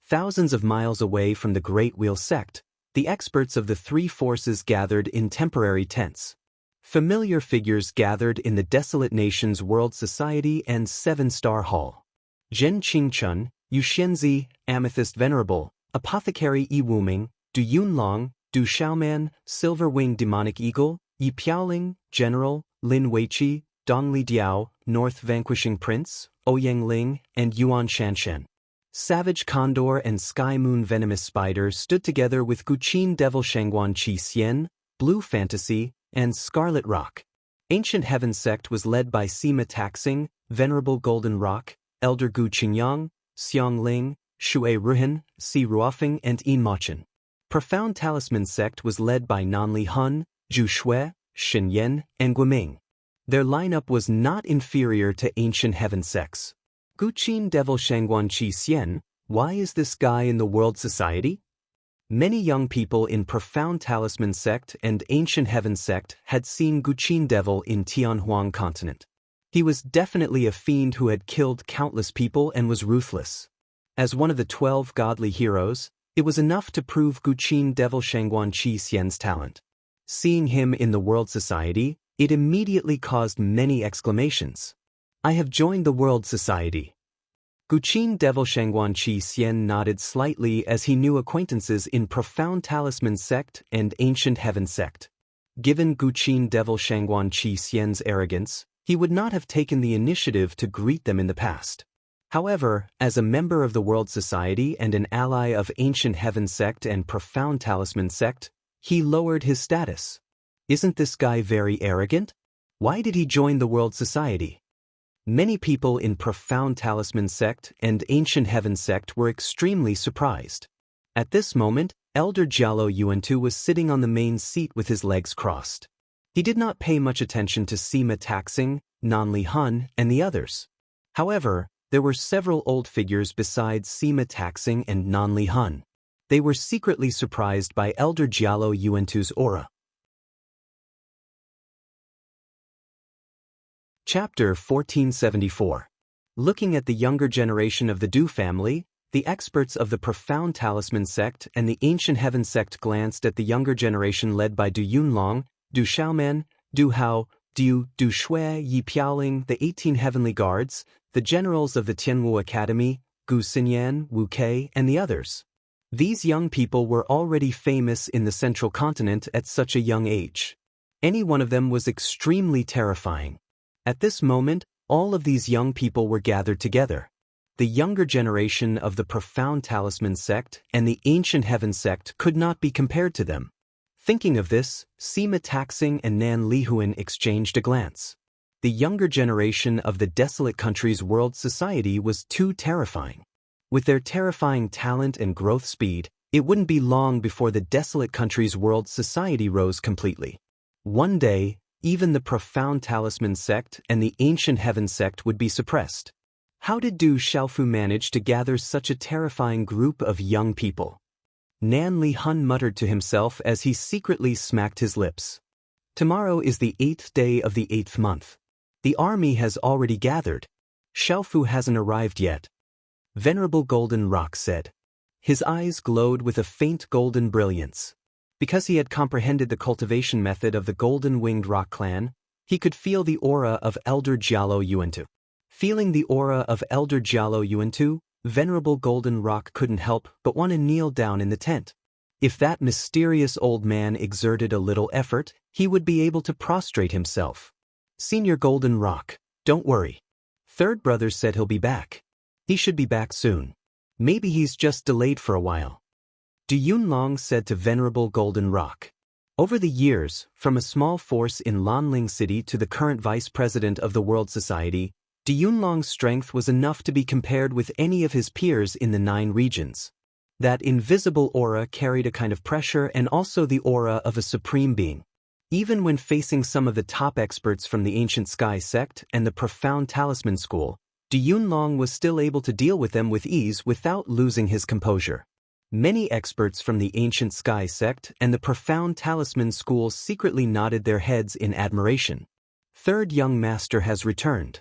Thousands of miles away from the Great Wheel sect, the experts of the three forces gathered in temporary tents. Familiar figures gathered in the Desolate Nations World Society and Seven-Star Hall. Zhen Qingchun, Yu Xianzi, Amethyst Venerable, Apothecary Yi Wuming, Du Yunlong, Du Xiaoman, Silver-Winged Demonic Eagle, Yi Piaoling, General, Lin Weiqi, Dongli Diao, North Vanquishing Prince, Ouyang Ling, and Yuan Shanshen. Savage Condor and Sky Moon Venomous Spider stood together with Guqin Devil Shangguan Qi Xian, Blue Fantasy, and Scarlet Rock. Ancient Heaven sect was led by Sima Taxing, Venerable Golden Rock, Elder Gu Qingyang, Xiang Ling, Shui Ruhan, Si Ruofeng, and Yin Mochen. Profound Talisman sect was led by Nanli Hun, Zhu Shui, Xinyan, and Guiming. Their lineup was not inferior to ancient heaven sects. Guqin Devil Shangguan Qi Xian, why is this guy in the world society? Many young people in Profound Talisman sect and Ancient Heaven sect had seen Guqin Devil in Tianhuang continent. He was definitely a fiend who had killed countless people and was ruthless. As one of the 12 godly heroes, it was enough to prove Guqin Devil Shangguan Qi Xian's talent. Seeing him in the world society, it immediately caused many exclamations. I have joined the world society. Guqin Devil Shangguan Qi Xian nodded slightly as he knew acquaintances in Profound Talisman sect and Ancient Heaven sect. Given Guqin Devil Shangguan Qi Xian's arrogance, he would not have taken the initiative to greet them in the past. However, as a member of the World Society and an ally of Ancient Heaven sect and Profound Talisman sect, he lowered his status. Isn't this guy very arrogant? Why did he join the World Society? Many people in Profound Talisman sect and Ancient Heaven sect were extremely surprised. At this moment, Elder Jialo Yuantu was sitting on the main seat with his legs crossed. He did not pay much attention to Sima Taxing, Nanli Hun, and the others. However, there were several old figures besides Sima Taxing and Nanli Hun. They were secretly surprised by Elder Jialo Yuantu's aura. Chapter 1474. Looking at the younger generation of the Du family, the experts of the Profound Talisman sect and the Ancient Heaven sect glanced at the younger generation led by Du Yunlong, Du Xiaomen, Du Hao, Du Shui, Yi Piaoling, the 18 Heavenly Guards, the generals of the Tianwu Academy, Gu Xinyan, Wu Kei, and the others. These young people were already famous in the Central Continent at such a young age. Any one of them was extremely terrifying. At this moment, all of these young people were gathered together. The younger generation of the Profound Talisman sect and the Ancient Heaven sect could not be compared to them. Thinking of this, Sima Taxing and Nan Lihuan exchanged a glance. The younger generation of the Desolate Country's World Society was too terrifying. With their terrifying talent and growth speed, it wouldn't be long before the Desolate Country's World Society rose completely. One day, even the Profound Talisman sect and the Ancient Heaven sect would be suppressed. How did Du Xiaofu manage to gather such a terrifying group of young people? Nan Li Hun muttered to himself as he secretly smacked his lips. Tomorrow is the 8th day of the 8th month. The army has already gathered. Xiaofu hasn't arrived yet. Venerable Golden Rock said. His eyes glowed with a faint golden brilliance. Because he had comprehended the cultivation method of the Golden-Winged Rock clan, he could feel the aura of Elder Jialo Yuantu. Feeling the aura of Elder Jialo Yuantu, Venerable Golden Rock couldn't help but want to kneel down in the tent. If that mysterious old man exerted a little effort, he would be able to prostrate himself. Senior Golden Rock, don't worry. Third brother said he'll be back. He should be back soon. Maybe he's just delayed for a while. Du Yunlong said to Venerable Golden Rock. Over the years, from a small force in Lanling City to the current vice president of the World Society, Du Yunlong's strength was enough to be compared with any of his peers in the 9 regions. That invisible aura carried a kind of pressure and also the aura of a supreme being. Even when facing some of the top experts from the Ancient Sky sect and the Profound Talisman school, Du Yunlong was still able to deal with them with ease without losing his composure. Many experts from the Ancient Sky sect and the Profound Talisman school secretly nodded their heads in admiration. Third young master has returned.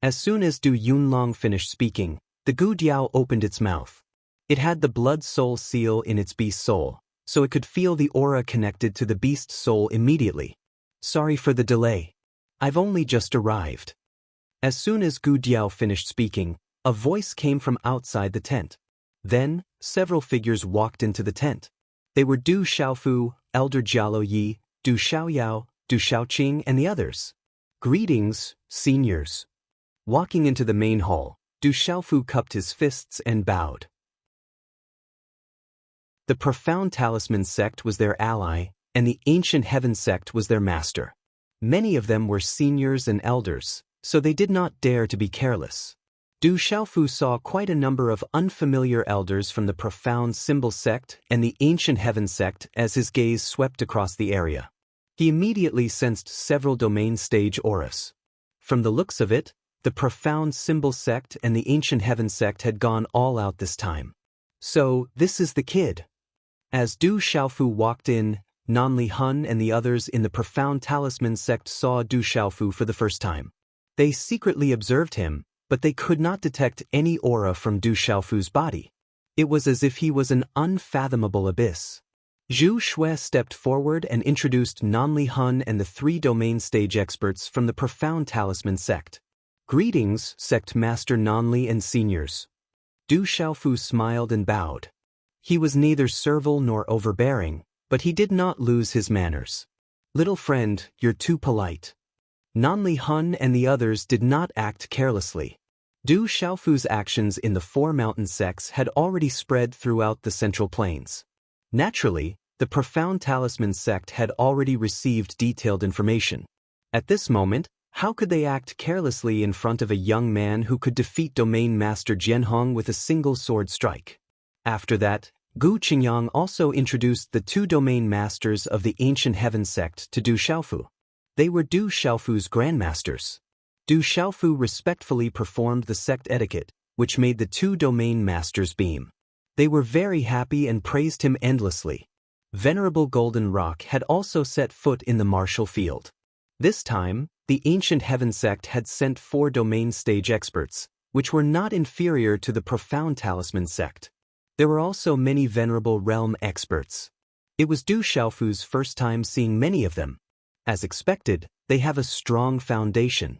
As soon as Du Yunlong finished speaking, the Gu Diao opened its mouth. It had the blood soul seal in its beast soul, so it could feel the aura connected to the beast soul immediately. Sorry for the delay. I've only just arrived. As soon as Gu Diao finished speaking, a voice came from outside the tent. Then, several figures walked into the tent. They were Du Xiaofu, Elder Jialo Yi, Du Xiaoyao, Du Xiaoqing, and the others. Greetings, seniors. Walking into the main hall, Du Xiaofu cupped his fists and bowed. The Profound Talisman sect was their ally, and the Ancient Heaven sect was their master. Many of them were seniors and elders, so they did not dare to be careless. Du Xiaofu saw quite a number of unfamiliar elders from the Profound Symbol sect and the Ancient Heaven sect as his gaze swept across the area. He immediately sensed several domain stage auras. From the looks of it, the profound symbol sect and the ancient heaven sect had gone all out this time. So, this is the kid. As Du Xiaofu walked in, Nanli Hun and the others in the profound talisman sect saw Du Xiaofu for the first time. They secretly observed him, but they could not detect any aura from Du Xiaofu's body. It was as if he was an unfathomable abyss. Zhu Shui stepped forward and introduced Nanli Hun and the 3 domain stage experts from the profound talisman sect. Greetings, Sect Master Nanli and seniors. Du Xiaofu smiled and bowed. He was neither servile nor overbearing, but he did not lose his manners. Little friend, you're too polite. Nanli Hun and the others did not act carelessly. Du Xiaofu's actions in the 4 mountain sects had already spread throughout the Central Plains. Naturally, the profound talisman sect had already received detailed information. At this moment, how could they act carelessly in front of a young man who could defeat Domain Master Jianhong with a single sword strike? After that, Gu Qingyang also introduced the 2 domain masters of the ancient heaven sect to Du Xiaofu. They were Du Xiaofu's grandmasters. Du Xiaofu respectfully performed the sect etiquette, which made the 2 domain masters beam. They were very happy and praised him endlessly. Venerable Golden Rock had also set foot in the martial field. This time, the ancient heaven sect had sent 4 domain stage experts, which were not inferior to the profound talisman sect. There were also many venerable realm experts. It was Du Xiaofu's first time seeing many of them. As expected, they have a strong foundation.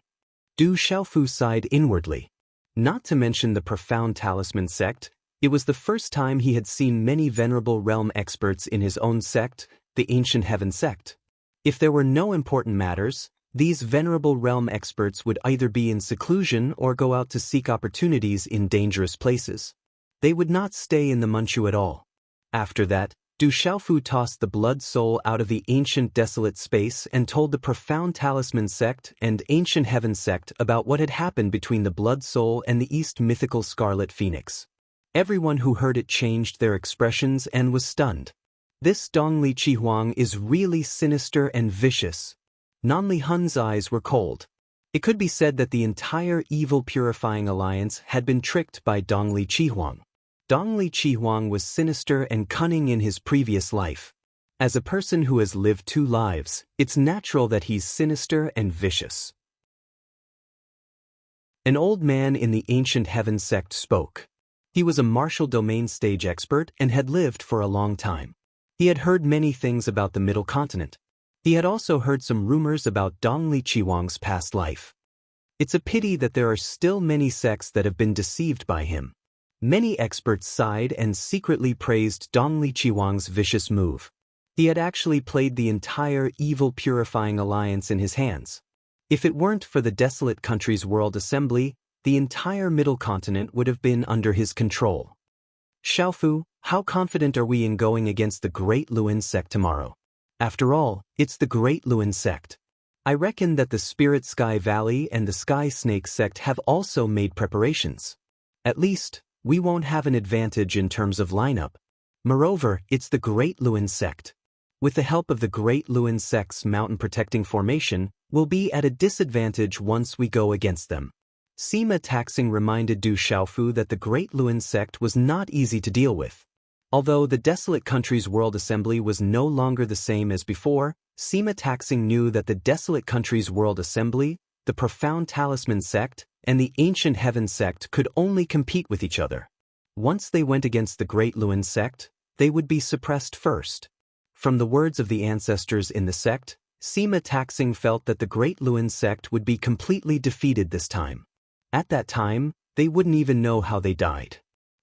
Du Xiaofu sighed inwardly. Not to mention the profound talisman sect, it was the first time he had seen many venerable realm experts in his own sect, the ancient heaven sect. If there were no important matters, these venerable realm experts would either be in seclusion or go out to seek opportunities in dangerous places. They would not stay in the Manchu at all. After that, Du Xiaofu tossed the blood soul out of the ancient desolate space and told the profound talisman sect and ancient heaven sect about what had happened between the blood soul and the east mythical scarlet phoenix. Everyone who heard it changed their expressions and was stunned. This Dongli Qihuang is really sinister and vicious. Nanli Hun's eyes were cold. It could be said that the entire evil purifying alliance had been tricked by Dongli Qihuang. Dongli Qihuang was sinister and cunning in his previous life. As a person who has lived 2 lives, it's natural that he's sinister and vicious. An old man in the ancient heaven sect spoke. He was a martial domain stage expert and had lived for a long time. He had heard many things about the Middle Continent. He had also heard some rumors about Dongli Qihuang's past life. It's a pity that there are still many sects that have been deceived by him. Many experts sighed and secretly praised Dongli Qihuang's vicious move. He had actually played the entire evil purifying alliance in his hands. If it weren't for the desolate country's world assembly, the entire Middle Continent would have been under his control. Xiaofu, how confident are we in going against the Great Luin sect tomorrow? After all, it's the Great Luin sect. I reckon that the Spirit Sky Valley and the Sky Snake sect have also made preparations. At least, we won't have an advantage in terms of lineup. Moreover, it's the Great Luin sect. With the help of the Great Luin sect's mountain protecting formation, we'll be at a disadvantage once we go against them. Sima Taxing reminded Du Xiaofu that the Great Luin sect was not easy to deal with. Although the desolate country's world assembly was no longer the same as before, Sima Taxing knew that the desolate country's world assembly, the profound talisman sect, and the ancient heaven sect could only compete with each other. Once they went against the Great Luin sect, they would be suppressed first. From the words of the ancestors in the sect, Sima Taxing felt that the Great Luin sect would be completely defeated this time. At that time, they wouldn't even know how they died.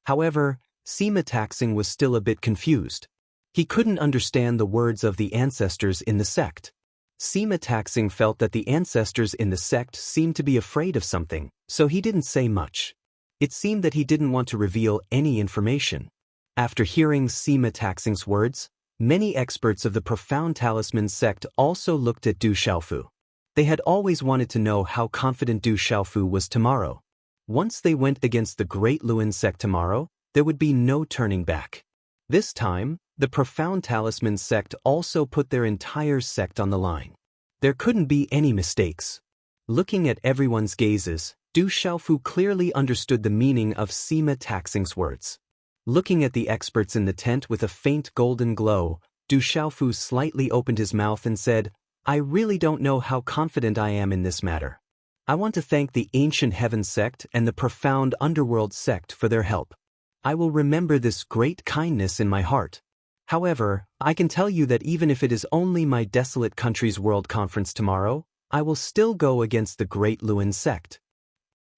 However, Sima Taxing was still a bit confused. He couldn't understand the words of the ancestors in the sect. Sima Taxing felt that the ancestors in the sect seemed to be afraid of something, so he didn't say much. It seemed that he didn't want to reveal any information. After hearing Sima Taxing's words, many experts of the profound talisman sect also looked at Du Xiaofu. They had always wanted to know how confident Du Xiaofu was tomorrow. Once they went against the Great Luin sect tomorrow, there would be no turning back. This time, the Profound Talisman sect also put their entire sect on the line. There couldn't be any mistakes. Looking at everyone's gazes, Du Xiaofu clearly understood the meaning of Sima Taxing's words. Looking at the experts in the tent with a faint golden glow, Du Xiaofu slightly opened his mouth and said, "I really don't know how confident I am in this matter. I want to thank the Ancient Heaven sect and the Profound Underworld sect for their help. I will remember this great kindness in my heart. However, I can tell you that even if it is only my desolate country's world conference tomorrow, I will still go against the Great Luan sect.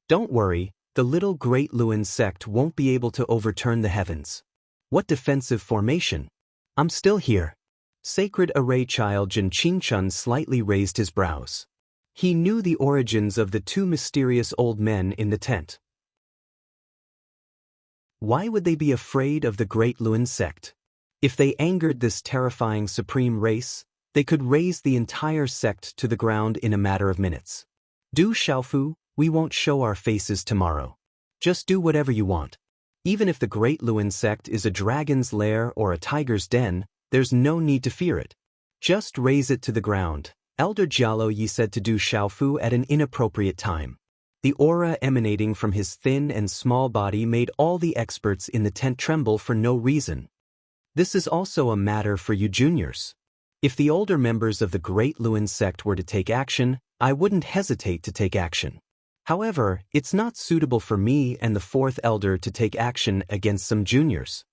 Don't worry, the little Great Luan sect won't be able to overturn the heavens. What defensive formation? I'm still here." Sacred Array Child Jin Qingchun slightly raised his brows. He knew the origins of the two mysterious old men in the tent. Why would they be afraid of the Great Luan sect? If they angered this terrifying supreme race, they could raze the entire sect to the ground in a matter of minutes. Du Xiaofu, we won't show our faces tomorrow. Just do whatever you want. Even if the Great Luan sect is a dragon's lair or a tiger's den, there's no need to fear it. Just raze it to the ground, Elder Jialo Yi said to Du Xiaofu at an inappropriate time. The aura emanating from his thin and small body made all the experts in the tent tremble for no reason. This is also a matter for you juniors. If the older members of the Great Luan sect were to take action, I wouldn't hesitate to take action. However, it's not suitable for me and the fourth elder to take action against some juniors.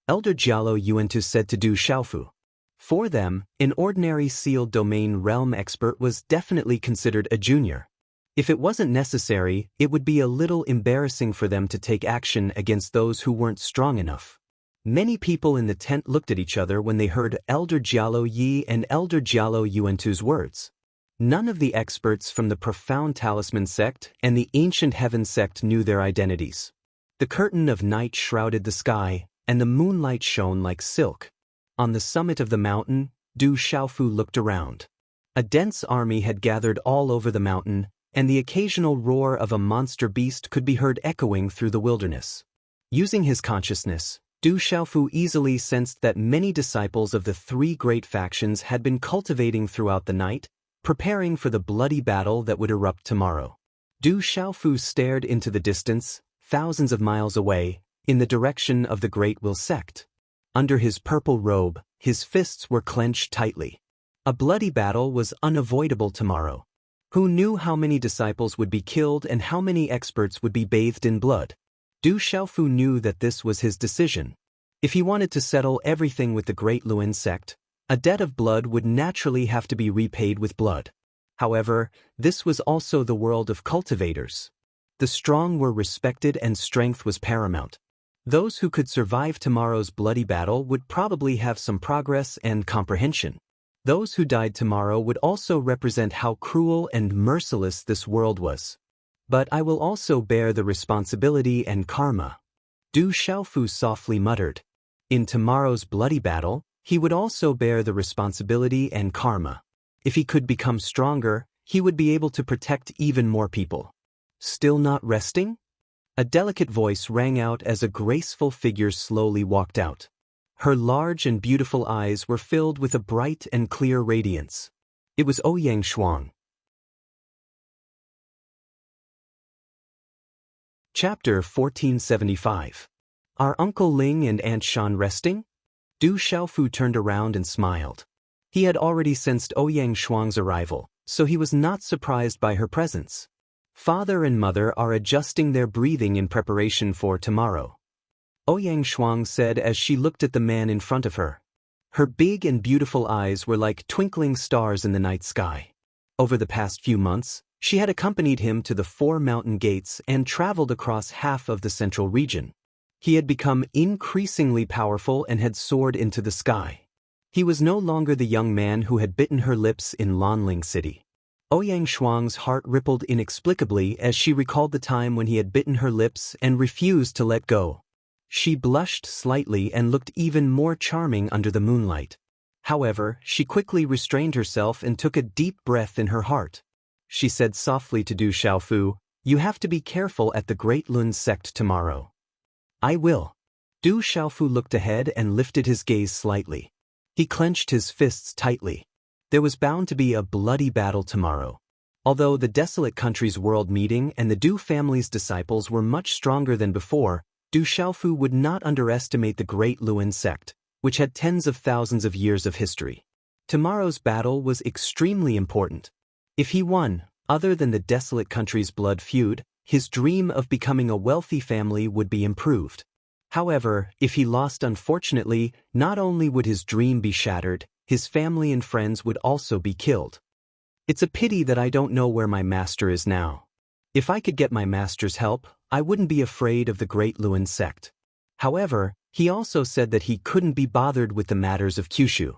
Elder Jialo Yuantu said to Du Xiaofu. For them, an ordinary sealed domain realm expert was definitely considered a junior. If it wasn't necessary, it would be a little embarrassing for them to take action against those who weren't strong enough. Many people in the tent looked at each other when they heard Elder Jialo Yi and Elder Jialo Yuantu's words. None of the experts from the Profound Talisman sect and the Ancient Heaven sect knew their identities. The curtain of night shrouded the sky, and the moonlight shone like silk. On the summit of the mountain, Du Xiaofu looked around. A dense army had gathered all over the mountain, and the occasional roar of a monster beast could be heard echoing through the wilderness. Using his consciousness, Du Xiaofu easily sensed that many disciples of the three great factions had been cultivating throughout the night, preparing for the bloody battle that would erupt tomorrow. Du Xiaofu stared into the distance, thousands of miles away, in the direction of the Great Will sect. Under his purple robe, his fists were clenched tightly. A bloody battle was unavoidable tomorrow. Who knew how many disciples would be killed and how many experts would be bathed in blood? Du Xiaofu knew that this was his decision. If he wanted to settle everything with the Great Luan sect, a debt of blood would naturally have to be repaid with blood. However, this was also the world of cultivators. The strong were respected and strength was paramount. Those who could survive tomorrow's bloody battle would probably have some progress and comprehension. Those who died tomorrow would also represent how cruel and merciless this world was. But I will also bear the responsibility and karma. Du Xiaofu softly muttered. In tomorrow's bloody battle, he would also bear the responsibility and karma. If he could become stronger, he would be able to protect even more people. Still not resting? A delicate voice rang out as a graceful figure slowly walked out. Her large and beautiful eyes were filled with a bright and clear radiance. It was Ouyang Shuang. Chapter 1475. Are Uncle Ling and Aunt Shan resting? Du Xiaofu turned around and smiled. He had already sensed Ouyang Shuang's arrival, so he was not surprised by her presence. Father and mother are adjusting their breathing in preparation for tomorrow, Ouyang Shuang said as she looked at the man in front of her. Her big and beautiful eyes were like twinkling stars in the night sky. Over the past few months, she had accompanied him to the 4 mountain gates and traveled across half of the central region. He had become increasingly powerful and had soared into the sky. He was no longer the young man who had bitten her lips in Lanling City. Ouyang Shuang's heart rippled inexplicably as she recalled the time when he had bitten her lips and refused to let go. She blushed slightly and looked even more charming under the moonlight. However, she quickly restrained herself and took a deep breath in her heart. She said softly to Du Xiaofu, "You have to be careful at the Great Lun sect tomorrow." "I will." Du Xiaofu looked ahead and lifted his gaze slightly. He clenched his fists tightly. There was bound to be a bloody battle tomorrow. Although the desolate country's world meeting and the Du family's disciples were much stronger than before, Du Xiaofu would not underestimate the great Luan sect, which had tens of thousands of years of history. Tomorrow's battle was extremely important. If he won, other than the desolate country's blood feud, his dream of becoming a wealthy family would be improved. However, if he lost, unfortunately, not only would his dream be shattered, his family and friends would also be killed. It's a pity that I don't know where my master is now. If I could get my master's help, I wouldn't be afraid of the great Luan sect. However, he also said that he couldn't be bothered with the matters of Kyushu.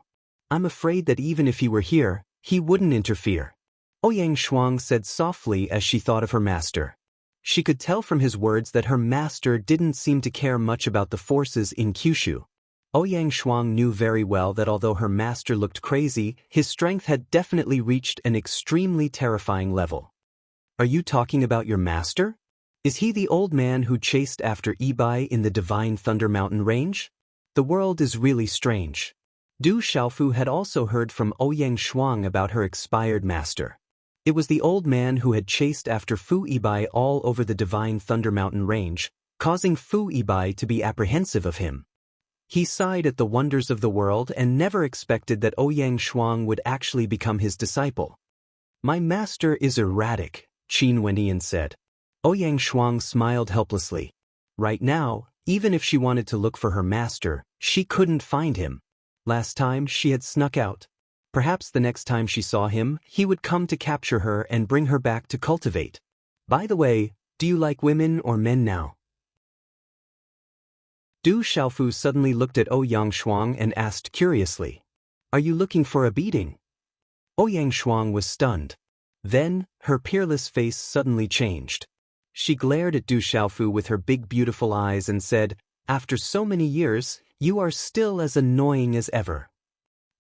I'm afraid that even if he were here, he wouldn't interfere. Ouyang Shuang said softly as she thought of her master. She could tell from his words that her master didn't seem to care much about the forces in Kyushu. Ouyang Shuang knew very well that although her master looked crazy, his strength had definitely reached an extremely terrifying level. Are you talking about your master? Is he the old man who chased after Ibai in the Divine Thunder Mountain range? The world is really strange. Du Xiaofu had also heard from Ouyang Shuang about her expired master. It was the old man who had chased after Fu Ibai all over the Divine Thunder Mountain range, causing Fu Ibai to be apprehensive of him. He sighed at the wonders of the world and never expected that Ouyang Shuang would actually become his disciple. My master is erratic, Qin Wenyan said. Ouyang Shuang smiled helplessly. Right now, even if she wanted to look for her master, she couldn't find him. Last time she had snuck out. Perhaps the next time she saw him, he would come to capture her and bring her back to cultivate. By the way, do you like women or men now? Du Xiaofu suddenly looked at Ouyang Shuang and asked curiously, Are you looking for a beating? Ouyang Shuang was stunned. Then, her peerless face suddenly changed. She glared at Du Xiaofu with her big beautiful eyes and said, After so many years, you are still as annoying as ever.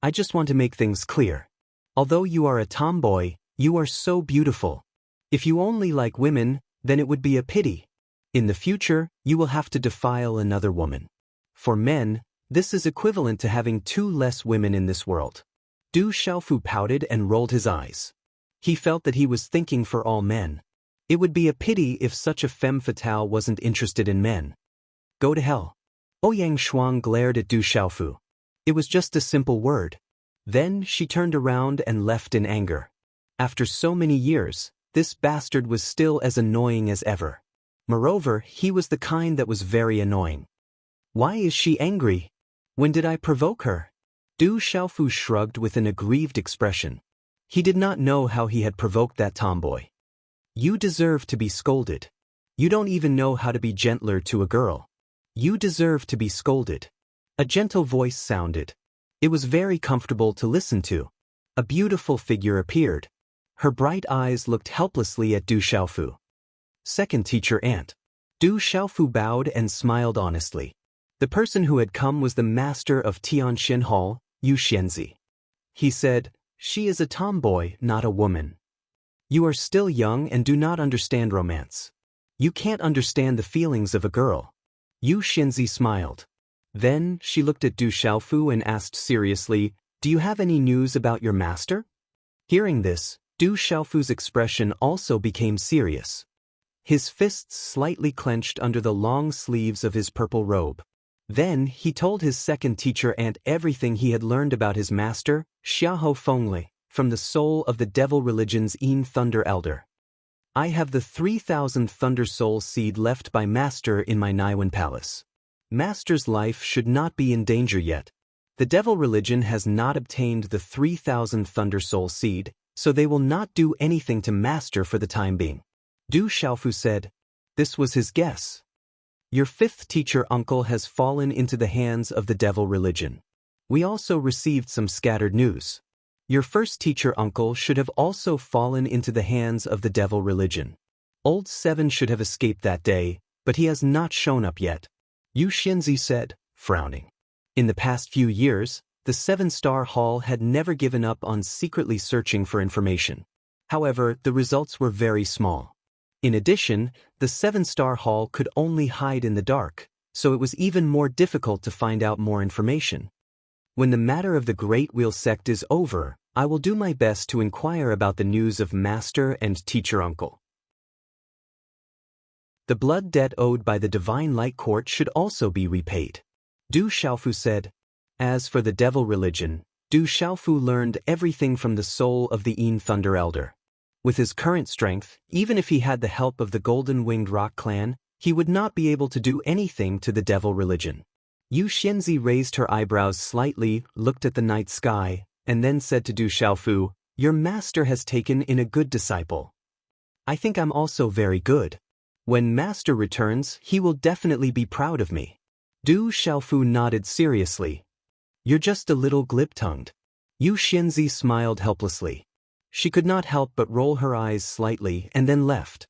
I just want to make things clear. Although you are a tomboy, you are so beautiful. If you only like women, then it would be a pity. In the future, you will have to defile another woman. For men, this is equivalent to having 2 less women in this world. Du Xiaofu pouted and rolled his eyes. He felt that he was thinking for all men. It would be a pity if such a femme fatale wasn't interested in men. Go to hell. Ouyang Shuang glared at Du Xiaofu. It was just a simple word. Then she turned around and left in anger. After so many years, this bastard was still as annoying as ever. Moreover, he was the kind that was very annoying. Why is she angry? When did I provoke her? Du Xiaofu shrugged with an aggrieved expression. He did not know how he had provoked that tomboy. You deserve to be scolded. You don't even know how to be gentler to a girl. You deserve to be scolded. A gentle voice sounded. It was very comfortable to listen to. A beautiful figure appeared. Her bright eyes looked helplessly at Du Xiaofu. Second teacher Ant. Du Xiaofu bowed and smiled honestly. The person who had come was the master of Tianxin Hall, Yu Xianzi. He said, She is a tomboy, not a woman. You are still young and do not understand romance. You can't understand the feelings of a girl. Yu Xianzi smiled. Then she looked at Du Xiaofu and asked seriously, Do you have any news about your master? Hearing this, Du Xiaofu's expression also became serious. His fists slightly clenched under the long sleeves of his purple robe. Then he told his second teacher Ant everything he had learned about his master, Xiahou Fengli, from the soul of the devil religion's Yin Thunder Elder. I have the 3,000 Thunder Soul seed left by Master in my Naiwan Palace. Master's life should not be in danger yet. The devil religion has not obtained the 3,000 Thunder Soul seed, so they will not do anything to Master for the time being. Du Xiaofu said. This was his guess. Your 5th teacher uncle has fallen into the hands of the devil religion. We also received some scattered news. Your 1st teacher uncle should have also fallen into the hands of the devil religion. Old 7 should have escaped that day, but he has not shown up yet. Yu Xianzi said, frowning. In the past few years, the 7-star hall had never given up on secretly searching for information. However, the results were very small. In addition, the 7-star hall could only hide in the dark, so it was even more difficult to find out more information. When the matter of the Great Wheel sect is over, I will do my best to inquire about the news of Master and Teacher Uncle. The blood debt owed by the Divine Light Court should also be repaid, Du Xiaofu said. As for the devil religion, Du Xiaofu learned everything from the soul of the Yin Thunder Elder. With his current strength, even if he had the help of the Golden-Winged Rock Clan, he would not be able to do anything to the devil religion. Yu Xianzi raised her eyebrows slightly, looked at the night sky, and then said to Du Xiaofu, "Your master has taken in a good disciple. I think I'm also very good. When master returns, he will definitely be proud of me." Du Xiaofu nodded seriously. "You're just a little glib-tongued." Yu Xianzi smiled helplessly. She could not help but roll her eyes slightly and then left.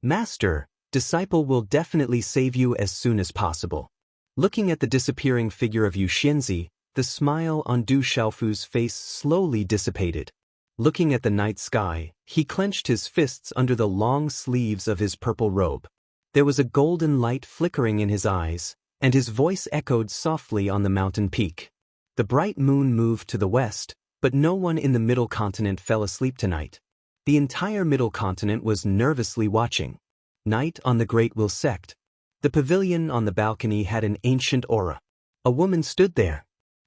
"Master, disciple will definitely save you as soon as possible." Looking at the disappearing figure of Yu Xianzi, the smile on Du Xiaofu's face slowly dissipated. Looking at the night sky, he clenched his fists under the long sleeves of his purple robe. There was a golden light flickering in his eyes, and his voice echoed softly on the mountain peak. The bright moon moved to the west, but no one in the Middle Continent fell asleep tonight. The entire Middle Continent was nervously watching. Night on the Great Wheel sect. The pavilion on the balcony had an ancient aura. A woman stood there.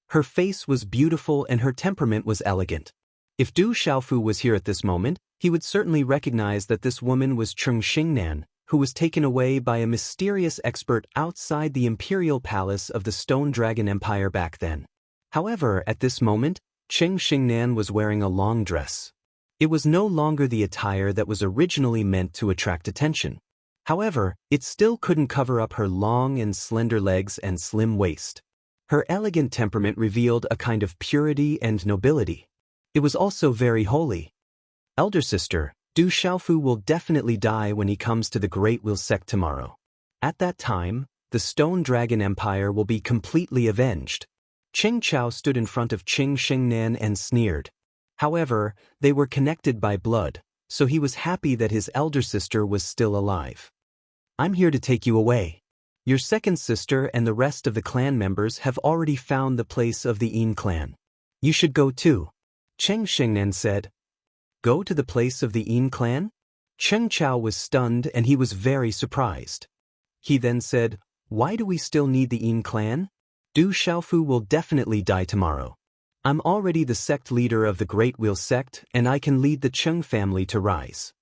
Her face was beautiful and her temperament was elegant. If Du Xiaofu was here at this moment, he would certainly recognize that this woman was Cheng Xingnan, who was taken away by a mysterious expert outside the imperial palace of the Stone Dragon Empire back then. However, at this moment, Cheng Xingnan was wearing a long dress. It was no longer the attire that was originally meant to attract attention. However, it still couldn't cover up her long and slender legs and slim waist. Her elegant temperament revealed a kind of purity and nobility. It was also very holy. "Elder sister, Du Xiaofu will definitely die when he comes to the Great Wheel sect tomorrow. At that time, the Stone Dragon Empire will be completely avenged." Cheng Chao stood in front of Cheng Xingnan and sneered. However, they were connected by blood, so he was happy that his elder sister was still alive. "I'm here to take you away. Your second sister and the rest of the clan members have already found the place of the Yin clan. You should go too," Cheng Xingnan said. "Go to the place of the Yin clan?" Cheng Chao was stunned and he was very surprised. He then said, "Why do we still need the Yin clan? Du Xiaofu will definitely die tomorrow. I'm already the sect leader of the Great Wheel sect and I can lead the Cheng family to rise.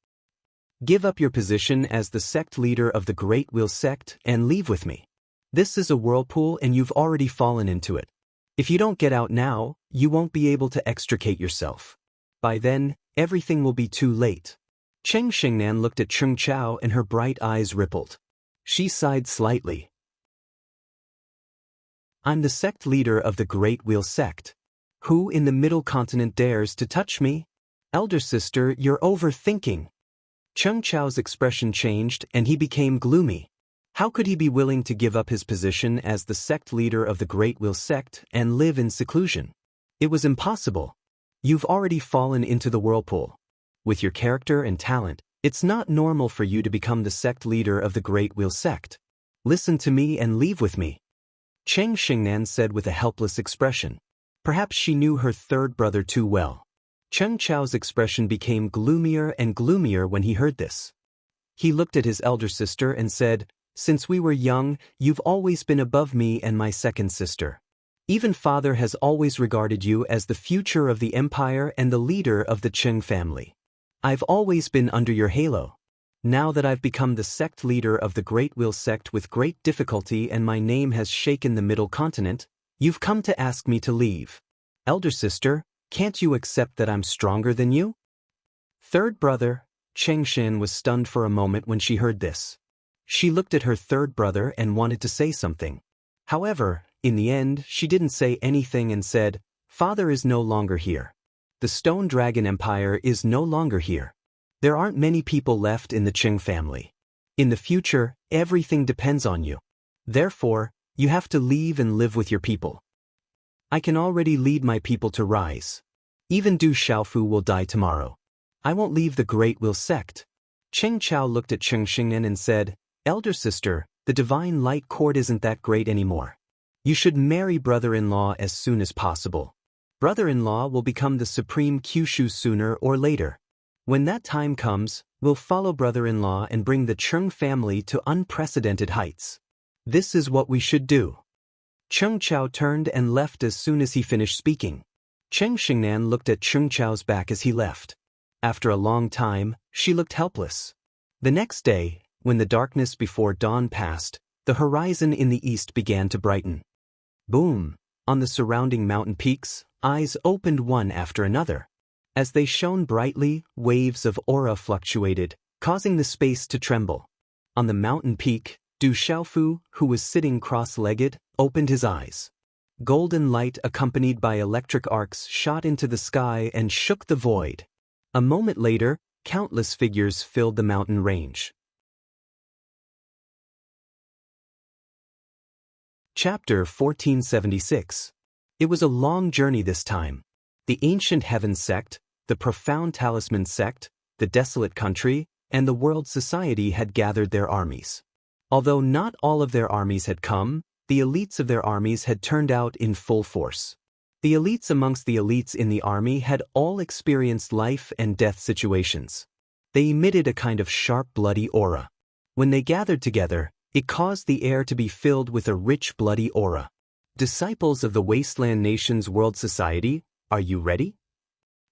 Give up your position as the sect leader of the Great Wheel sect and leave with me. This is a whirlpool and you've already fallen into it. If you don't get out now, you won't be able to extricate yourself. By then, everything will be too late." Cheng Xingnan looked at Cheng Chao and her bright eyes rippled. She sighed slightly. "I'm the sect leader of the Great Wheel sect. Who in the Middle Continent dares to touch me? Elder sister, you're overthinking." Cheng Chao's expression changed and he became gloomy. How could he be willing to give up his position as the sect leader of the Great Wheel sect and live in seclusion? It was impossible. You've already fallen into the whirlpool. With your character and talent, it's not normal for you to become the sect leader of the Great Wheel sect. Listen to me and leave with me," Cheng Xingnan said with a helpless expression. Perhaps she knew her third brother too well. Cheng Chao's expression became gloomier and gloomier when he heard this. He looked at his elder sister and said, "Since we were young, you've always been above me and my second sister. Even father has always regarded you as the future of the empire and the leader of the Cheng family. I've always been under your halo. Now that I've become the sect leader of the Great Wheel sect with great difficulty and my name has shaken the Middle Continent, you've come to ask me to leave. Elder sister, can't you accept that I'm stronger than you?" Third brother, Cheng Xin was stunned for a moment when she heard this. She looked at her third brother and wanted to say something. However, in the end, she didn't say anything and said, "Father is no longer here. The Stone Dragon Empire is no longer here. There aren't many people left in the Cheng family. In the future, everything depends on you. Therefore, you have to leave and live with your people. I can already lead my people to rise. Even Du Xiaofu will die tomorrow. I won't leave the Great Wheel sect." Cheng Chao looked at Cheng Xingnan and said, "Elder sister, The divine light cord isn't that great anymore. You should marry brother-in-law as soon as possible. Brother-in-law will become the supreme Kyushu sooner or later. When that time comes, we'll follow brother-in-law and bring the Chung family to unprecedented heights. This is what we should do. Chung Chao turned and left as soon as he finished speaking. Cheng Xingnan looked at Chung Chao's back as he left. After a long time, she looked helpless. The next day, when the darkness before dawn passed, the horizon in the east began to brighten. Boom! On the surrounding mountain peaks, eyes opened one after another. As they shone brightly, waves of aura fluctuated, causing the space to tremble. On the mountain peak, Du Xiaofu, who was sitting cross-legged, opened his eyes. Golden light accompanied by electric arcs shot into the sky and shook the void. A moment later, countless figures filled the mountain range. Chapter 1476. It was a long journey this time. The ancient heaven sect, the profound talisman sect, the desolate country, and the world society had gathered their armies. Although not all of their armies had come, the elites of their armies had turned out in full force. The elites amongst the elites in the army had all experienced life and death situations. They emitted a kind of sharp bloody aura. When they gathered together, it caused the air to be filled with a rich bloody aura. Disciples of the Wasteland Nations World Society, are you ready?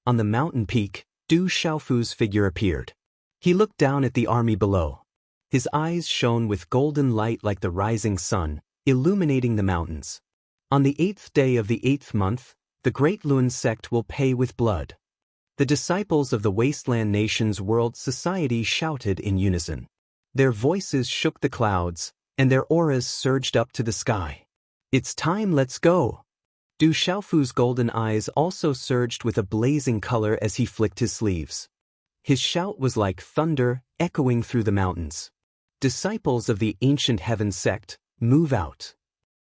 On the mountain peak, Du Xiaofu's figure appeared. He looked down at the army below. His eyes shone with golden light like the rising sun, illuminating the mountains. On the 8th day of the 8th month, the Great Lun sect will pay with blood. The disciples of the Wasteland Nations World Society shouted in unison. Their voices shook the clouds, and their auras surged up to the sky. It's time, let's go! Du Xiaofu's golden eyes also surged with a blazing color as he flicked his sleeves. His shout was like thunder, echoing through the mountains. Disciples of the ancient heaven sect, move out.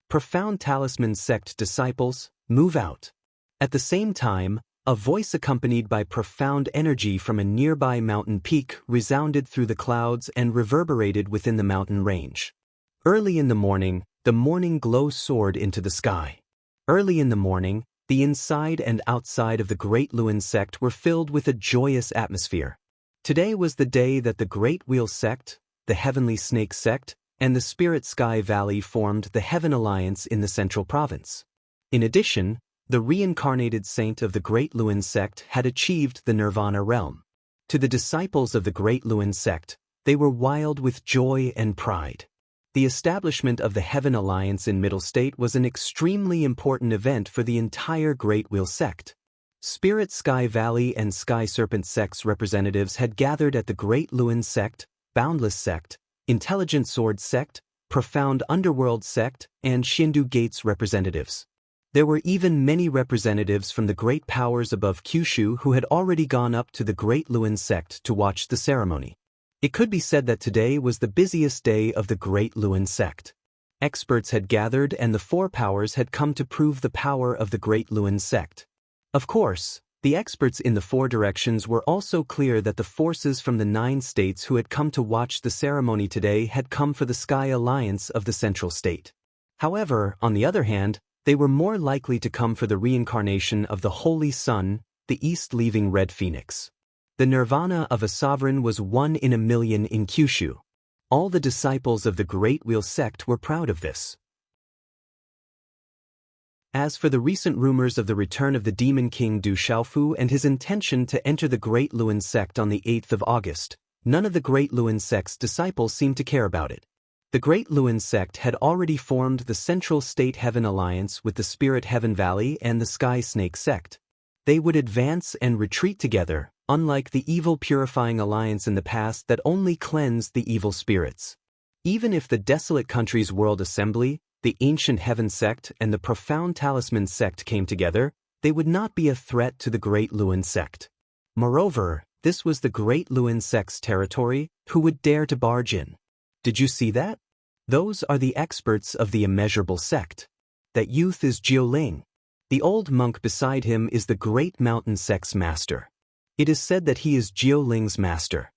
Profound talisman sect disciples, move out. At the same time, a voice accompanied by profound energy from a nearby mountain peak resounded through the clouds and reverberated within the mountain range. Early in the morning glow soared into the sky. Early in the morning, the inside and outside of the Great Lun sect were filled with a joyous atmosphere. Today was the day that the Great Wheel sect, the Heavenly Snake sect, and the Spirit Sky Valley formed the Heaven Alliance in the Central Province. In addition, the reincarnated saint of the Great Lun sect had achieved the Nirvana realm. To the disciples of the Great Lun sect, they were wild with joy and pride. The establishment of the Heaven Alliance in Middle State was an extremely important event for the entire Great Wheel sect. Spirit Sky Valley and Sky Serpent sects representatives had gathered at the Great Lun sect, Boundless sect, Intelligent Sword sect, Profound Underworld sect, and Shindu Gates representatives. There were even many representatives from the great powers above Kyushu who had already gone up to the Great Lun sect to watch the ceremony. It could be said that today was the busiest day of the Great Lun sect. Experts had gathered and the four powers had come to prove the power of the Great Lun sect. Of course, the experts in the four directions were also clear that the forces from the 9 states who had come to watch the ceremony today had come for the Sky Alliance of the Central State. However, on the other hand, they were more likely to come for the reincarnation of the Holy Sun, the East leaving Red Phoenix. The nirvana of a sovereign was 1 in a million in Kyushu. All the disciples of the Great Wheel sect were proud of this. As for the recent rumors of the return of the Demon King Du Xiaofu and his intention to enter the Great Lun sect on the 8th of August, none of the Great Lun sect's disciples seemed to care about it. The Great Lun sect had already formed the Central State Heaven Alliance with the Spirit Heaven Valley and the Sky Snake sect. They would advance and retreat together, unlike the evil purifying alliance in the past that only cleansed the evil spirits. Even if the Desolate Country's World Assembly, the Ancient Heaven sect, and the Profound Talisman sect came together, they would not be a threat to the Great Lun sect. Moreover, this was the Great Lun sect's territory. Who would dare to barge in? Did you see that? Those are the experts of the Immeasurable sect. That youth is Jiuling. The old monk beside him is the Great Mountain sect's master. It is said that he is Jiuling's master.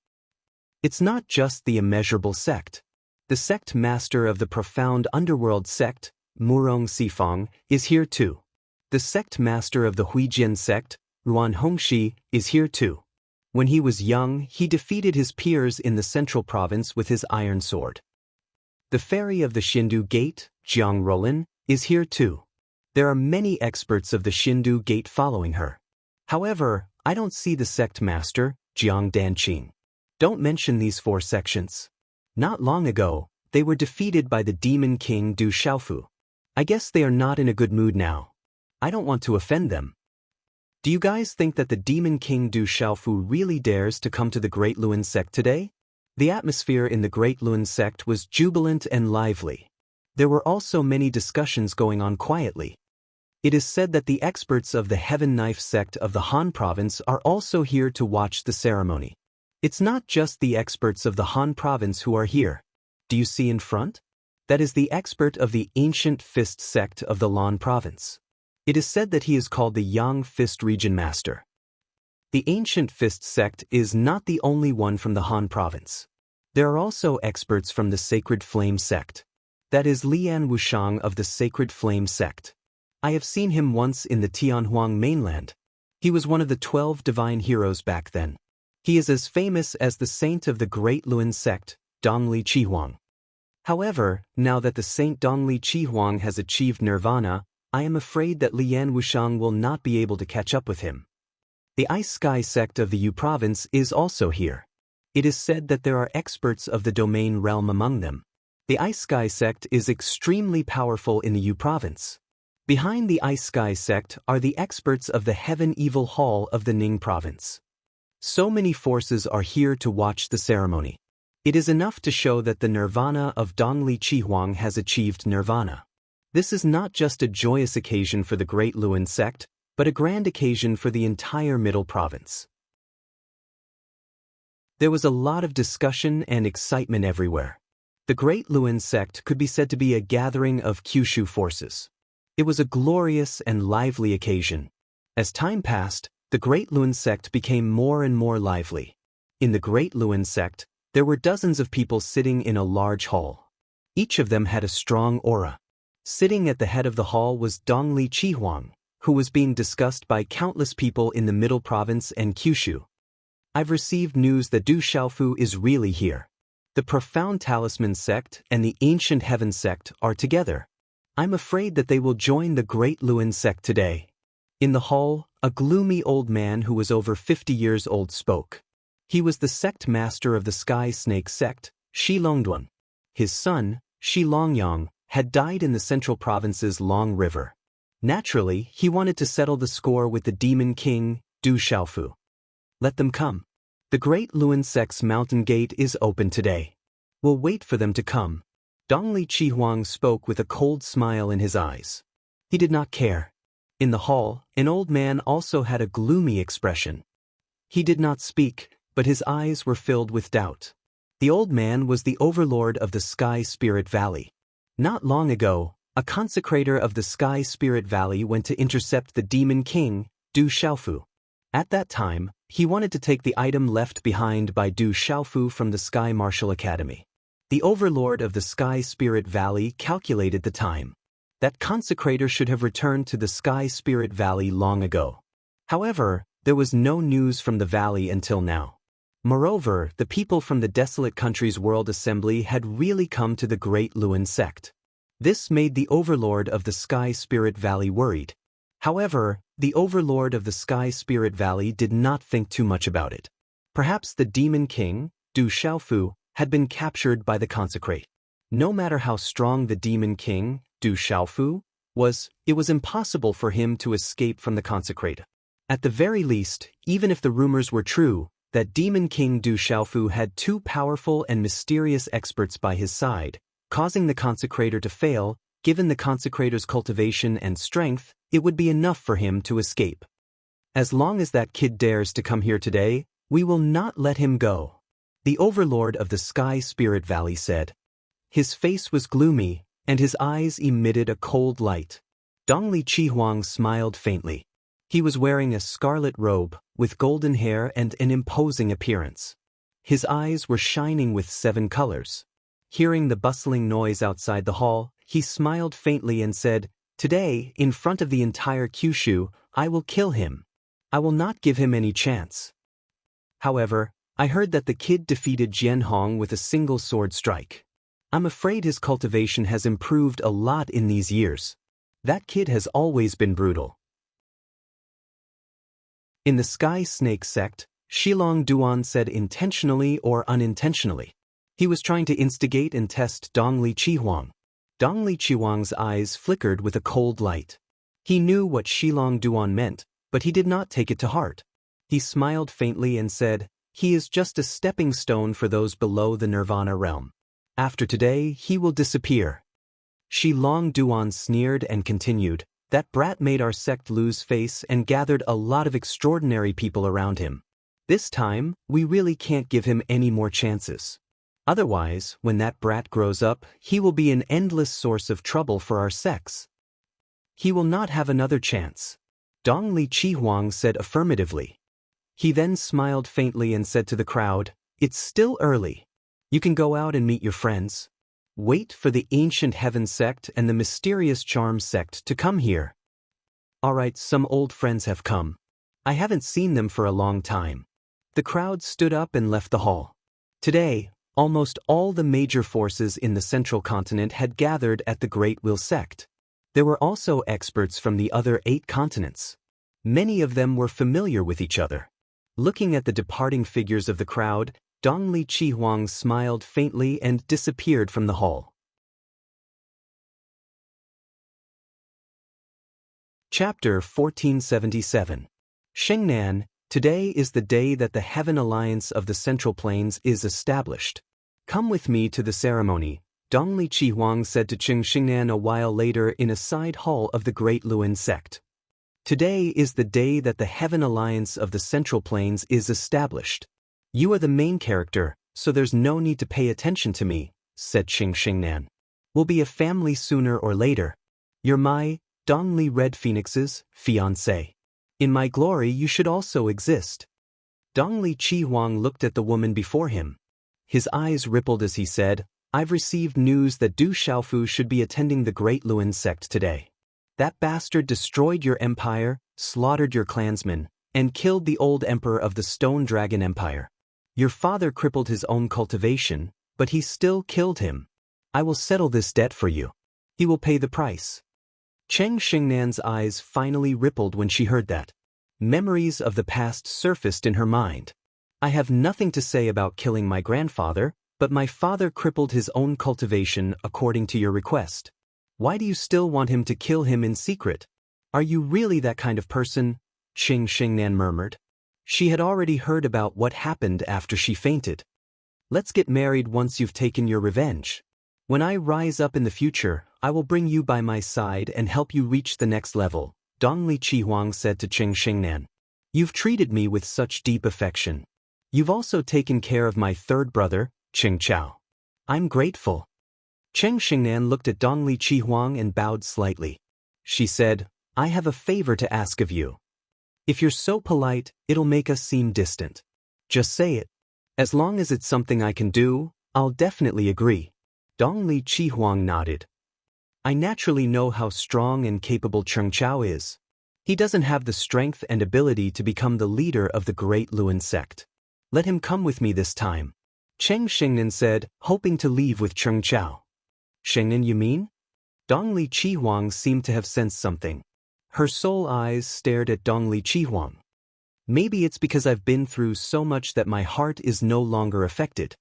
It's not just the Immeasurable sect. The sect master of the profound underworld sect, Murong Sifang, is here too. The sect master of the Huijian sect, Ruan Hongxi, is here too. When he was young, he defeated his peers in the central province with his iron sword. The fairy of the Shindu Gate, Jiang Rolin, is here too. There are many experts of the Shindu Gate following her. However, I don't see the sect master, Jiang Danqing. Don't mention these 4 sections. Not long ago, they were defeated by the demon king Du Xiaofu. I guess they are not in a good mood now. I don't want to offend them. Do you guys think that the demon king Du Xiaofu really dares to come to the Great Luan sect today? The atmosphere in the Great Luan sect was jubilant and lively. There were also many discussions going on quietly. It is said that the experts of the Heaven Knife sect of the Han province are also here to watch the ceremony. It's not just the experts of the Han province who are here. Do you see in front? That is the expert of the Ancient Fist sect of the Lan province. It is said that he is called the Yang Fist Region Master. The Ancient Fist sect is not the only one from the Han province. There are also experts from the Sacred Flame sect. That is Lian Wushang of the Sacred Flame sect. I have seen him once in the Tianhuang mainland. He was one of the 12 divine heroes back then. He is as famous as the saint of the Great Luan sect, Dongli Chihuang. However, now that the Saint Dongli Chihuang has achieved nirvana, I am afraid that Lian Wushang will not be able to catch up with him. The Ice Sky sect of the Yu province is also here. It is said that there are experts of the domain realm among them. The Ice Sky sect is extremely powerful in the Yu province. Behind the Ice Sky sect are the experts of the Heaven Evil Hall of the Ning province. So many forces are here to watch the ceremony. It is enough to show that the nirvana of Dongli Chihuang has achieved nirvana. This is not just a joyous occasion for the Great Luan sect, but a grand occasion for the entire Middle Province. There was a lot of discussion and excitement everywhere. The Great Luan sect could be said to be a gathering of Kyushu forces. It was a glorious and lively occasion. As time passed, the Great Luan sect became more and more lively. In the Great Luan sect, there were dozens of people sitting in a large hall. Each of them had a strong aura. Sitting at the head of the hall was Dongli Chihuang, who was being discussed by countless people in the Middle Province and Kyushu. I've received news that Du Xiaofu is really here. The Profound Talisman sect and the Ancient Heaven sect are together. I'm afraid that they will join the Great Luan sect today. In the hall, a gloomy old man who was over 50 years old spoke. He was the sect master of the Sky Snake sect, Shi Longduan. His son, Shi Longyang, had died in the central province's Long River. Naturally, he wanted to settle the score with the demon king, Du Xiaofu. Let them come. The Great Luan sect's mountain gate is open today. We'll wait for them to come. Dongli Chihuang spoke with a cold smile in his eyes. He did not care. In the hall, an old man also had a gloomy expression. He did not speak, but his eyes were filled with doubt. The old man was the overlord of the Sky Spirit Valley. Not long ago, a consecrator of the Sky Spirit Valley went to intercept the demon king, Du Xiaofu. At that time, he wanted to take the item left behind by Du Xiaofu from the Sky Martial Academy. The overlord of the Sky Spirit Valley calculated the time. That consecrator should have returned to the Sky Spirit Valley long ago. However, there was no news from the valley until now. Moreover, the people from the Desolate Country's World Assembly had really come to the Great Luan sect. This made the overlord of the Sky Spirit Valley worried. However, the overlord of the Sky Spirit Valley did not think too much about it. Perhaps the demon king, Du Xiaofu, had been captured by the consecrate. No matter how strong the demon king, Du Xiaofu, was, it was impossible for him to escape from the consecrate. At the very least, even if the rumors were true, that demon king Du Xiaofu had 2 powerful and mysterious experts by his side, causing the consecrator to fail, given the consecrator's cultivation and strength, it would be enough for him to escape. As long as that kid dares to come here today, we will not let him go. The overlord of the Sky Spirit Valley said. His face was gloomy, and his eyes emitted a cold light. Dongli Chihuang smiled faintly. He was wearing a scarlet robe, with golden hair and an imposing appearance. His eyes were shining with 7 colors. Hearing the bustling noise outside the hall, he smiled faintly and said, "Today, in front of the entire Kyushu, I will kill him. I will not give him any chance." However, I heard that the kid defeated Jianhong with a single sword strike. I'm afraid his cultivation has improved a lot in these years. That kid has always been brutal. In the Sky Snake sect, Shilong Duan said intentionally or unintentionally. He was trying to instigate and test Dongli Chihuang. Dongli Chihuang's eyes flickered with a cold light. He knew what Shilong Duan meant, but he did not take it to heart. He smiled faintly and said, "He is just a stepping stone for those below the Nirvana realm. After today, he will disappear." Shilong Duan sneered and continued, "That brat made our sect lose face and gathered a lot of extraordinary people around him. This time, we really can't give him any more chances. Otherwise, when that brat grows up, he will be an endless source of trouble for our sects. He will not have another chance." Dongli Chihuang said affirmatively. He then smiled faintly and said to the crowd, "It's still early. You can go out and meet your friends. Wait for the Ancient Heaven sect and the Mysterious Charm sect to come here." "Alright, some old friends have come. I haven't seen them for a long time." The crowd stood up and left the hall. Today, almost all the major forces in the central continent had gathered at the Great Will sect. There were also experts from the other 8 continents. Many of them were familiar with each other. Looking at the departing figures of the crowd, Dongli Chihuang smiled faintly and disappeared from the hall. Chapter 1477. Shengnan, today is the day that the Heaven Alliance of the Central Plains is established. "Come with me to the ceremony," Dongli Chihuang said to Shengnan a while later in a side hall of the Great Luin sect. "Today is the day that the Heaven Alliance of the Central Plains is established. You are the main character, so there's no need to pay attention to me," said Shengnan. "We'll be a family sooner or later. You're my, Dongli Red Phoenix's, fiancé. In my glory you should also exist." Dongli Chihuang looked at the woman before him. His eyes rippled as he said, "I've received news that Du Xiaofu should be attending the Great Luin sect today. That bastard destroyed your empire, slaughtered your clansmen, and killed the old emperor of the Stone Dragon Empire. Your father crippled his own cultivation, but he still killed him. I will settle this debt for you. He will pay the price." Shengnan's eyes finally rippled when she heard that. Memories of the past surfaced in her mind. "I have nothing to say about killing my grandfather, but my father crippled his own cultivation according to your request. Why do you still want him to kill him in secret? Are you really that kind of person?" Shengnan murmured. She had already heard about what happened after she fainted. "Let's get married once you've taken your revenge. When I rise up in the future, I will bring you by my side and help you reach the next level," Dongli Chihuang said to Shengnan. "You've treated me with such deep affection. You've also taken care of my third brother, Cheng Chao. I'm grateful." Shengnan looked at Dongli Chihuang and bowed slightly. She said, "I have a favor to ask of you. If you're so polite, it'll make us seem distant. Just say it. As long as it's something I can do, I'll definitely agree." Dongli Chihuang nodded. "I naturally know how strong and capable Cheng Chao is. He doesn't have the strength and ability to become the leader of the Great Luin sect. Let him come with me this time," Shengnan said, hoping to leave with Cheng Chao. "Shengnan, you mean?" Dongli Chihuang seemed to have sensed something. Her soul eyes stared at Dongli Chihuang. "Maybe it's because I've been through so much that my heart is no longer affected.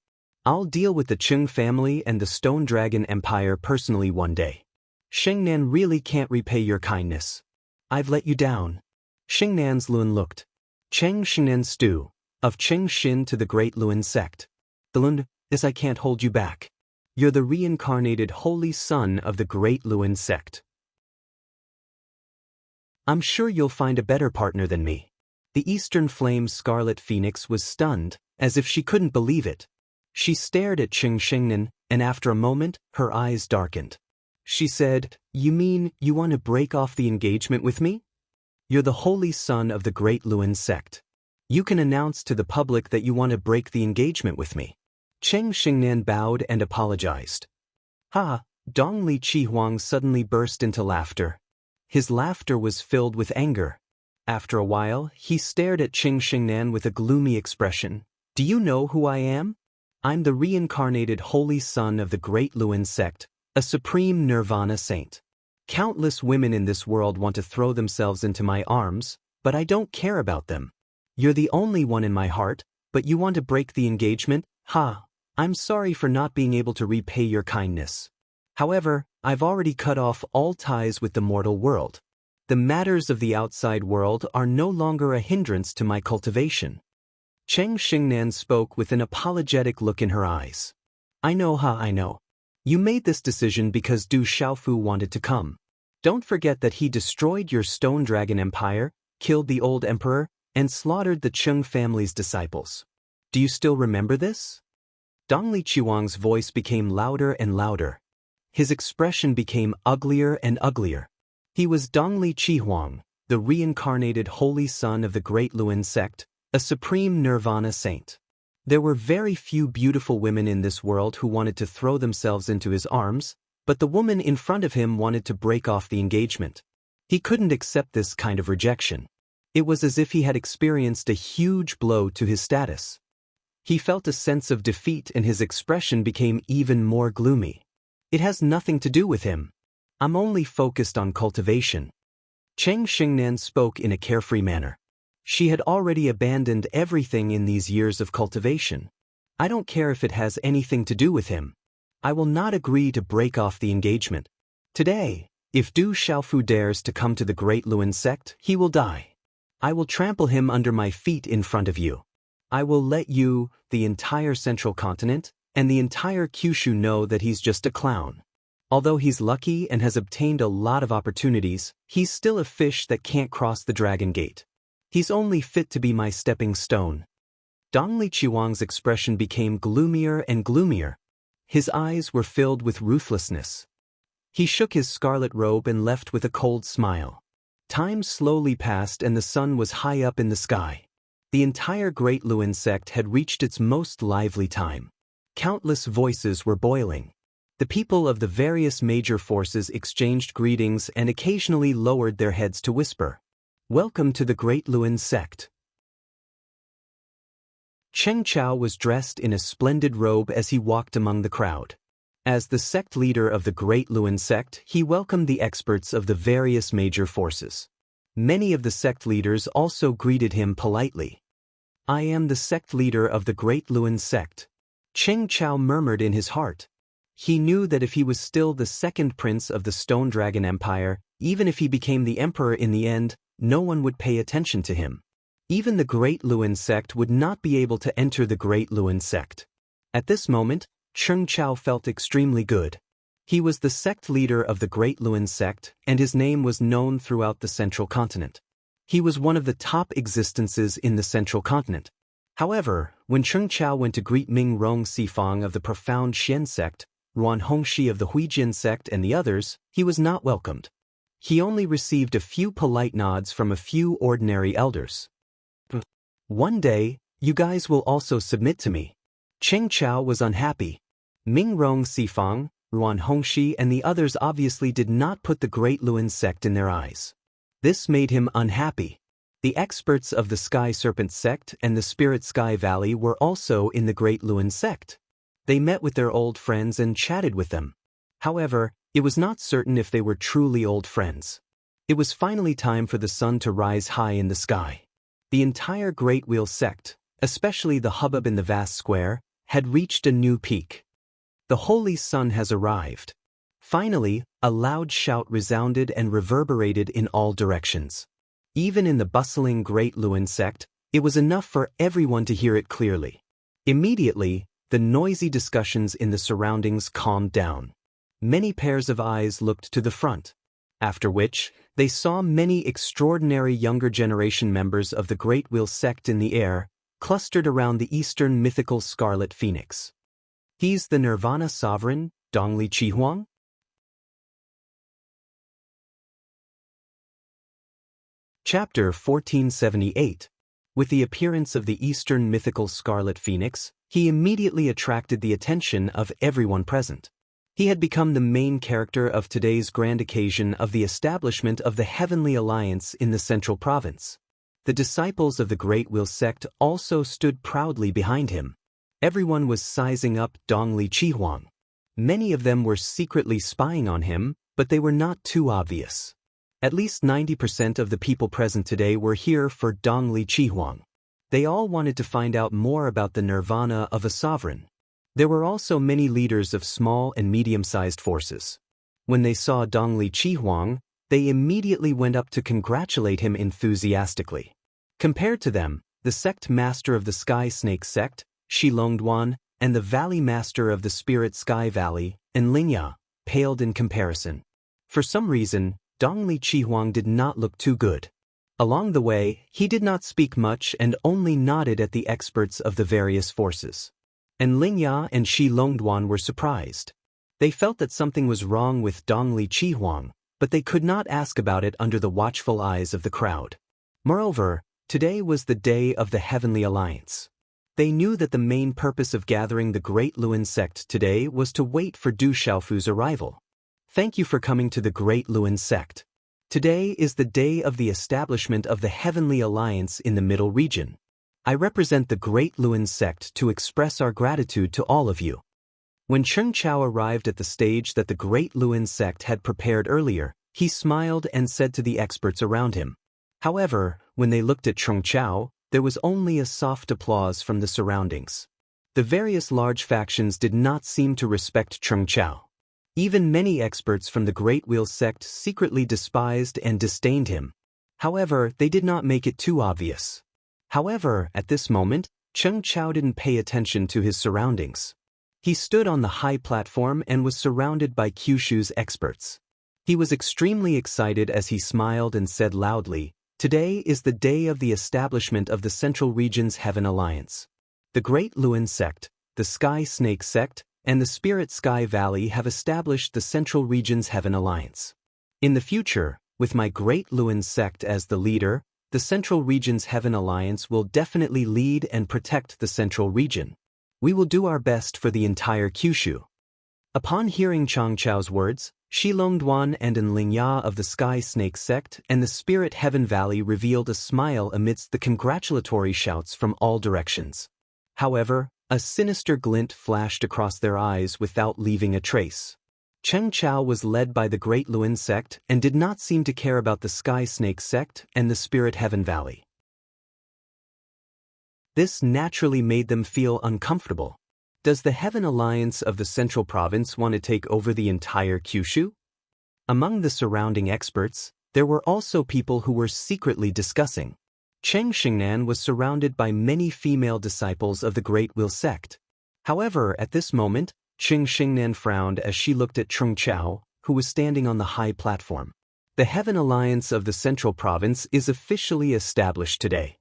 I'll deal with the Chung family and the Stone Dragon Empire personally one day. Shengnan really can't repay your kindness. I've let you down." Shengnan's Lun looked. Shengnan Stu, of Chengshin to the Great Luin sect. "The Lun is I can't hold you back. You're the reincarnated holy son of the Great Luin sect. I'm sure you'll find a better partner than me." The Eastern Flame Scarlet Phoenix was stunned, as if she couldn't believe it. She stared at Shengnan, and after a moment, her eyes darkened. She said, "You mean you want to break off the engagement with me? You're the holy son of the Great Luin sect. You can announce to the public that you want to break the engagement with me. Cheng Xingnan bowed and apologized. Ha! Dong Li Chihuang suddenly burst into laughter. His laughter was filled with anger. After a while, he stared at Cheng Xingnan with a gloomy expression. Do you know who I am? I'm the reincarnated holy son of the Great Luin sect, a supreme nirvana saint. Countless women in this world want to throw themselves into my arms, but I don't care about them. You're the only one in my heart, but you want to break the engagement? Ha! I'm sorry for not being able to repay your kindness. However, I've already cut off all ties with the mortal world. The matters of the outside world are no longer a hindrance to my cultivation. Cheng Xingnan spoke with an apologetic look in her eyes. I know, I know. You made this decision because Du Xiaofu wanted to come. Don't forget that he destroyed your stone dragon empire, killed the old emperor, and slaughtered the Cheng family's disciples. Do you still remember this? Dong Li Chihuang's voice became louder and louder. His expression became uglier and uglier. He was Dong Li Chihuang, the reincarnated holy son of the Great Luin sect, a supreme nirvana saint. There were very few beautiful women in this world who wanted to throw themselves into his arms, but the woman in front of him wanted to break off the engagement. He couldn't accept this kind of rejection. It was as if he had experienced a huge blow to his status. He felt a sense of defeat and his expression became even more gloomy. It has nothing to do with him. I'm only focused on cultivation. Cheng Xingnan spoke in a carefree manner. She had already abandoned everything in these years of cultivation. I don't care if it has anything to do with him. I will not agree to break off the engagement. Today, if Du Xiaofu dares to come to the Great Luin sect, he will die. I will trample him under my feet in front of you. I will let you, the entire central continent, and the entire Kyushu know that he's just a clown. Although he's lucky and has obtained a lot of opportunities, he's still a fish that can't cross the dragon gate. He's only fit to be my stepping stone. Dong Li Chihuang's expression became gloomier and gloomier. His eyes were filled with ruthlessness. He shook his scarlet robe and left with a cold smile. Time slowly passed and the sun was high up in the sky. The entire Great Luin sect had reached its most lively time. Countless voices were boiling. The people of the various major forces exchanged greetings and occasionally lowered their heads to whisper, "Welcome to the Great Luin sect." Cheng Chao was dressed in a splendid robe as he walked among the crowd. As the sect leader of the Great Luin sect, he welcomed the experts of the various major forces. Many of the sect leaders also greeted him politely. I am the sect leader of the Great Luin sect. Cheng Chao murmured in his heart. He knew that if he was still the second prince of the Stone Dragon Empire, even if he became the emperor in the end, no one would pay attention to him. Even the Great Luin sect would not be able to enter the Great Luin sect. At this moment, Cheng Chao felt extremely good. He was the sect leader of the Great Luin sect, and his name was known throughout the central continent. He was one of the top existences in the central continent. However, when Cheng Chao went to greet Ming Rong Sifang of the profound Xian sect, Ruan Hongxi of the Huijin sect and the others, he was not welcomed. He only received a few polite nods from a few ordinary elders. One day, you guys will also submit to me. Cheng Chao was unhappy. Ming Rong Sifang, Ruan Hongxi and the others obviously did not put the Great Luin sect in their eyes. This made him unhappy. The experts of the Sky Serpent sect and the Spirit Sky Valley were also in the Great Luin sect. They met with their old friends and chatted with them. However, it was not certain if they were truly old friends. It was finally time for the sun to rise high in the sky. The entire Great Wheel sect, especially the hubbub in the vast square, had reached a new peak. The holy sun has arrived. Finally, a loud shout resounded and reverberated in all directions. Even in the bustling Great Luin sect, it was enough for everyone to hear it clearly. Immediately, the noisy discussions in the surroundings calmed down. Many pairs of eyes looked to the front, after which, they saw many extraordinary younger generation members of the Great Wheel sect in the air, clustered around the eastern mythical Scarlet Phoenix. He's the Nirvana Sovereign, Dong Li Chihuang? Chapter 1478. With the appearance of the Eastern mythical Scarlet Phoenix, he immediately attracted the attention of everyone present. He had become the main character of today's grand occasion of the establishment of the Heavenly Alliance in the Central Province. The disciples of the Great Wheel sect also stood proudly behind him. Everyone was sizing up Dongli Chihuang. Many of them were secretly spying on him, but they were not too obvious. At least 90% of the people present today were here for Dongli Chihuang. They all wanted to find out more about the nirvana of a sovereign. There were also many leaders of small and medium-sized forces. When they saw Dongli Chihuang, they immediately went up to congratulate him enthusiastically. Compared to them, the sect master of the Sky Snake sect, Shilongduan, and the valley master of the Spirit Sky Valley, Enlingya, paled in comparison. For some reason, Dongli Chihuang did not look too good. Along the way, he did not speak much and only nodded at the experts of the various forces. Enlingya and Shilongduan were surprised. They felt that something was wrong with Dongli Chihuang, but they could not ask about it under the watchful eyes of the crowd. Moreover, today was the day of the Heavenly Alliance. They knew that the main purpose of gathering the Great Luin sect today was to wait for Du Xiaofu's arrival. Thank you for coming to the Great Luin sect. Today is the day of the establishment of the Heavenly Alliance in the Middle Region. I represent the Great Luin sect to express our gratitude to all of you. When Cheng Chao arrived at the stage that the Great Luin sect had prepared earlier, he smiled and said to the experts around him. However, when they looked at Cheng Chao, there was only a soft applause from the surroundings. The various large factions did not seem to respect Cheng Chao. Even many experts from the Great Wheel sect secretly despised and disdained him. However, they did not make it too obvious. However, at this moment, Cheng Chao didn't pay attention to his surroundings. He stood on the high platform and was surrounded by Kyushu's experts. He was extremely excited as he smiled and said loudly, "Today is the day of the establishment of the Central Region's Heaven Alliance. The Great Luin sect, the Sky Snake sect, and the Spirit Sky Valley have established the Central Region's Heaven Alliance. In the future, with my Great Luin sect as the leader, the Central Region's Heaven Alliance will definitely lead and protect the Central Region. We will do our best for the entire Kyushu." Upon hearing Cheng Chao's words, Shilongduan and Enlingya of the Sky Snake sect and the Spirit Heaven Valley revealed a smile amidst the congratulatory shouts from all directions. However, a sinister glint flashed across their eyes without leaving a trace. Cheng Chao was led by the Great Luin sect and did not seem to care about the Sky Snake sect and the Spirit Heaven Valley. This naturally made them feel uncomfortable. Does the Heaven Alliance of the Central Province want to take over the entire Kyushu? Among the surrounding experts, there were also people who were secretly discussing. Cheng Xingnan was surrounded by many female disciples of the Great Wheel sect. However, at this moment, Cheng Xingnan frowned as she looked at Cheng Chao, who was standing on the high platform. The Heaven Alliance of the Central Province is officially established today.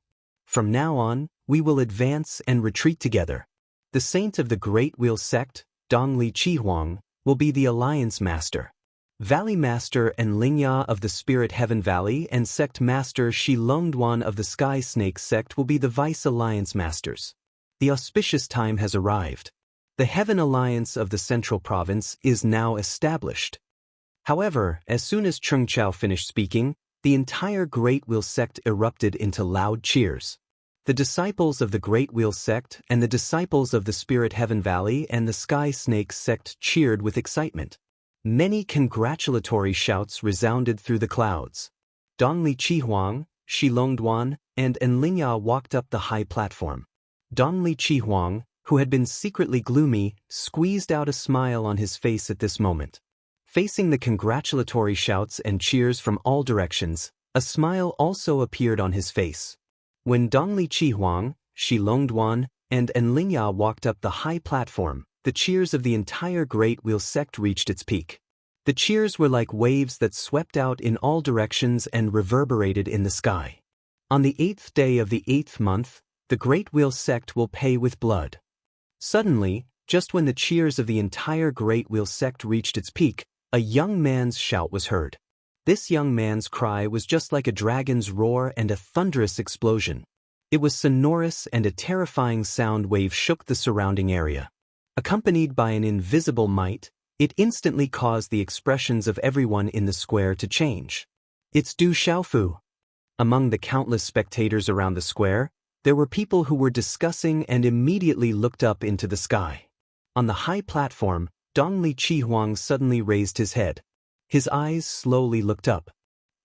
From now on, we will advance and retreat together. The saint of the Great Wheel sect, Dongli Chihuang, will be the Alliance Master. Valley Master Enlingya of the Spirit Heaven Valley and Sect Master Shilongduan of the Sky Snake sect will be the Vice Alliance Masters. The auspicious time has arrived. The Heaven Alliance of the Central Province is now established. However, as soon as Cheng Chao finished speaking, the entire Great Wheel sect erupted into loud cheers. The disciples of the Great Wheel sect and the disciples of the Spirit Heaven Valley and the Sky Snake sect cheered with excitement. Many congratulatory shouts resounded through the clouds. Dongli Chihuang, Shilongduan, and Enlingya walked up the high platform. Dongli Chihuang, who had been secretly gloomy, squeezed out a smile on his face at this moment. Facing the congratulatory shouts and cheers from all directions, a smile also appeared on his face. When Dongli Chihuang, Shilongduan, and Enlingya walked up the high platform, the cheers of the entire Great Wheel sect reached its peak. The cheers were like waves that swept out in all directions and reverberated in the sky. On the 8th day of the 8th month, the Great Wheel sect will pay with blood. Suddenly, just when the cheers of the entire Great Wheel sect reached its peak, a young man's shout was heard. This young man's cry was just like a dragon's roar and a thunderous explosion. It was sonorous and a terrifying sound wave shook the surrounding area. Accompanied by an invisible might, it instantly caused the expressions of everyone in the square to change. It's Du Xiaofu. Among the countless spectators around the square, there were people who were discussing and immediately looked up into the sky. On the high platform, Dongli Qihuang suddenly raised his head. His eyes slowly looked up.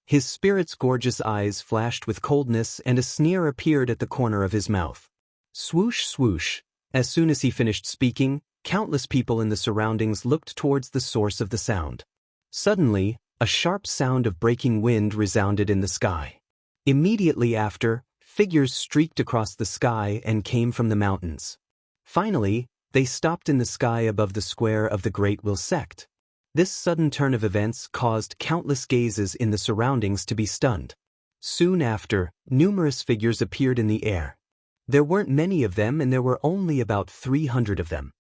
His spirit's gorgeous eyes flashed with coldness and a sneer appeared at the corner of his mouth. Swoosh swoosh. As soon as he finished speaking, countless people in the surroundings looked towards the source of the sound. Suddenly, a sharp sound of breaking wind resounded in the sky. Immediately after, figures streaked across the sky and came from the mountains. Finally, they stopped in the sky above the square of the Great Will sect. This sudden turn of events caused countless gazes in the surroundings to be stunned. Soon after, numerous figures appeared in the air. There weren't many of them and there were only about 300 of them.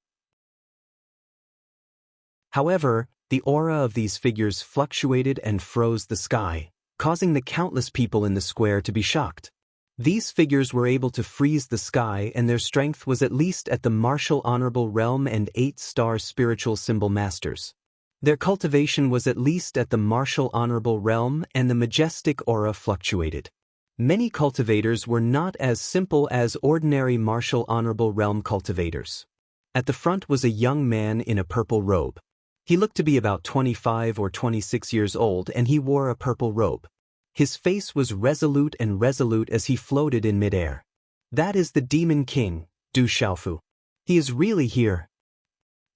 However, the aura of these figures fluctuated and froze the sky, causing the countless people in the square to be shocked. These figures were able to freeze the sky and their strength was at least at the martial honorable realm and 8-star spiritual symbol masters. Their cultivation was at least at the martial honorable realm and the majestic aura fluctuated. Many cultivators were not as simple as ordinary martial honorable realm cultivators. At the front was a young man in a purple robe. He looked to be about 25 or 26 years old and he wore a purple robe. His face was resolute as he floated in midair. That is the Demon King, Du Xiaofu. He is really here.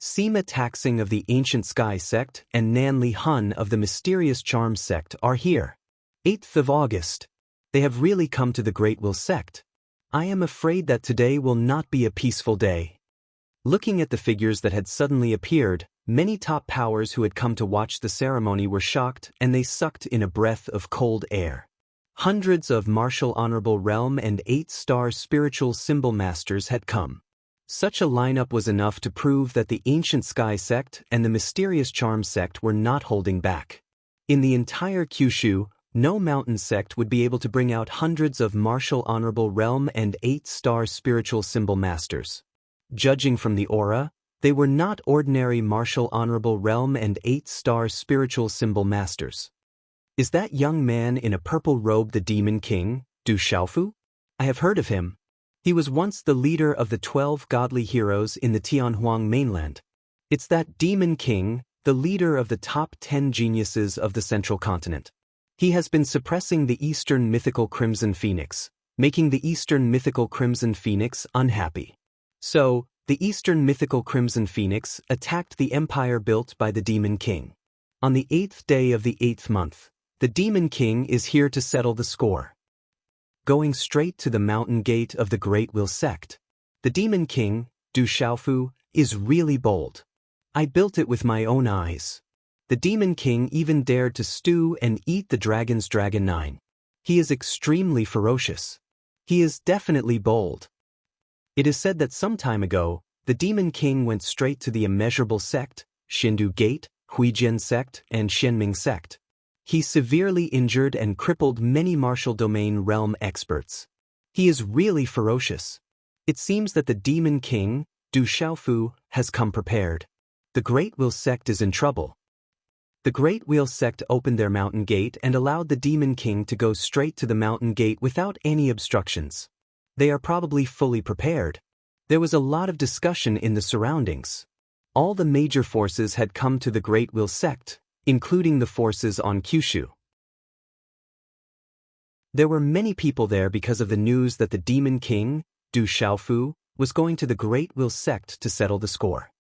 Sima Taxing of the Ancient Sky Sect and Nanli Hun of the Mysterious Charms Sect are here. 8th of August. They have really come to the Great Will Sect. I am afraid that today will not be a peaceful day. Looking at the figures that had suddenly appeared, many top powers who had come to watch the ceremony were shocked and they sucked in a breath of cold air. Hundreds of martial honorable realm and 8-star spiritual symbol masters had come. Such a lineup was enough to prove that the Ancient Sky Sect and the Mysterious Charm Sect were not holding back. In the entire Kyushu, no mountain sect would be able to bring out hundreds of martial honorable realm and 8-star spiritual symbol masters. Judging from the aura, they were not ordinary martial honorable realm and 8-star spiritual symbol masters. Is that young man in a purple robe the Demon King, Du Xiaofu? I have heard of him. He was once the leader of the 12 godly heroes in the Tianhuang mainland. It's that Demon King, the leader of the top 10 geniuses of the central continent. He has been suppressing the Eastern mythical Crimson Phoenix, making the Eastern mythical Crimson Phoenix unhappy. So, the Eastern mythical Crimson Phoenix attacked the empire built by the Demon King. On the 8th day of the 8th month, the Demon King is here to settle the score. Going straight to the mountain gate of the Great Will sect. The Demon King, Du Xiaofu, is really bold. I built it with my own eyes. The Demon King even dared to stew and eat the dragon's Dragon 9. He is extremely ferocious. He is definitely bold. It is said that some time ago, the Demon King went straight to the Immeasurable Sect, Shindu Gate, Huijian Sect, and Xianming Sect. He severely injured and crippled many martial domain realm experts. He is really ferocious. It seems that the Demon King, Du Xiaofu, has come prepared. The Great Will Sect is in trouble. The Great Will Sect opened their mountain gate and allowed the Demon King to go straight to the mountain gate without any obstructions. They are probably fully prepared. There was a lot of discussion in the surroundings. All the major forces had come to the Great Will Sect, including the forces on Kyushu. There were many people there because of the news that the Demon King, Du Xiaofu, was going to the Great Will Sect to settle the score.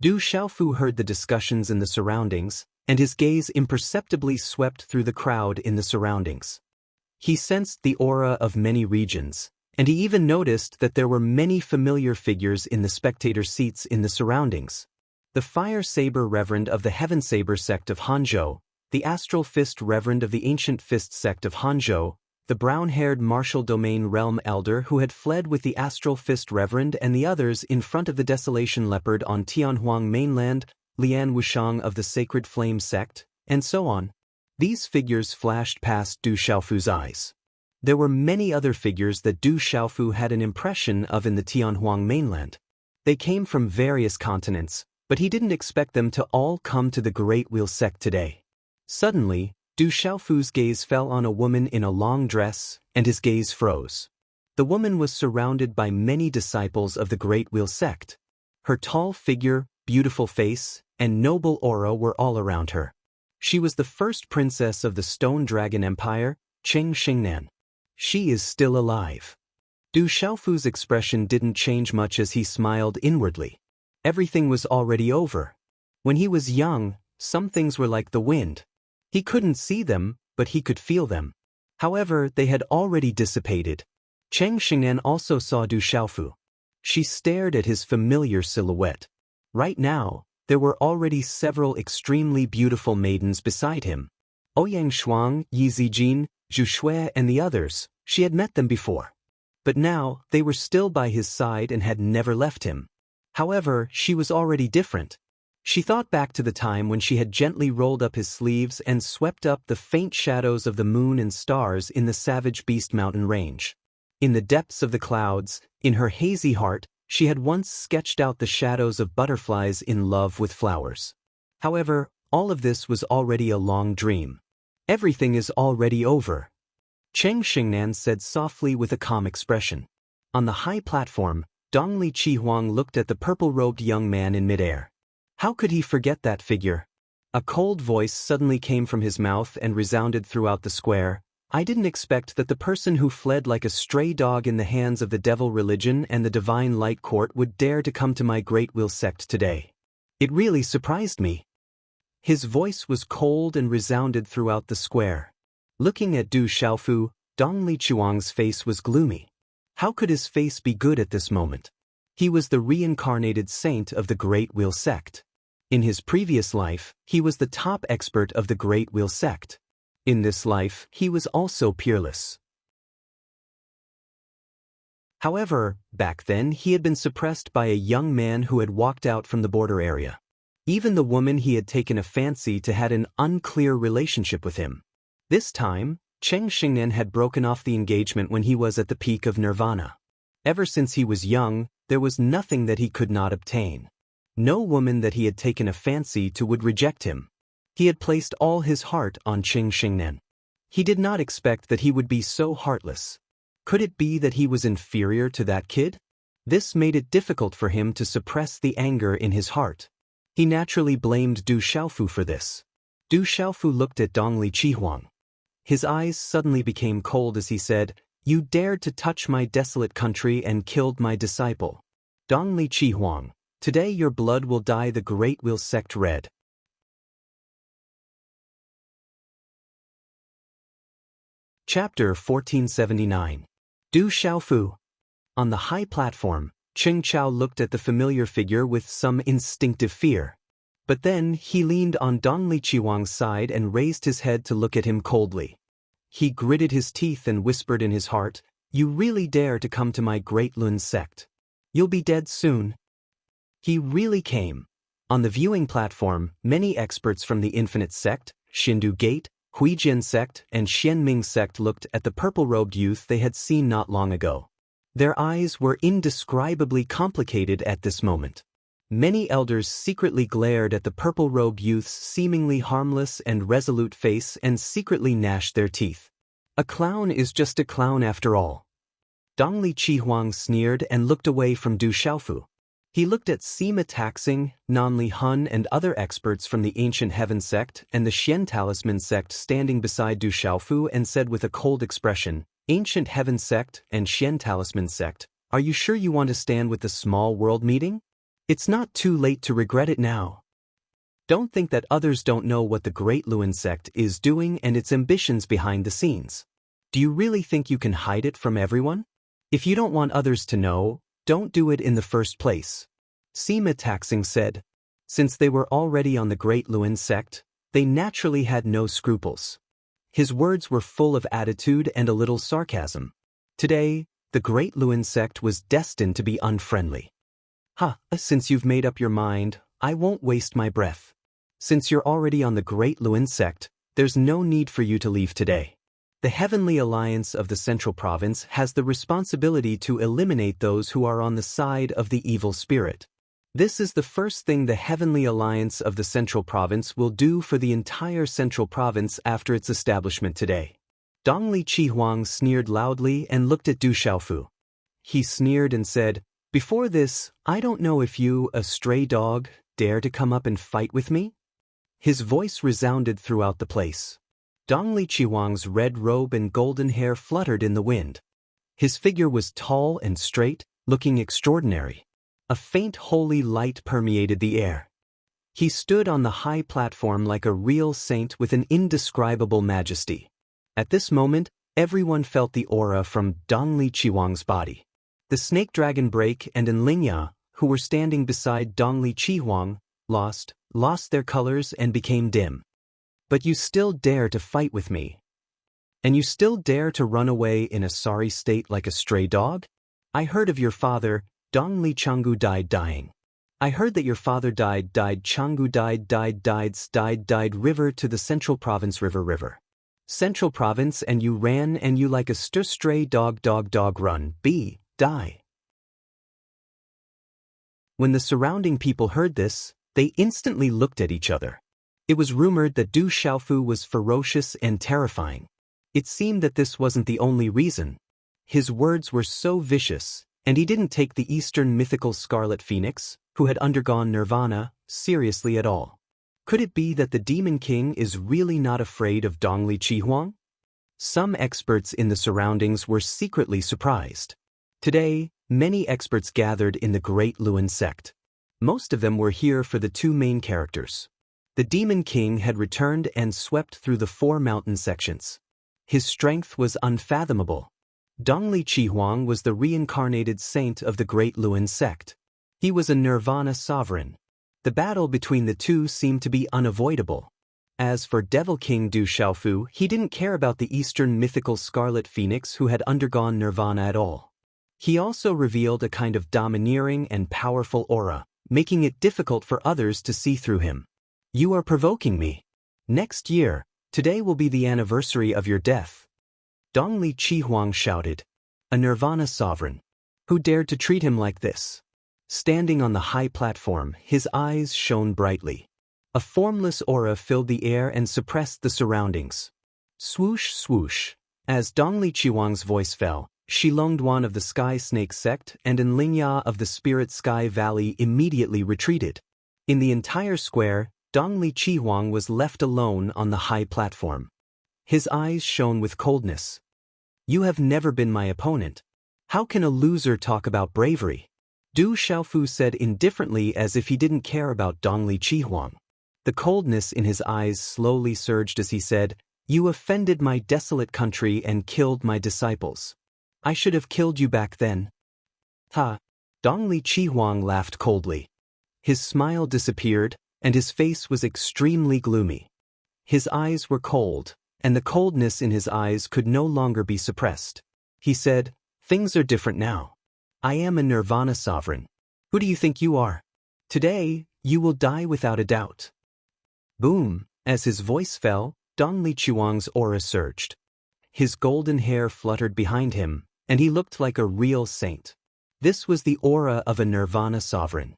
Du Xiaofu heard the discussions in the surroundings, and his gaze imperceptibly swept through the crowd in the surroundings. He sensed the aura of many regions, and he even noticed that there were many familiar figures in the spectator seats in the surroundings. The Fire Saber Reverend of the Heaven Saber sect of Hanzhou, the Astral Fist Reverend of the Ancient Fist sect of Hanzhou, the brown-haired Martial Domain Realm Elder who had fled with the Astral Fist Reverend and the others in front of the Desolation Leopard on Tianhuang mainland, Lian Wushang of the Sacred Flame sect, and so on. These figures flashed past Du Xiaofu's eyes. There were many other figures that Du Xiaofu had an impression of in the Tianhuang mainland. They came from various continents, but he didn't expect them to all come to the Great Wheel sect today. Suddenly, Du Xiaofu's gaze fell on a woman in a long dress, and his gaze froze. The woman was surrounded by many disciples of the Great Wheel sect. Her tall figure, beautiful face, and noble aura were all around her. She was the first princess of the Stone Dragon Empire, Cheng Xingnan. She is still alive. Du Xiaofu's expression didn't change much as he smiled inwardly. Everything was already over. When he was young, some things were like the wind. He couldn't see them, but he could feel them. However, they had already dissipated. Cheng Xingnan also saw Du Xiaofu. She stared at his familiar silhouette. Right now, there were already several extremely beautiful maidens beside him. Ouyang Shuang, Yi Zijin, Zhu Shui, and the others, she had met them before. But now, they were still by his side and had never left him. However, she was already different. She thought back to the time when she had gently rolled up his sleeves and swept up the faint shadows of the moon and stars in the Savage Beast Mountain range. In the depths of the clouds, in her hazy heart, she had once sketched out the shadows of butterflies in love with flowers. However, all of this was already a long dream. Everything is already over. Cheng Xingnan said softly with a calm expression. On the high platform, Dongli Qihuang looked at the purple-robed young man in midair. How could he forget that figure? A cold voice suddenly came from his mouth and resounded throughout the square. I didn't expect that the person who fled like a stray dog in the hands of the devil religion and the divine light court would dare to come to my Great Wheel sect today. It really surprised me. His voice was cold and resounded throughout the square. Looking at Du Xiaofu, Dongli Qihuang's face was gloomy. How could his face be good at this moment? He was the reincarnated saint of the Great Wheel sect. In his previous life, he was the top expert of the Great Wheel sect. In this life, he was also peerless. However, back then he had been suppressed by a young man who had walked out from the border area. Even the woman he had taken a fancy to had an unclear relationship with him. This time, Cheng Xingnan had broken off the engagement when he was at the peak of nirvana. Ever since he was young, there was nothing that he could not obtain. No woman that he had taken a fancy to would reject him. He had placed all his heart on Cheng Xingnan. He did not expect that he would be so heartless. Could it be that he was inferior to that kid? This made it difficult for him to suppress the anger in his heart. He naturally blamed Du Xiaofu for this. Du Xiaofu looked at Dongli Qihuang. His eyes suddenly became cold as he said, "You dared to touch my desolate country and killed my disciple. Dongli Qihuang, today your blood will dye the Great Wheel sect red." Chapter 1479. Du Xiaofu. On the high platform, Cheng Chao looked at the familiar figure with some instinctive fear. But then he leaned on Dongli Qihuang's side and raised his head to look at him coldly. He gritted his teeth and whispered in his heart, "You really dare to come to my Great Lun sect? You'll be dead soon." He really came. On the viewing platform, many experts from the Infinite Sect, Xindu Gate, Huijian Sect, and Xianming Sect looked at the purple-robed youth they had seen not long ago. Their eyes were indescribably complicated at this moment. Many elders secretly glared at the purple-robed youth's seemingly harmless and resolute face and secretly gnashed their teeth. A clown is just a clown after all. Dongli Qihuang sneered and looked away from Du Xiaofu. He looked at Sima Taxing, Nanli Hun and other experts from the Ancient Heaven Sect and the Xian Talisman Sect standing beside Du Xiaofu and said with a cold expression, "Ancient Heaven Sect and Xian Talisman Sect, are you sure you want to stand with the small world meeting? It's not too late to regret it now. Don't think that others don't know what the Great Lun sect is doing and its ambitions behind the scenes. Do you really think you can hide it from everyone? If you don't want others to know, don't do it in the first place." Sima Taxing said. Since they were already on the Great Lun sect, they naturally had no scruples. His words were full of attitude and a little sarcasm. Today, the Great Lun sect was destined to be unfriendly. Since you've made up your mind, I won't waste my breath. Since you're already on the Great Lun sect, there's no need for you to leave today. The Heavenly Alliance of the Central Province has the responsibility to eliminate those who are on the side of the evil spirit. This is the first thing the Heavenly Alliance of the Central Province will do for the entire Central Province after its establishment today. Dongli Qihuang sneered loudly and looked at Du Xiaofu. He sneered and said, "Before this, I don't know if you, a stray dog, dare to come up and fight with me?" His voice resounded throughout the place. Dongli Qihuang's red robe and golden hair fluttered in the wind. His figure was tall and straight, looking extraordinary. A faint holy light permeated the air. He stood on the high platform like a real saint with an indescribable majesty. At this moment, everyone felt the aura from Dongli Qihuang's body. The snake dragon Break and Enlingya, who were standing beside Dongli Qihuang, lost their colors and became dim. "But you still dare to fight with me? And you still dare to run away in a sorry state like a stray dog? I heard of your father, Dongli Changgu dying. I heard that your father died Changgu died river to the Central Province river. Central Province and you ran and you like a stray dog run, die." When the surrounding people heard this, they instantly looked at each other. It was rumored that Du Xiaofu was ferocious and terrifying. It seemed that this wasn't the only reason. His words were so vicious, and he didn't take the Eastern mythical Scarlet Phoenix, who had undergone nirvana, seriously at all. Could it be that the Demon King is really not afraid of Dongli Qihuang? Some experts in the surroundings were secretly surprised. Today, many experts gathered in the Great Luan sect. Most of them were here for the two main characters. The Demon King had returned and swept through the 4 mountain sections. His strength was unfathomable. Dongli Qihuang was the reincarnated saint of the Great Luan sect. He was a nirvana sovereign. The battle between the two seemed to be unavoidable. As for Devil King Du Xiaofu, he didn't care about the Eastern mythical Scarlet Phoenix who had undergone nirvana at all. He also revealed a kind of domineering and powerful aura, making it difficult for others to see through him. "You are provoking me. Next year, today will be the anniversary of your death." Dongli Qihuang shouted. A nirvana sovereign. Who dared to treat him like this? Standing on the high platform, his eyes shone brightly. A formless aura filled the air and suppressed the surroundings. Swoosh, swoosh. As Dongli Qihuang's voice fell, Shilongduan of the Sky Snake sect and Enlingya of the Spirit Sky Valley immediately retreated. In the entire square, Dongli Qihuang was left alone on the high platform. His eyes shone with coldness. "You have never been my opponent. How can a loser talk about bravery?" Du Xiaofu said indifferently as if he didn't care about Dongli Qihuang. The coldness in his eyes slowly surged as he said, "You offended my desolate country and killed my disciples. I should have killed you back then." "Ha!" Dongli Qihuang laughed coldly. His smile disappeared, and his face was extremely gloomy. His eyes were cold, and the coldness in his eyes could no longer be suppressed. He said, "Things are different now. I am a nirvana sovereign. Who do you think you are? Today, you will die without a doubt." Boom! As his voice fell, Dongli Qihuang's aura surged. His golden hair fluttered behind him, and he looked like a real saint. This was the aura of a nirvana sovereign.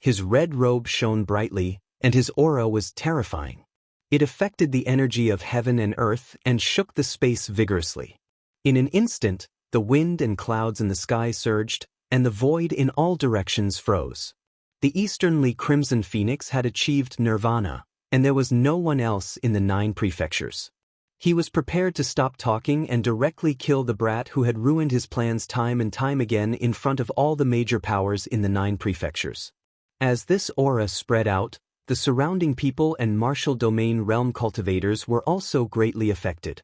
His red robe shone brightly, and his aura was terrifying. It affected the energy of heaven and earth and shook the space vigorously. In an instant, the wind and clouds in the sky surged, and the void in all directions froze. The easternly Crimson Phoenix had achieved nirvana, and there was no one else in the 9 prefectures. He was prepared to stop talking and directly kill the brat who had ruined his plans time and time again in front of all the major powers in the 9 prefectures. As this aura spread out, the surrounding people and martial domain realm cultivators were also greatly affected.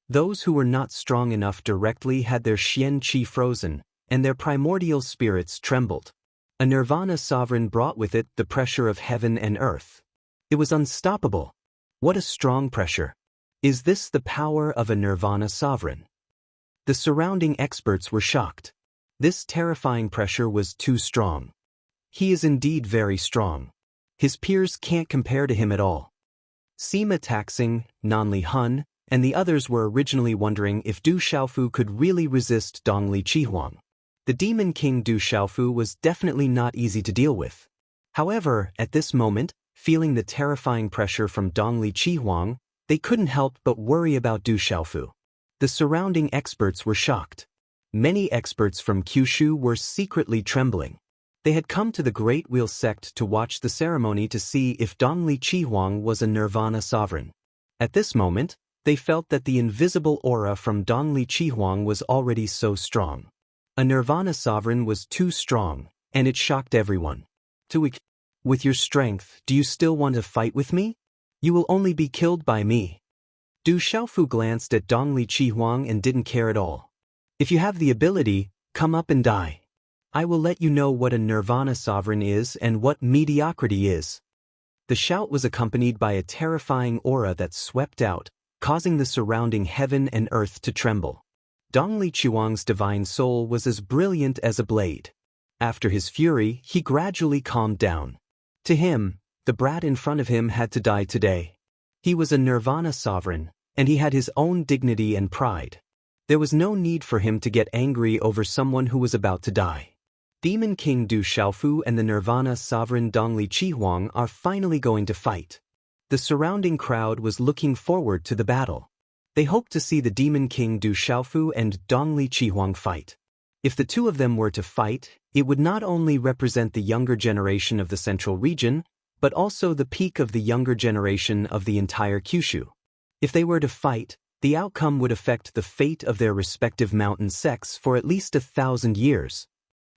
Those who were not strong enough directly had their Xian Qi frozen, and their primordial spirits trembled. A nirvana sovereign brought with it the pressure of heaven and earth. It was unstoppable. What a strong pressure. Is this the power of a nirvana sovereign? The surrounding experts were shocked. This terrifying pressure was too strong. He is indeed very strong. His peers can't compare to him at all. Sima Taxing, Nanli Hun, and the others were originally wondering if Du Xiaofu could really resist Dongli Qihuang. The Demon King Du Xiaofu was definitely not easy to deal with. However, at this moment, feeling the terrifying pressure from Dongli Qihuang, they couldn't help but worry about Du Xiaofu. The surrounding experts were shocked. Many experts from Kyushu were secretly trembling. They had come to the Great Wheel sect to watch the ceremony to see if Dongli Qihuang was a Nirvana sovereign. At this moment, they felt that the invisible aura from Dongli Qihuang was already so strong. A Nirvana sovereign was too strong, and it shocked everyone. With your strength, do you still want to fight with me? You will only be killed by me. Du Xiaofu glanced at Dongli Qihuang and didn't care at all. If you have the ability, come up and die. I will let you know what a Nirvana sovereign is and what mediocrity is. The shout was accompanied by a terrifying aura that swept out, causing the surrounding heaven and earth to tremble. Dongli Qihuang's divine soul was as brilliant as a blade. After his fury, he gradually calmed down. To him, the brat in front of him had to die today. He was a Nirvana sovereign, and he had his own dignity and pride. There was no need for him to get angry over someone who was about to die. Demon King Du Xiaofu and the Nirvana sovereign Dongli Qihuang are finally going to fight. The surrounding crowd was looking forward to the battle. They hoped to see the Demon King Du Xiaofu and Dongli Qihuang fight. If the two of them were to fight, it would not only represent the younger generation of the central region, but also the peak of the younger generation of the entire Kyushu. If they were to fight, the outcome would affect the fate of their respective mountain sects for at least 1,000 years.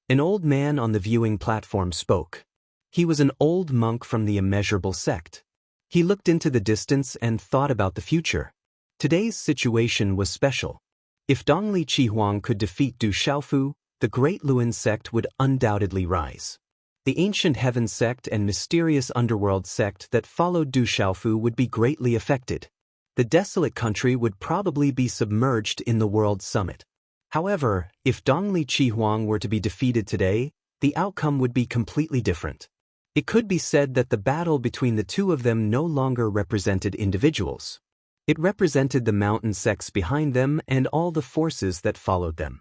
An old man on the viewing platform spoke. He was an old monk from the Immeasurable sect. He looked into the distance and thought about the future. Today's situation was special. If Dongli Qihuang could defeat Du Xiaofu, the Great Luin sect would undoubtedly rise. The Ancient Heaven sect and Mysterious Underworld sect that followed Du Xiaofu would be greatly affected. The desolate country would probably be submerged in the World Summit. However, if Dongli Qihuang were to be defeated today, the outcome would be completely different. It could be said that the battle between the two of them no longer represented individuals. It represented the mountain sects behind them and all the forces that followed them.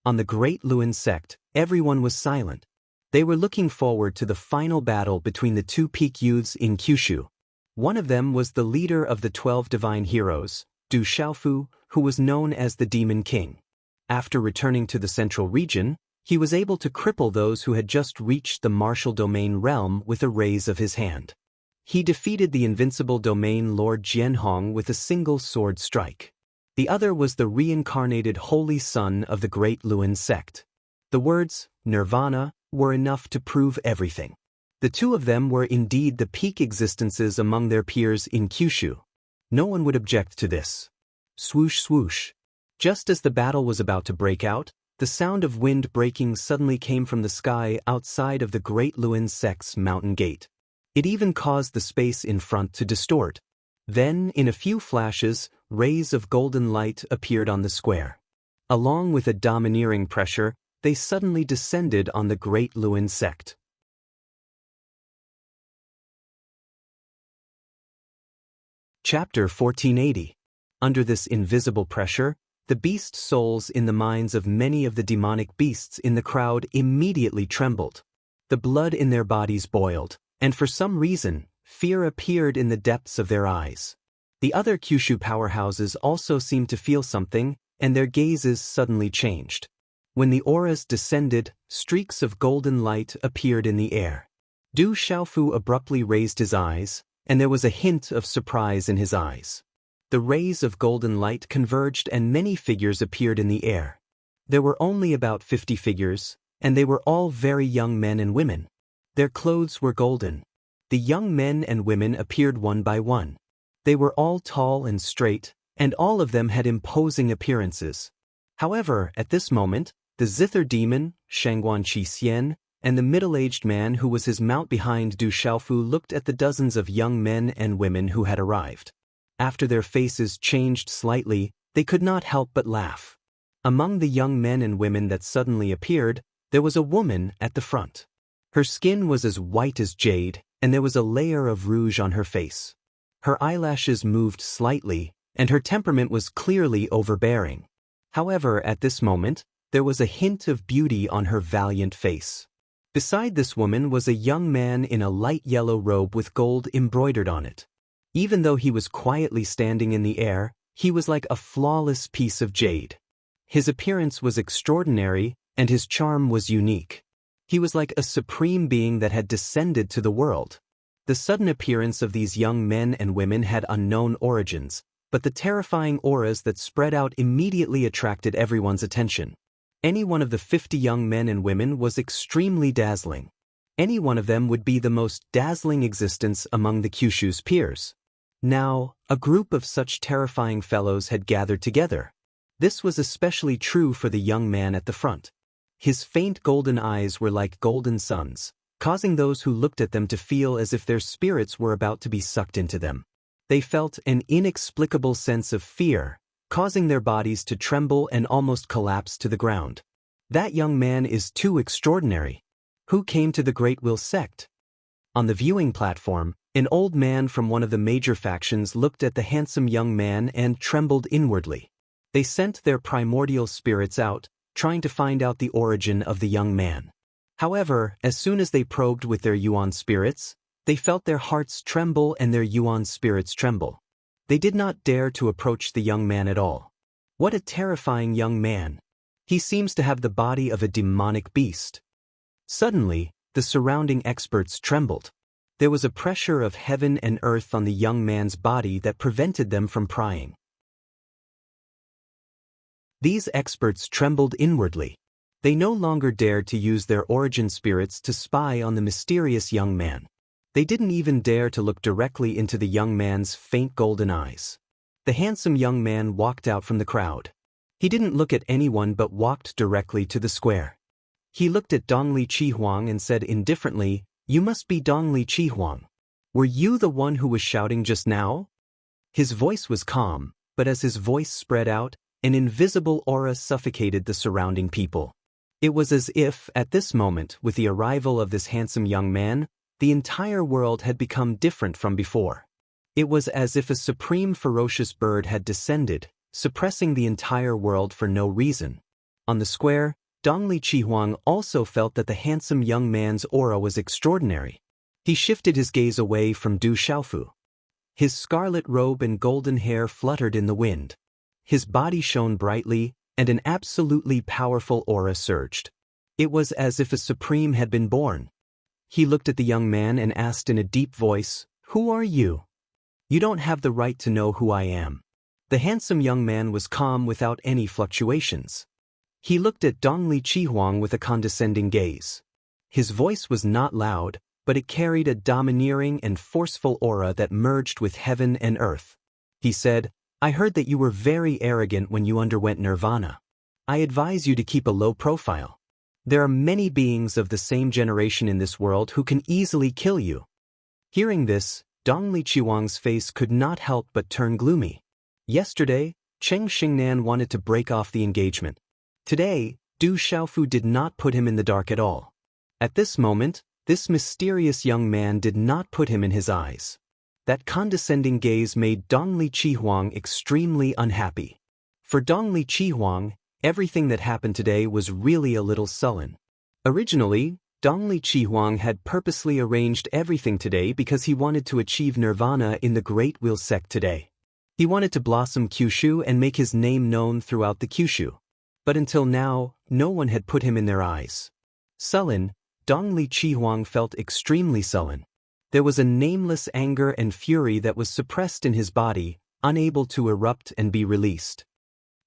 On the Great Luin sect, everyone was silent. They were looking forward to the final battle between the two peak youths in Kyushu. One of them was the leader of the 12 divine heroes, Du Xiaofu, who was known as the Demon King. After returning to the central region, he was able to cripple those who had just reached the martial domain realm with a raise of his hand. He defeated the invincible domain Lord Jianhong with a single sword strike. The other was the reincarnated Holy Son of the Great Luin sect. The words, Nirvana, were enough to prove everything. The two of them were indeed the peak existences among their peers in Kyushu. No one would object to this. Swoosh swoosh. Just as the battle was about to break out, the sound of wind breaking suddenly came from the sky outside of the Great Luin sect's mountain gate. It even caused the space in front to distort. Then, in a few flashes, rays of golden light appeared on the square. Along with a domineering pressure, they suddenly descended on the Great Luin sect. Chapter 1480. Under this invisible pressure, the beast souls in the minds of many of the demonic beasts in the crowd immediately trembled. The blood in their bodies boiled, and for some reason, fear appeared in the depths of their eyes. The other Kyushu powerhouses also seemed to feel something, and their gazes suddenly changed. When the auras descended, streaks of golden light appeared in the air. Du Xiaofu abruptly raised his eyes, and there was a hint of surprise in his eyes. The rays of golden light converged and many figures appeared in the air. There were only about 50 figures, and they were all very young men and women. Their clothes were golden. The young men and women appeared one by one. They were all tall and straight, and all of them had imposing appearances. However, at this moment, the zither demon, Shangguan Qi and the middle-aged man who was his mount behind Du Xiaofu looked at the dozens of young men and women who had arrived. After their faces changed slightly, they could not help but laugh. Among the young men and women that suddenly appeared, there was a woman at the front. Her skin was as white as jade, and there was a layer of rouge on her face. Her eyelashes moved slightly, and her temperament was clearly overbearing. However, at this moment, there was a hint of beauty on her valiant face. Beside this woman was a young man in a light yellow robe with gold embroidered on it. Even though he was quietly standing in the air, he was like a flawless piece of jade. His appearance was extraordinary, and his charm was unique. He was like a supreme being that had descended to the world. The sudden appearance of these young men and women had unknown origins, but the terrifying auras that spread out immediately attracted everyone's attention. Any one of the 50 young men and women was extremely dazzling. Any one of them would be the most dazzling existence among the Kyushu's peers. Now, a group of such terrifying fellows had gathered together. This was especially true for the young man at the front. His faint golden eyes were like golden suns, causing those who looked at them to feel as if their spirits were about to be sucked into them. They felt an inexplicable sense of fear, causing their bodies to tremble and almost collapse to the ground. That young man is too extraordinary. Who came to the Great Will sect? On the viewing platform, an old man from one of the major factions looked at the handsome young man and trembled inwardly. They sent their primordial spirits out, trying to find out the origin of the young man. However, as soon as they probed with their yuan spirits, they felt their hearts tremble and their yuan spirits tremble. They did not dare to approach the young man at all. What a terrifying young man! He seems to have the body of a demonic beast. Suddenly, the surrounding experts trembled. There was a pressure of heaven and earth on the young man's body that prevented them from prying. These experts trembled inwardly. They no longer dared to use their origin spirits to spy on the mysterious young man. They didn't even dare to look directly into the young man's faint golden eyes. The handsome young man walked out from the crowd. He didn't look at anyone but walked directly to the square. He looked at Dongli Chihuang and said indifferently, "You must be Dongli Chihuang. Were you the one who was shouting just now?" His voice was calm, but as his voice spread out, an invisible aura suffocated the surrounding people. It was as if, at this moment, with the arrival of this handsome young man, the entire world had become different from before. It was as if a supreme ferocious bird had descended, suppressing the entire world for no reason. On the square, Dongli Chihuang also felt that the handsome young man's aura was extraordinary. He shifted his gaze away from Du Xiaofu. His scarlet robe and golden hair fluttered in the wind. His body shone brightly, and an absolutely powerful aura surged. It was as if a supreme had been born. He looked at the young man and asked in a deep voice, "Who are you?" "You don't have the right to know who I am." The handsome young man was calm without any fluctuations. He looked at Dongli Chihuang with a condescending gaze. His voice was not loud, but it carried a domineering and forceful aura that merged with heaven and earth. He said, "I heard that you were very arrogant when you underwent nirvana. I advise you to keep a low profile. There are many beings of the same generation in this world who can easily kill you." Hearing this, Dongli Chihuang's face could not help but turn gloomy. Yesterday, Cheng Xingnan wanted to break off the engagement. Today, Du Xiaofu did not put him in the dark at all. At this moment, this mysterious young man did not put him in his eyes. That condescending gaze made Dongli Chihuang extremely unhappy. For Dongli Chihuang, everything that happened today was really a little sullen. Originally, Dongli Chihuang had purposely arranged everything today because he wanted to achieve nirvana in the Great Will sect today. He wanted to blossom Kyushu and make his name known throughout the Kyushu. But until now, no one had put him in their eyes. Sullen, Dongli Chihuang felt extremely sullen. There was a nameless anger and fury that was suppressed in his body, unable to erupt and be released.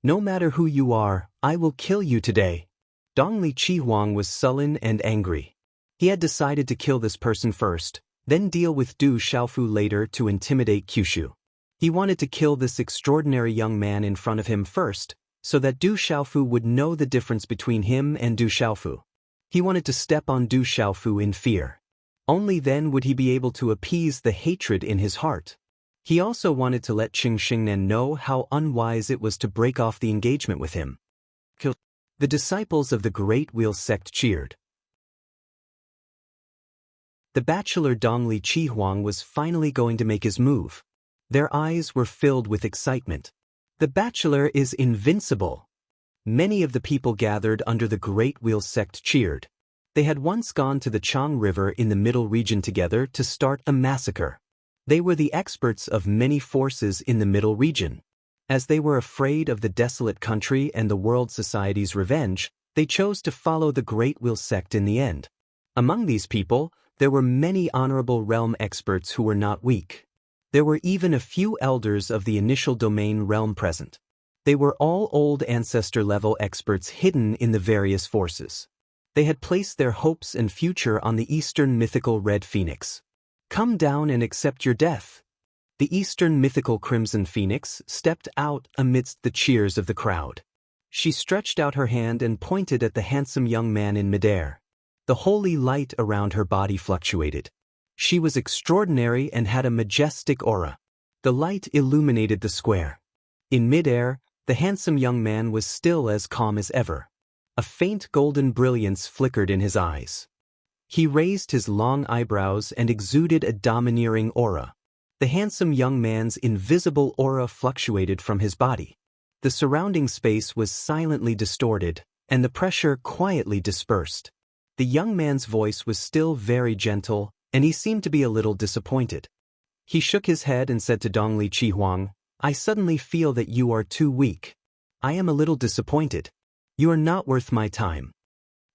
"No matter who you are, I will kill you today." Dongli Chihuang was sullen and angry. He had decided to kill this person first, then deal with Du Xiaofu later to intimidate Kyushu. He wanted to kill this extraordinary young man in front of him first, so that Du Xiaofu would know the difference between him and Du Xiaofu. He wanted to step on Du Xiaofu in fear. Only then would he be able to appease the hatred in his heart. He also wanted to let Cheng Xingnan know how unwise it was to break off the engagement with him. The disciples of the Great Wheel sect cheered. The bachelor Dongli Chihuang was finally going to make his move. Their eyes were filled with excitement. The bachelor is invincible. Many of the people gathered under the Great Wheel sect cheered. They had once gone to the Chang River in the middle region together to start a massacre. They were the experts of many forces in the middle region. As they were afraid of the desolate country and the world society's revenge, they chose to follow the Great Wheel sect in the end. Among these people, there were many honorable realm experts who were not weak. There were even a few elders of the initial domain realm present. They were all old ancestor-level experts hidden in the various forces. They had placed their hopes and future on the Eastern mythical Red Phoenix. Come down and accept your death. The Eastern mythical Crimson Phoenix stepped out amidst the cheers of the crowd. She stretched out her hand and pointed at the handsome young man in midair. The holy light around her body fluctuated. She was extraordinary and had a majestic aura. The light illuminated the square. In midair, the handsome young man was still as calm as ever. A faint golden brilliance flickered in his eyes. He raised his long eyebrows and exuded a domineering aura. The handsome young man's invisible aura fluctuated from his body. The surrounding space was silently distorted, and the pressure quietly dispersed. The young man's voice was still very gentle, and he seemed to be a little disappointed. He shook his head and said to Dongli Chihuang, "I suddenly feel that you are too weak. I am a little disappointed. You are not worth my time."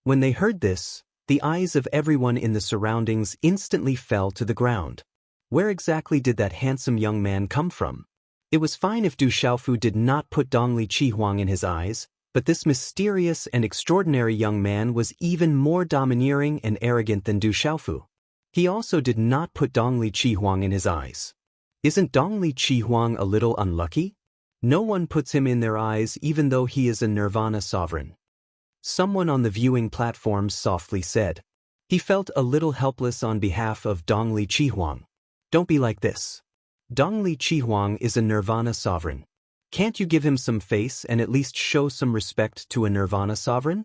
When they heard this, the eyes of everyone in the surroundings instantly fell to the ground. Where exactly did that handsome young man come from? It was fine if Du Xiaofu did not put Dongli Chihuang in his eyes, but this mysterious and extraordinary young man was even more domineering and arrogant than Du Xiaofu. He also did not put Dongli Chihuang in his eyes. Isn't Dongli Chihuang a little unlucky? No one puts him in their eyes even though he is a Nirvana sovereign. Someone on the viewing platform softly said. He felt a little helpless on behalf of Dongli Chihuang. Don't be like this. Dongli Chihuang is a Nirvana sovereign. Can't you give him some face and at least show some respect to a Nirvana sovereign?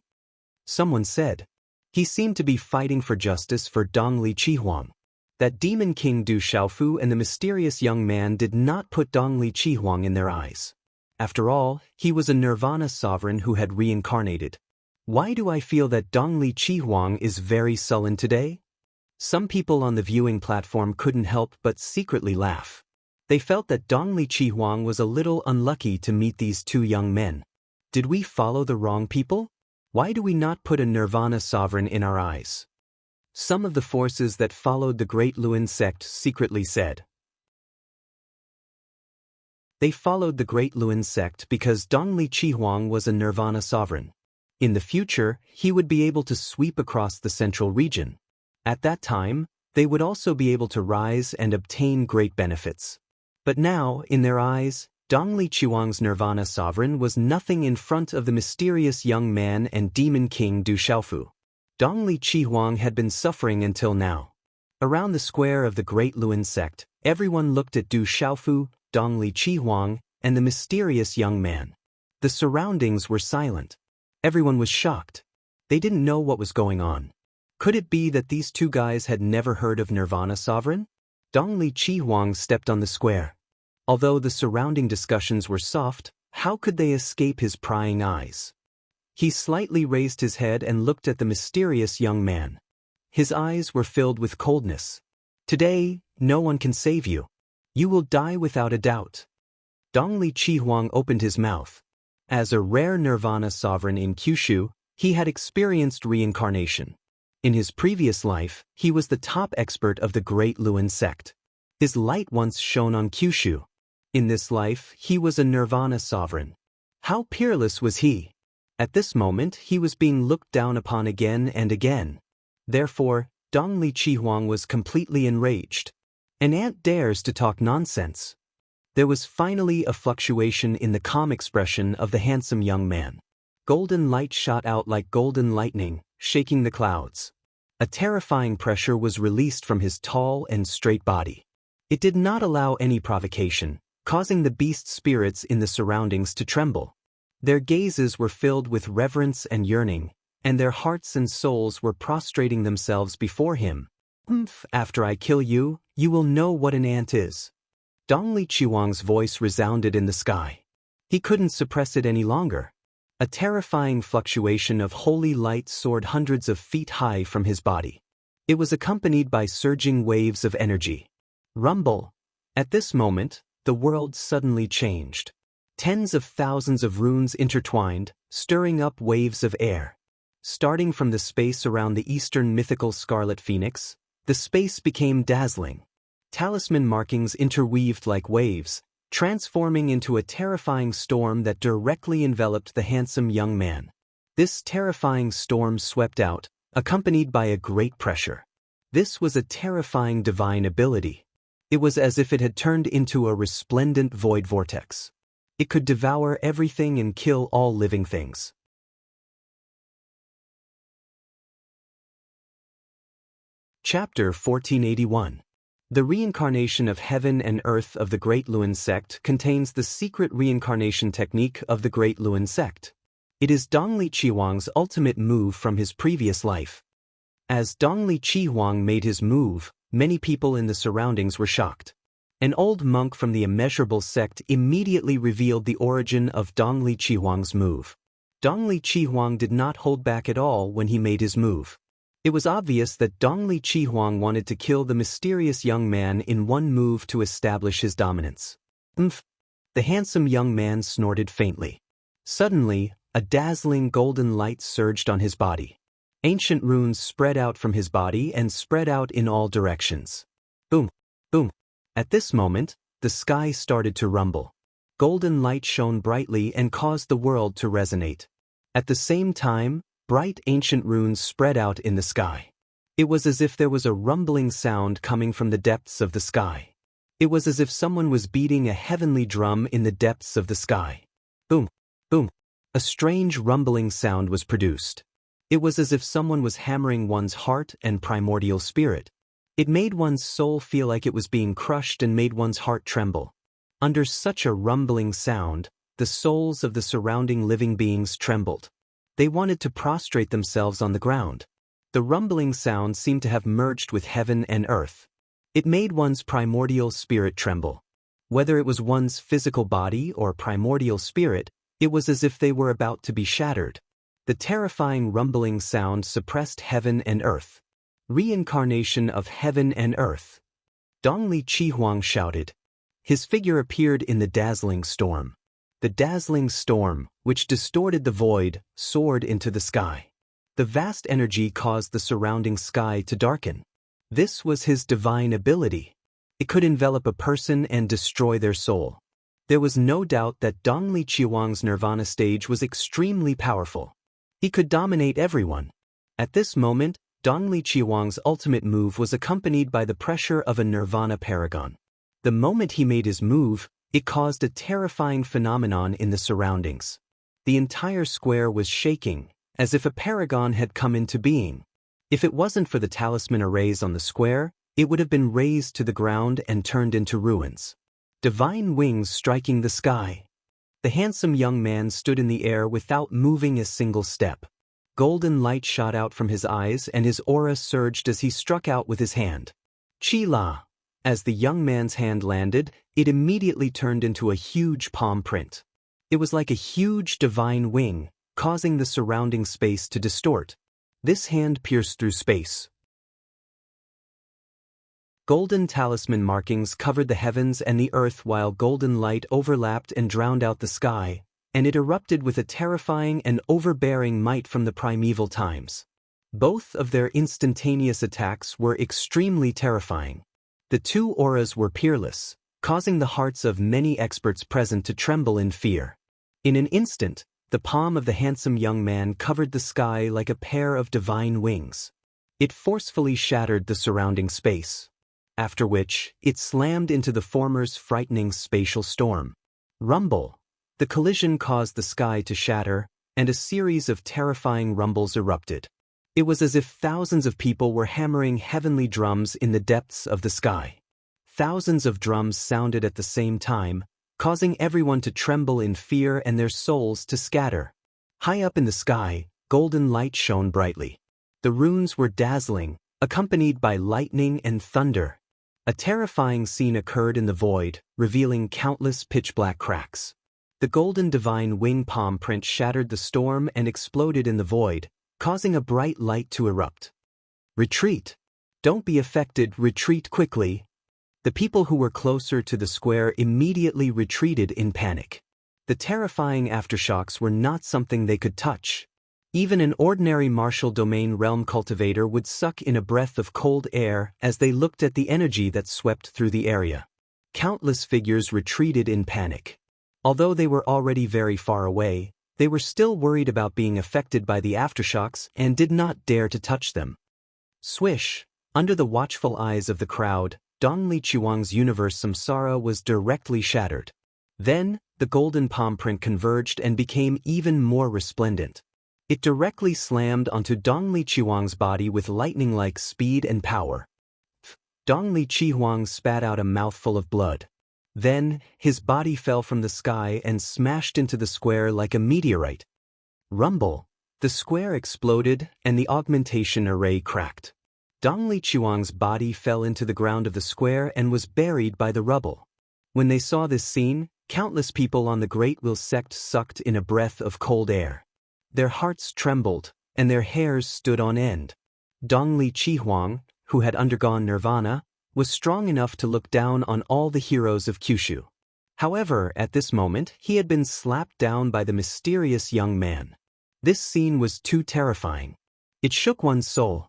Someone said. He seemed to be fighting for justice for Dongli Chihuang. That demon king Du Xiaofu and the mysterious young man did not put Dongli Chihuang in their eyes. After all, he was a Nirvana sovereign who had reincarnated. Why do I feel that Dongli Chihuang is very sullen today? Some people on the viewing platform couldn't help but secretly laugh. They felt that Dongli Chihuang was a little unlucky to meet these two young men. Did we follow the wrong people? Why do we not put a Nirvana sovereign in our eyes? Some of the forces that followed the Great Luen sect secretly said. They followed the Great Luen sect because Dongli Chihuang was a Nirvana sovereign. In the future, he would be able to sweep across the central region. At that time, they would also be able to rise and obtain great benefits. But now, in their eyes, Dongli Chihuang's Nirvana sovereign was nothing in front of the mysterious young man and demon king Du Xiaofu. Dongli Chihuang had been suffering until now. Around the square of the Great Luen sect, everyone looked at Du Xiaofu, Dongli Chihuang, and the mysterious young man. The surroundings were silent. Everyone was shocked. They didn't know what was going on. Could it be that these two guys had never heard of Nirvana sovereign? Dongli Chihuang stepped on the square. Although the surrounding discussions were soft, how could they escape his prying eyes? He slightly raised his head and looked at the mysterious young man. His eyes were filled with coldness. Today, no one can save you. You will die without a doubt. Dongli Chihuang opened his mouth. As a rare Nirvana sovereign in Kyushu, he had experienced reincarnation. In his previous life, he was the top expert of the Great Luen sect. His light once shone on Kyushu. In this life, he was a Nirvana sovereign. How peerless was he? At this moment, he was being looked down upon again and again. Therefore, Dongli Chihuang was completely enraged. An ant dares to talk nonsense. There was finally a fluctuation in the calm expression of the handsome young man. Golden light shot out like golden lightning, shaking the clouds. A terrifying pressure was released from his tall and straight body. It did not allow any provocation, causing the beast spirits in the surroundings to tremble. Their gazes were filled with reverence and yearning, and their hearts and souls were prostrating themselves before him. After I kill you, you will know what an ant is. Dongli Qiwang's voice resounded in the sky. He couldn't suppress it any longer. A terrifying fluctuation of holy light soared hundreds of feet high from his body. It was accompanied by surging waves of energy. Rumble. At this moment, the world suddenly changed. Tens of thousands of runes intertwined, stirring up waves of air. Starting from the space around the eastern mythical Scarlet Phoenix, the space became dazzling. Talisman markings interweaved like waves, transforming into a terrifying storm that directly enveloped the handsome young man. This terrifying storm swept out, accompanied by a great pressure. This was a terrifying divine ability. It was as if it had turned into a resplendent void vortex. It could devour everything and kill all living things. Chapter 1481. The reincarnation of heaven and earth of the Great Luan sect contains the secret reincarnation technique of the Great Luan sect. It is Dongli Qiwang's ultimate move from his previous life. As Dongli Qiwang made his move, many people in the surroundings were shocked. An old monk from the immeasurable sect immediately revealed the origin of Dongli Qiwang's move. Dongli Qiwang did not hold back at all when he made his move. It was obvious that Dongli Qiwang wanted to kill the mysterious young man in one move to establish his dominance. The handsome young man snorted faintly. Suddenly, a dazzling golden light surged on his body. Ancient runes spread out from his body and spread out in all directions. Boom, boom. At this moment, the sky started to rumble. Golden light shone brightly and caused the world to resonate. At the same time, bright ancient runes spread out in the sky. It was as if there was a rumbling sound coming from the depths of the sky. It was as if someone was beating a heavenly drum in the depths of the sky. Boom, boom. A strange rumbling sound was produced. It was as if someone was hammering one's heart and primordial spirit. It made one's soul feel like it was being crushed and made one's heart tremble. Under such a rumbling sound, the souls of the surrounding living beings trembled. They wanted to prostrate themselves on the ground. The rumbling sound seemed to have merged with heaven and earth. It made one's primordial spirit tremble. Whether it was one's physical body or primordial spirit, it was as if they were about to be shattered. The terrifying rumbling sound suppressed heaven and earth. Reincarnation of heaven and earth. Dongli Qiwang shouted. His figure appeared in the dazzling storm. The dazzling storm, which distorted the void, soared into the sky. The vast energy caused the surrounding sky to darken. This was his divine ability. It could envelop a person and destroy their soul. There was no doubt that Dongli Qiwang's nirvana stage was extremely powerful. He could dominate everyone. At this moment, Dongli Qiwang's ultimate move was accompanied by the pressure of a nirvana paragon. The moment he made his move, it caused a terrifying phenomenon in the surroundings. The entire square was shaking, as if a paragon had come into being. If it wasn't for the talisman arrays on the square, it would have been razed to the ground and turned into ruins. Divine wings striking the sky. The handsome young man stood in the air without moving a single step. Golden light shot out from his eyes and his aura surged as he struck out with his hand. Chi-la. As the young man's hand landed, it immediately turned into a huge palm print. It was like a huge divine wing, causing the surrounding space to distort. This hand pierced through space. Golden talisman markings covered the heavens and the earth while golden light overlapped and drowned out the sky, and it erupted with a terrifying and overbearing might from the primeval times. Both of their instantaneous attacks were extremely terrifying. The two auras were peerless, causing the hearts of many experts present to tremble in fear. In an instant, the palm of the handsome young man covered the sky like a pair of divine wings. It forcefully shattered the surrounding space, after which it slammed into the former's frightening spatial storm. Rumble. The collision caused the sky to shatter, and a series of terrifying rumbles erupted. It was as if thousands of people were hammering heavenly drums in the depths of the sky. Thousands of drums sounded at the same time, causing everyone to tremble in fear and their souls to scatter. High up in the sky, golden light shone brightly. The runes were dazzling, accompanied by lightning and thunder. A terrifying scene occurred in the void, revealing countless pitch-black cracks. The golden divine wing palm print shattered the storm and exploded in the void, causing a bright light to erupt. Retreat! Don't be affected, retreat quickly. The people who were closer to the square immediately retreated in panic. The terrifying aftershocks were not something they could touch. Even an ordinary martial domain realm cultivator would suck in a breath of cold air as they looked at the energy that swept through the area. Countless figures retreated in panic. Although they were already very far away, they were still worried about being affected by the aftershocks and did not dare to touch them. Swish! Under the watchful eyes of the crowd, Dongli Chuang's universe samsara was directly shattered. Then, the golden palm print converged and became even more resplendent. It directly slammed onto Dongli Chihuang's body with lightning-like speed and power. Dongli Chihuang spat out a mouthful of blood. Then, his body fell from the sky and smashed into the square like a meteorite. Rumble! The square exploded and the augmentation array cracked. Dongli Chuang's body fell into the ground of the square and was buried by the rubble. When they saw this scene, countless people on the Great Will sect sucked in a breath of cold air. Their hearts trembled, and their hairs stood on end. Dongli Chihuang, who had undergone nirvana, was strong enough to look down on all the heroes of Kyushu. However, at this moment, he had been slapped down by the mysterious young man. This scene was too terrifying. It shook one's soul.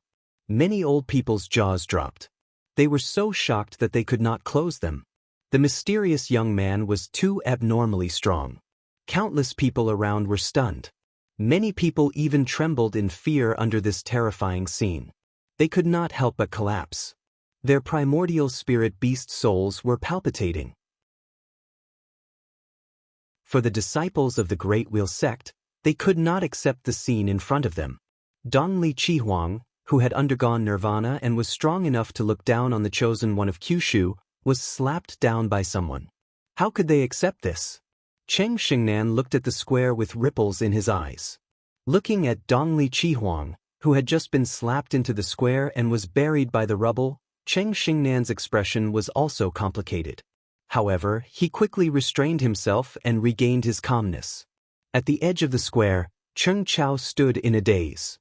Many old people's jaws dropped. They were so shocked that they could not close them. The mysterious young man was too abnormally strong. Countless people around were stunned. Many people even trembled in fear under this terrifying scene. They could not help but collapse. Their primordial spirit beast souls were palpitating. For the disciples of the Great Wheel sect, they could not accept the scene in front of them. Dongli Chihuang, who had undergone nirvana and was strong enough to look down on the chosen one of Kyushu, was slapped down by someone. How could they accept this? Cheng Xingnan looked at the square with ripples in his eyes. Looking at Dongli Chihuang, who had just been slapped into the square and was buried by the rubble, Cheng Xingnan's expression was also complicated. However, he quickly restrained himself and regained his calmness. At the edge of the square, Cheng Chao stood in a daze.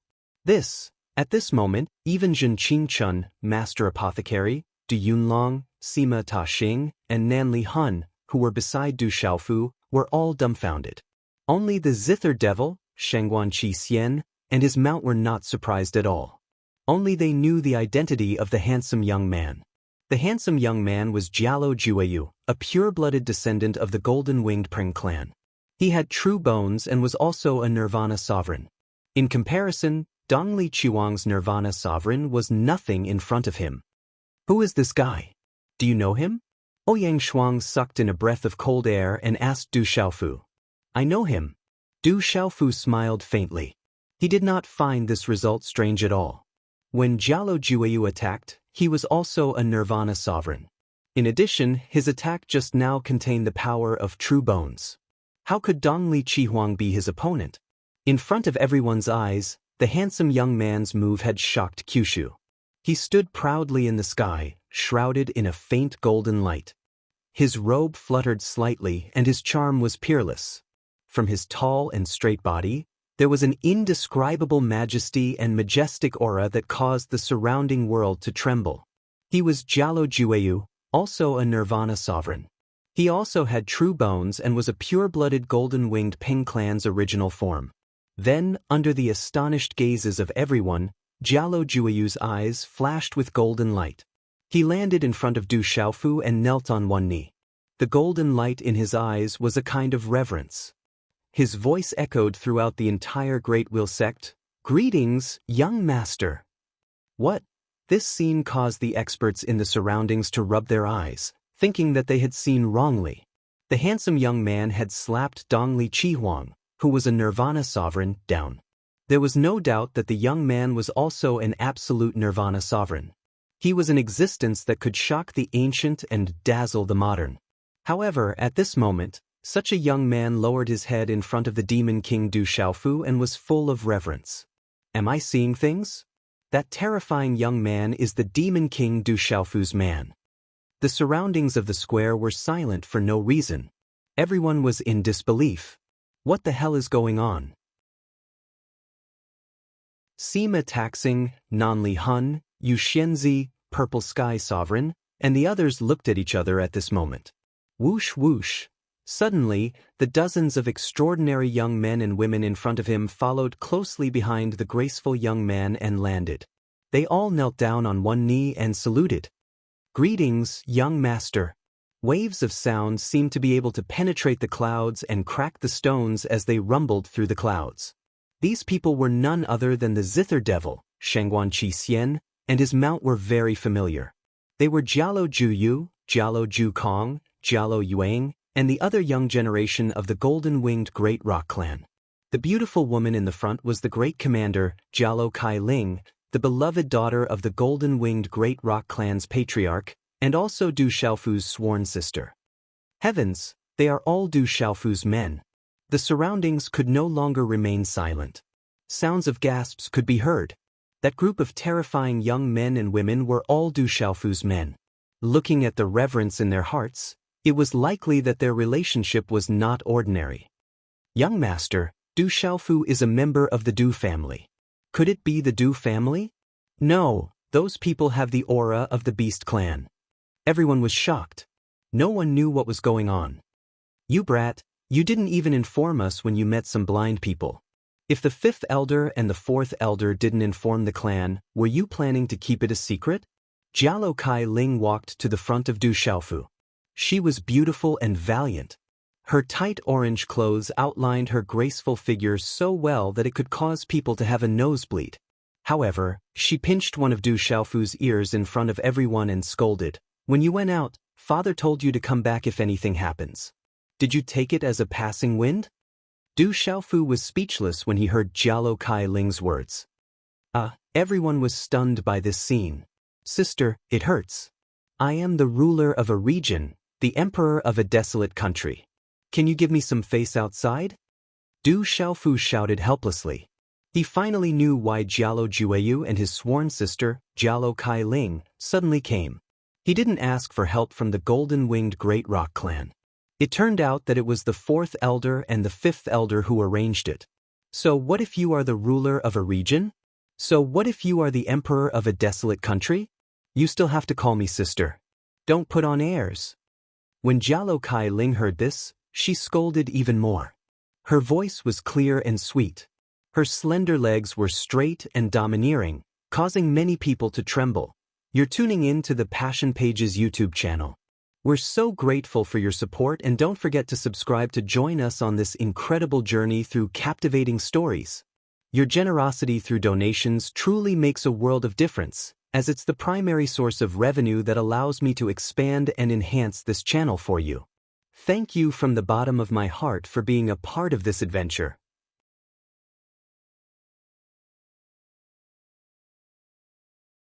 At this moment, even Zhen Qingchun, Master Apothecary, Du Yunlong, Sima Ta Xing, and Nanli Hun, who were beside Du Xiaofu, were all dumbfounded. Only the Zither Devil, Shengguan Qi Xian, and his mount were not surprised at all. Only they knew the identity of the handsome young man. The handsome young man was Jialo Jueyu, a pure-blooded descendant of the golden-winged Pring clan. He had true bones and was also a Nirvana sovereign. In comparison, Dongli Chihuang's Nirvana sovereign was nothing in front of him. Who is this guy? Do you know him? Ouyang Shuang sucked in a breath of cold air and asked Du Xiaofu. I know him. Du Xiaofu smiled faintly. He did not find this result strange at all. When Jialo Jueyu attacked, he was also a Nirvana sovereign. In addition, his attack just now contained the power of true bones. How could Dongli Chihuang be his opponent? In front of everyone's eyes, the handsome young man's move had shocked Kyushu. He stood proudly in the sky, shrouded in a faint golden light. His robe fluttered slightly and his charm was peerless. From his tall and straight body, there was an indescribable majesty and majestic aura that caused the surrounding world to tremble. He was Jialo Jueyu, also a Nirvana sovereign. He also had true bones and was a pure-blooded golden-winged Ping clan's original form. Then, under the astonished gazes of everyone, Jialo Jueyu's eyes flashed with golden light. He landed in front of Du Xiaofu and knelt on one knee. The golden light in his eyes was a kind of reverence. His voice echoed throughout the entire Great Will sect. Greetings, young master. What? This scene caused the experts in the surroundings to rub their eyes, thinking that they had seen wrongly. The handsome young man had slapped Dongli Chihuang, who was a Nirvana sovereign, down. There was no doubt that the young man was also an absolute Nirvana sovereign. He was an existence that could shock the ancient and dazzle the modern. However, at this moment, such a young man lowered his head in front of the Demon King Du Xiaofu and was full of reverence. Am I seeing things? That terrifying young man is the Demon King Du Xiaofu's man. The surroundings of the square were silent for no reason. Everyone was in disbelief. What the hell is going on? Sima Taxing, Nanli Hun, Yu Xianzi, Purple Sky Sovereign, and the others looked at each other at this moment. Whoosh whoosh. Suddenly, the dozens of extraordinary young men and women in front of him followed closely behind the graceful young man and landed. They all knelt down on one knee and saluted. Greetings, young master. Waves of sound seemed to be able to penetrate the clouds and crack the stones as they rumbled through the clouds. These people were none other than the Zither Devil, Shangguan Qi Xian, and his mount were very familiar. They were Jialo Juyu, Jialo Ju Kong, Jialo Yuang, and the other young generation of the golden-winged Great Rock clan. The beautiful woman in the front was the great commander, Jialo Kai Ling, the beloved daughter of the golden-winged Great Rock clan's patriarch, and also Du Xiaofu's sworn sister. Heavens, they are all Du Xiaofu's men. The surroundings could no longer remain silent. Sounds of gasps could be heard. That group of terrifying young men and women were all Du Xiaofu's men. Looking at the reverence in their hearts, it was likely that their relationship was not ordinary. Young master, Du Xiaofu is a member of the Du family. Could it be the Du family? No, those people have the aura of the Beast clan. Everyone was shocked. No one knew what was going on. You brat, you didn't even inform us when you met some blind people. If the 5th elder and the 4th elder didn't inform the clan, were you planning to keep it a secret? Jialo Kai Ling walked to the front of Du Xiaofu. She was beautiful and valiant. Her tight orange clothes outlined her graceful figure so well that it could cause people to have a nosebleed. However, she pinched one of Du Xiaofu's ears in front of everyone and scolded, "When you went out, father told you to come back if anything happens. Did you take it as a passing wind?" Du Xiaofu was speechless when he heard Jialo Kai Ling's words. Everyone was stunned by this scene. "Sister, it hurts. I am the ruler of a region, the emperor of a desolate country. Can you give me some face outside?" Du Xiaofu shouted helplessly. He finally knew why Jialo Jueyu and his sworn sister, Jialo Kai Ling, suddenly came. He didn't ask for help from the golden-winged Great Rock clan. It turned out that it was the 4th elder and the 5th elder who arranged it. So what if you are the ruler of a region? So what if you are the emperor of a desolate country? You still have to call me sister. Don't put on airs. When Jialo Kai Ling heard this, she scolded even more. Her voice was clear and sweet. Her slender legs were straight and domineering, causing many people to tremble. You're tuning in to the Passion Pages YouTube channel. We're so grateful for your support, and don't forget to subscribe to join us on this incredible journey through captivating stories. Your generosity through donations truly makes a world of difference, as it's the primary source of revenue that allows me to expand and enhance this channel for you. Thank you from the bottom of my heart for being a part of this adventure.